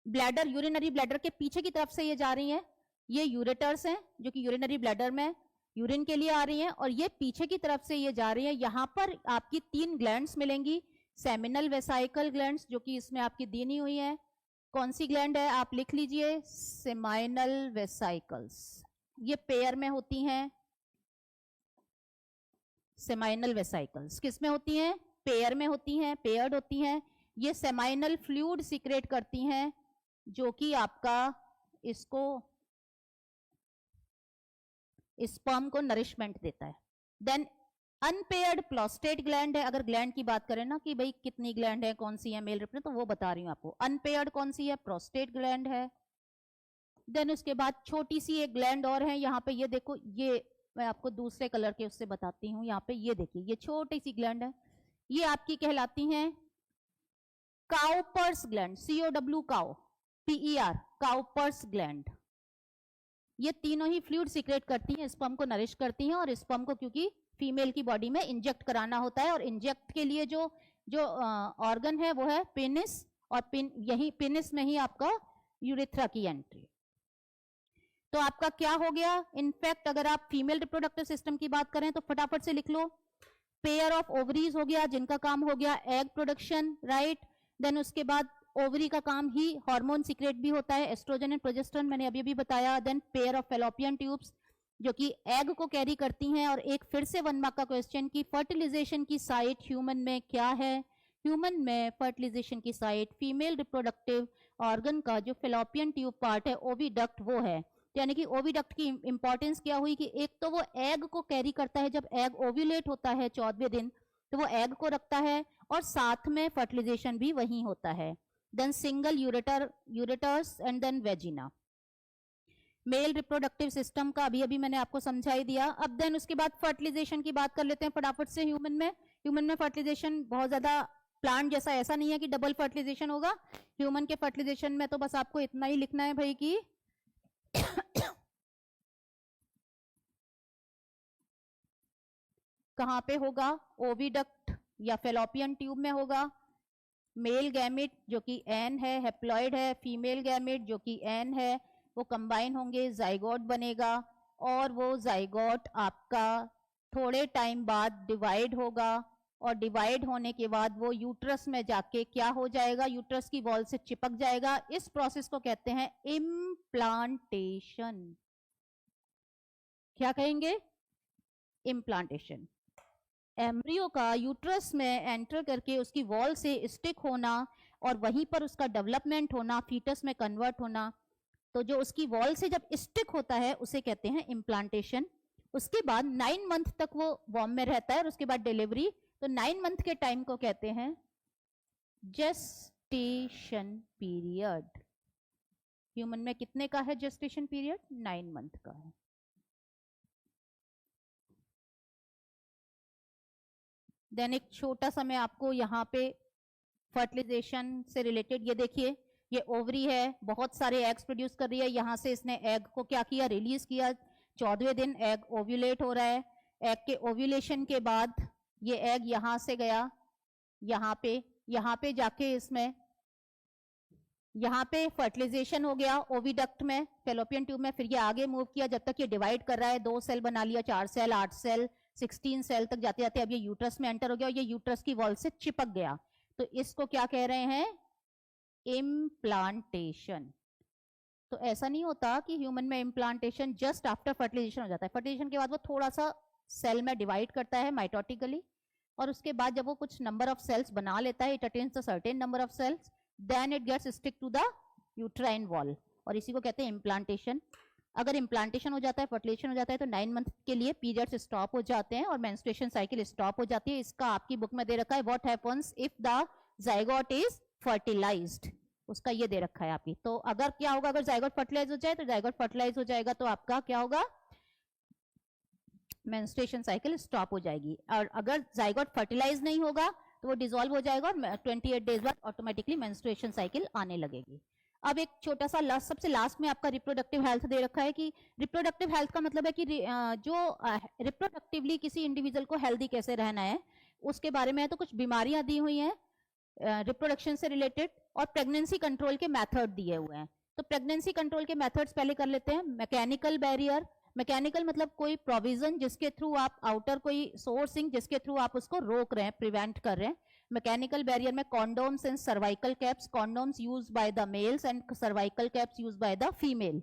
ब्लैडर, यूरिनरी ब्लैडर के पीछे की तरफ से ये जा रही है। ये यूरेटर्स हैं जो कि यूरिनरी ब्लैडर में यूरिन के लिए आ रही हैं, और ये पीछे की तरफ से ये जा रही है। यहाँ पर आपकी 3 ग्लैंड्स मिलेंगी, सेमिनल वेसाइकल ग्लैंड्स जो कि इसमें आपकी दी नहीं हुई है। कौन सी ग्लैंड है आप लिख लीजिए, सेमाइनल वेसाइकल्स, ये पेयर में होती हैं। सेमाइनल वेसाइकल्स किस में होती हैं? पेयर में होती हैं, पेयर्ड होती हैं। ये सेमाइनल फ्लूइड सीक्रेट करती हैं जो कि आपका इसको स्पर्म को नरिशमेंट देता है। देन अनपेयर्ड प्रोस्टेट ग्लैंड है, अगर ग्लैंड की बात करें ना कि भाई कितनी ग्लैंड है, कौन सी है मेल रिप्रेजेंट, तो वो बता रही हूं आपको। अनपेयर्ड कौन सी है? प्रोस्टेट ग्लैंड है। देन उसके बाद छोटी सी एक ग्लैंड और है, यहाँ पे ये देखो, ये मैं आपको दूसरे कलर के उससे बताती हूँ। यहाँ पे ये देखिए, ये छोटी सी ग्लैंड है, ये आपकी कहलाती हैं Cowper's gland, COW cow, PER Cowper's gland. ये तीनों ही फ्लूइड सीक्रेट करती हैं, स्पर्म को नरिश करती हैं, और स्पर्म को क्योंकि फीमेल की बॉडी में इंजेक्ट कराना होता है, और इंजेक्ट के लिए जो जो ऑर्गन है वो है पेनिस, और यही पेनिस में ही आपका यूरेथ्रा की एंट्री। तो आपका क्या हो गया? इनफैक्ट अगर आप फीमेल रिप्रोडक्टिव सिस्टम की बात करें तो फटाफट से लिख लो, पेयर ऑफ ओवरीज हो गया जिनका काम हो गया एग प्रोडक्शन, राइट। देन उसके बाद ओवरी का काम ही हार्मोन सीक्रेट भी होता है, एस्ट्रोजन एंड प्रोजेस्टेरोन, मैंने अभी अभी बताया। Then pair of fallopian tubes जो कि एग को कैरी करती हैं। और एक फिर से 1 मार्क का क्वेश्चन कि फर्टिलाइजेशन की साइट ह्यूमन में क्या है? ह्यूमन में फर्टिलाइजेशन की साइट फीमेल रिप्रोडक्टिव ऑर्गन का जो फेलोपियन ट्यूब पार्ट है, ओविडक्ट, वो है। यानी कि ओविडक्ट की इंपॉर्टेंस क्या हुई कि एक तो वो एग को कैरी करता है, जब एग ओव्यूलेट होता है 14वें दिन तो वो एग को रखता है, और साथ में फर्टिलाइजेशन भी वहीं होता है। Then single ureters and then vagina. Male reproductive system का अभी अभी मैंने आपको समझाई दिया। अब देन उसके बाद फर्टिलाइजेशन की बात कर लेते हैं फटाफट से। ह्यूमन में फर्टिलाइजेशन बहुत ज्यादा प्लांट जैसा ऐसा नहीं है कि डबल फर्टिलाइजेशन होगा। ह्यूमन के फर्टिलाइजेशन में तो बस आपको इतना ही लिखना है भाई कि कहां पे होगा? ओविडक्ट या फेलोपियन ट्यूब में होगा। मेल गैमेट जो कि एन है, हेप्लॉइड है, फीमेल गैमेट जो कि एन है, वो कंबाइन होंगे, जाइगोट बनेगा, और वो जाइगोट आपका थोड़े टाइम बाद डिवाइड होगा, और डिवाइड होने के बाद वो यूट्रस में जाके क्या हो जाएगा? यूट्रस की वॉल से चिपक जाएगा। इस प्रोसेस को कहते हैं इम्प्लांटेशन। क्या कहेंगे? इम्प्लांटेशन। एम्ब्रियो का यूट्रस में एंटर करके उसकी वॉल से स्टिक होना, और वहीं पर उसका डेवलपमेंट होना, फीटस में कन्वर्ट होना। तो जो उसकी वॉल से जब स्टिक होता है उसे कहते हैं इम्प्लांटेशन। उसके बाद 9 मंथ तक वो वॉर्म में रहता है, और उसके बाद डिलीवरी। तो 9 मंथ के टाइम को कहते हैं जेस्टेशन पीरियड। ह्यूमन में कितने का है जेस्टेशन पीरियड? 9 मंथ का है। देन एक छोटा सा मैं आपको यहाँ पे फर्टिलाइजेशन से रिलेटेड, ये देखिए, ये ओवरी है, बहुत सारे एग्स प्रोड्यूस कर रही है। यहाँ से इसने एग को क्या किया? रिलीज किया। 14वें दिन एग ओव्यूलेट हो रहा है। एग के ओव्यूलेशन के बाद ये एग यहां से गया यहाँ पे जाके इसमें यहाँ पे फर्टिलाइजेशन हो गया ओविडक्ट में, फेलोपियन ट्यूब में, फिर ये आगे मूव किया जब तक ये डिवाइड कर रहा है, 2 सेल बना लिया, 4 सेल, 8 सेल, 16 सेल तक जाते जाते अब ये यूट्रस में एंटर हो गया और ये यूट्रस की वॉल से चिपक गया। तो इसको क्या कह रहे हैं? इम्प्लांटेशन। तो ऐसा नहीं होता कि ह्यूमन में इम्प्लांटेशन जस्ट आफ्टर फर्टिलाइजेशन हो जाता है। फर्टिलाइजेशन के बाद वो थोड़ा सा सेल में डिवाइड करता है माइटोटिकली, और उसके बाद जब वो कुछ नंबर ऑफ सेल्स बना लेता है, it attains the certain number of cells, then it gets stick to the uterine wall, और इसी को कहते हैं इम्प्लांटेशन। अगर इम्प्लांटेशन हो जाता है, फर्टिलाइजेशन हो जाता है, तो 9 मंथ के लिए पीरियड्स स्टॉप हो जाते हैं और मेंस्ट्रुएशन साइकिल स्टॉप हो जाती है। इसका आपकी बुक में दे रखा है what happens if the zygote is fertilised, उसका ये दे रखा है आपकी। तो अगर क्या होगा, अगर जाइगोट फर्टिलाइज हो जाए तो जाइगोट फर्टिलाइज हो जाएगा तो आपका क्या होगा? मेंस्ट्रुएशन साइकिल स्टॉप हो जाएगी। और अगर जाइगोट फर्टिलाइज नहीं होगा तो वो डिसॉल्व हो जाएगा और 28 डेज बाद ऑटोमेटिकली मेंस्ट्रुएशन साइकिल आने लगेगी। अब एक छोटा सा सबसे लास्ट में आपका रिप्रोडक्टिव हेल्थ दे रखा है कि रिप्रोडक्टिव हेल्थ का मतलब है कि जो रिप्रोडक्टिवली किसी इंडिविजुअल को हेल्दी कैसे रहना है उसके बारे में है। तो कुछ बीमारियां दी हुई हैं रिप्रोडक्शन से रिलेटेड, और प्रेगनेंसी कंट्रोल के मेथड दिए हुए हैं। तो प्रेगनेंसी कंट्रोल के मेथड्स पहले कर लेते हैं। मैकेनिकल बैरियर, मैकेनिकल मतलब कोई प्रोविजन जिसके थ्रू आप आउटर कोई सोर्सिंग जिसके थ्रू आप उसको रोक रहे हैं, प्रिवेंट कर रहे हैं। मैकेनिकल बैरियर में condoms and cervical caps, condoms used by the mails and cervical caps used by the female.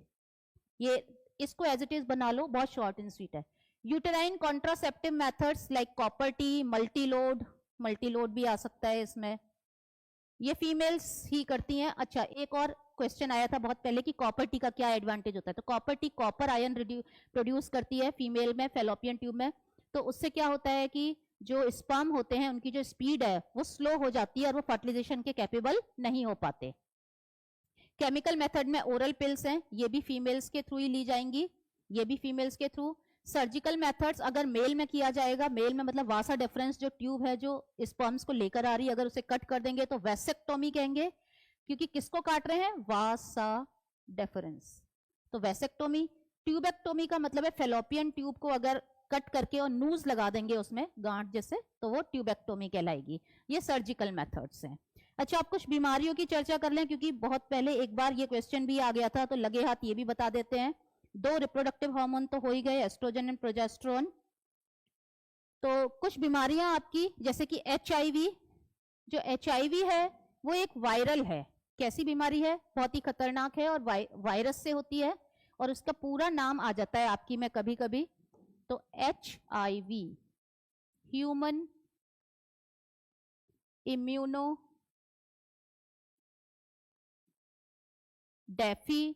ये इसको एज इट इज बना लो, बहुत शॉर्ट एंड स्वीट है। Uterine contraceptive methods like copper T, Multiload, Multiload भी आ सकता है इसमें, ये फीमेल्स ही करती हैं। अच्छा, एक और क्वेश्चन आया था बहुत पहले कि कॉपर टी का क्या एडवांटेज होता है। तो copper T copper ion produce करती है फीमेल में फेलोपियन ट्यूब में। तो उससे क्या होता है कि जो स्पर्म होते हैं उनकी जो स्पीड है वो स्लो हो जाती है और वो फर्टिलाइजेशन के कैपेबल नहीं हो पाते। केमिकल मेथड में ओरल पिल्स हैं, ये भी फीमेल्स के थ्रू ही ली जाएंगी, ये भी फीमेल्स के थ्रू। सर्जिकल मेथड्स अगर मेल में किया जाएगा, मेल में मतलब वासा डिफरेंस जो ट्यूब है जो स्पर्म्स को लेकर आ रही है, अगर उसे कट कर देंगे तो वैसेक्टोमी कहेंगे, क्योंकि किसको काट रहे हैं? वासा डिफरेंस। तो वैसेक्टोमी। ट्यूबेक्टोमी का मतलब है फेलोपियन ट्यूब को अगर कट करके और नूज लगा देंगे उसमें गांठ जैसे, तो वो ट्यूबेक्टोमी कहलाएगी। ये सर्जिकल मेथड्स हैं। अच्छा, आप कुछ बीमारियों की चर्चा कर लें, क्योंकि बहुत पहले एक बार ये क्वेश्चन भी आ गया था, तो लगे हाथ ये भी बता देते हैं। 2 रिप्रोडक्टिव हार्मोन तो हो ही गए, एस्ट्रोजन एंड प्रोजेस्टेरोन। तो कुछ बीमारियां आपकी जैसे कि HIV, जो HIV है वो एक वायरल है। कैसी बीमारी है? बहुत ही खतरनाक है और वायरस से होती है, और उसका पूरा नाम आ जाता है आपकी में कभी कभी। तो HIV, human immuno deficiency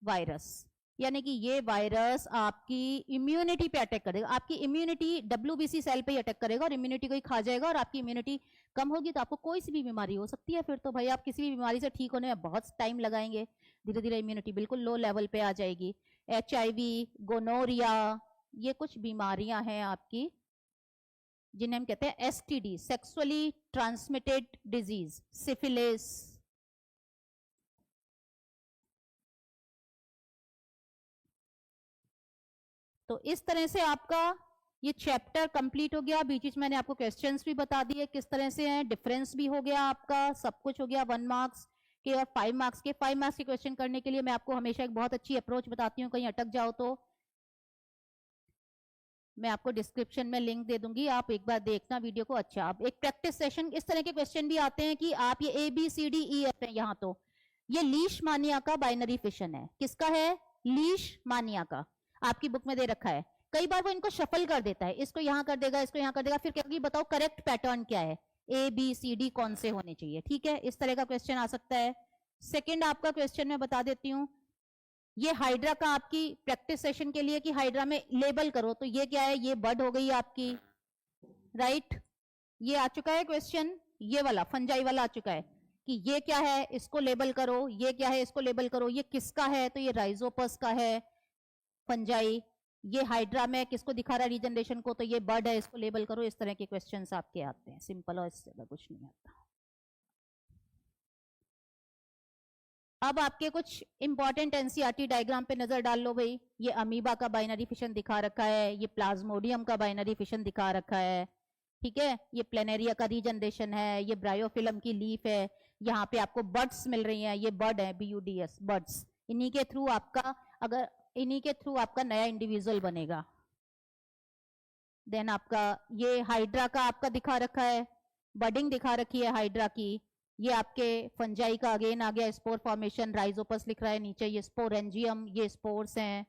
virus, यानी कि ये वायरस आपकी इम्यूनिटी पे अटैक करेगा। आपकी इम्यूनिटी WBC सेल पे ही अटैक करेगा और इम्यूनिटी को ही खा जाएगा, और आपकी इम्यूनिटी कम होगी तो आपको कोई सी भी बीमारी हो सकती है। फिर तो भाई आप किसी भी बीमारी से ठीक होने में बहुत टाइम लगाएंगे, धीरे धीरे इम्यूनिटी बिल्कुल लो लेवल पे आ जाएगी। HIV, गोनोरिया, ये कुछ बीमारियां हैं आपकी जिन्हें हम कहते हैं STD, sexually transmitted disease, syphilis. तो इस तरह से आपका ये चैप्टर कंप्लीट हो गया। बीच बीच मैंने आपको क्वेश्चंस भी बता दिए किस तरह से हैं, डिफरेंस भी हो गया आपका, सब कुछ हो गया। 1 मार्क्स के और 5 मार्क्स के। 5 मार्क्स के क्वेश्चन करने के लिए मैं आपको हमेशा एक बहुत अच्छी अप्रोच बताती हूँ, कहीं अटक जाओ तो मैं आपको डिस्क्रिप्शन में लिंक दे दूंगी, आप एक बार देखना वीडियो को। अच्छा, अब एक प्रैक्टिस सेशन, इस तरह के क्वेश्चन भी आते हैं कि आप ये ABCDEF है यहाँ, तो ये लीशमानिया का बाइनरी फिशन है। किसका है? लीशमानिया का, आपकी बुक में दे रखा है। कई बार वो इनको शफल कर देता है, इसको यहाँ कर देगा, इसको यहाँ कर देगा, फिर कहेगी बताओ करेक्ट पैटर्न क्या है, ABCD कौन से होने चाहिए। ठीक है, इस तरह का क्वेश्चन आ सकता है। सेकेंड आपका क्वेश्चन मैं बता देती हूँ, ये हाइड्रा का आपकी प्रैक्टिस सेशन के लिए कि हाइड्रा में लेबल करो। तो ये क्या है? ये बर्ड हो गई आपकी, राइट। ये आ चुका है क्वेश्चन, ये वाला फंजाई वाला आ चुका है कि ये क्या है, इसको लेबल करो, ये क्या है, इसको लेबल करो, ये किसका है? तो ये राइजोपस का है फंजाई। ये हाइड्रा में किसको दिखा रहा है? रीजनरेशन को, तो ये बर्ड है, इसको लेबल करो। इस तरह के क्वेश्चंस आपके आते हैं, सिंपल, और इससे कुछ नहीं आता। अब आपके कुछ इंपॉर्टेंट एनसीईआरटी डायग्राम पे नजर डाल लो भाई। ये अमीबा का बाइनरी फिशन दिखा रखा है, ये प्लाज्मोडियम का बाइनरी फिशन दिखा रखा है, ठीक है। ये प्लेनेरिया का रीजनरेशन है, ये ब्रायोफिलम की लीफ है। यहाँ पे आपको बर्ड्स मिल रही हैं, ये बर्ड है, BUDS बर्ड्स। इन्हीं के थ्रू आपका नया इंडिविजुअल बनेगा। देन आपका ये हाइड्रा का आपका दिखा रखा है, बडिंग दिखा रखी है हाइड्रा की। ये आपके फंजाई का अगेन आ गया, स्पोर फॉर्मेशन, राइजोपस लिख रहा है नीचे, ये स्पोरेंजियम, ये स्पोर्स हैं।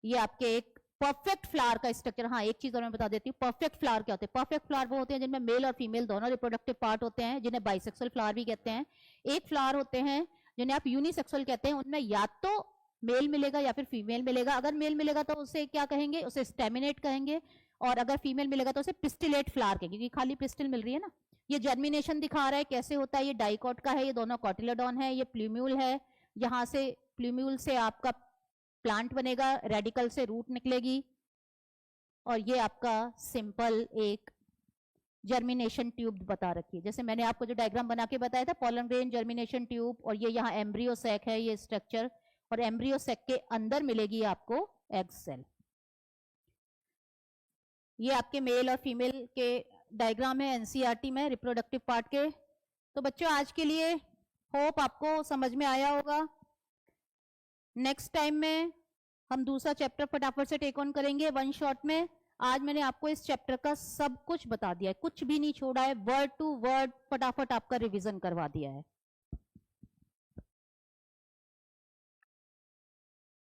ये आपके एक परफेक्ट फ्लावर का स्ट्रक्चर। हाँ, एक चीज और मैं बता देती हूँ, परफेक्ट फ्लावर क्या होते हैं। परफेक्ट फ्लावर वो होते हैं जिनमें मेल और फीमेल दोनों रिप्रोडक्टिव पार्ट होते हैं, जिन्हें बाइसेक्सुअल फ्लावर भी कहते हैं। एक फ्लावर होते हैं जिन्हें आप यूनिसेक्सुअल कहते हैं, उनमें या तो मेल मिलेगा या फिर फीमेल मिलेगा। अगर मेल मिलेगा तो उसे क्या कहेंगे, उसे स्टेमिनेट कहेंगे, और अगर फीमेल मिलेगा तो उसे पिस्टिलेट फ्लावर कहेंगे, क्योंकि खाली पिस्टिल मिल रही है ना। ये जर्मिनेशन दिखा रहा है कैसे होता है, ये डाइकॉट का है, ये दोनों कॉटिलेडॉन है, ये प्लूम्यूल है। यहाँ से प्लूम्यूल से आपका प्लांट बनेगा, रेडिकल से रूट निकलेगी, और ये आपका सिंपल एक जर्मिनेशन ट्यूब बता रखी है। जैसे मैंने आपको जो डायग्राम बना के बताया था, पॉलन ग्रेन, जर्मिनेशन ट्यूब, और ये यहाँ एम्ब्रियो सैक है, ये स्ट्रक्चर, और एम्ब्रियो सैक के अंदर मिलेगी आपको एग सेल। ये आपके मेल और फीमेल के डायग्राम है एनसीईआरटी में रिप्रोडक्टिव पार्ट के। तो बच्चों आज के लिए होप आपको समझ में आया होगा। नेक्स्ट टाइम में हम दूसरा चैप्टर फटाफट से टेक ऑन करेंगे वन शॉट में। आज मैंने आपको इस चैप्टर का सब कुछ बता दिया है, कुछ भी नहीं छोड़ा है, वर्ड टू वर्ड फटाफट आपका रिवीजन करवा दिया है।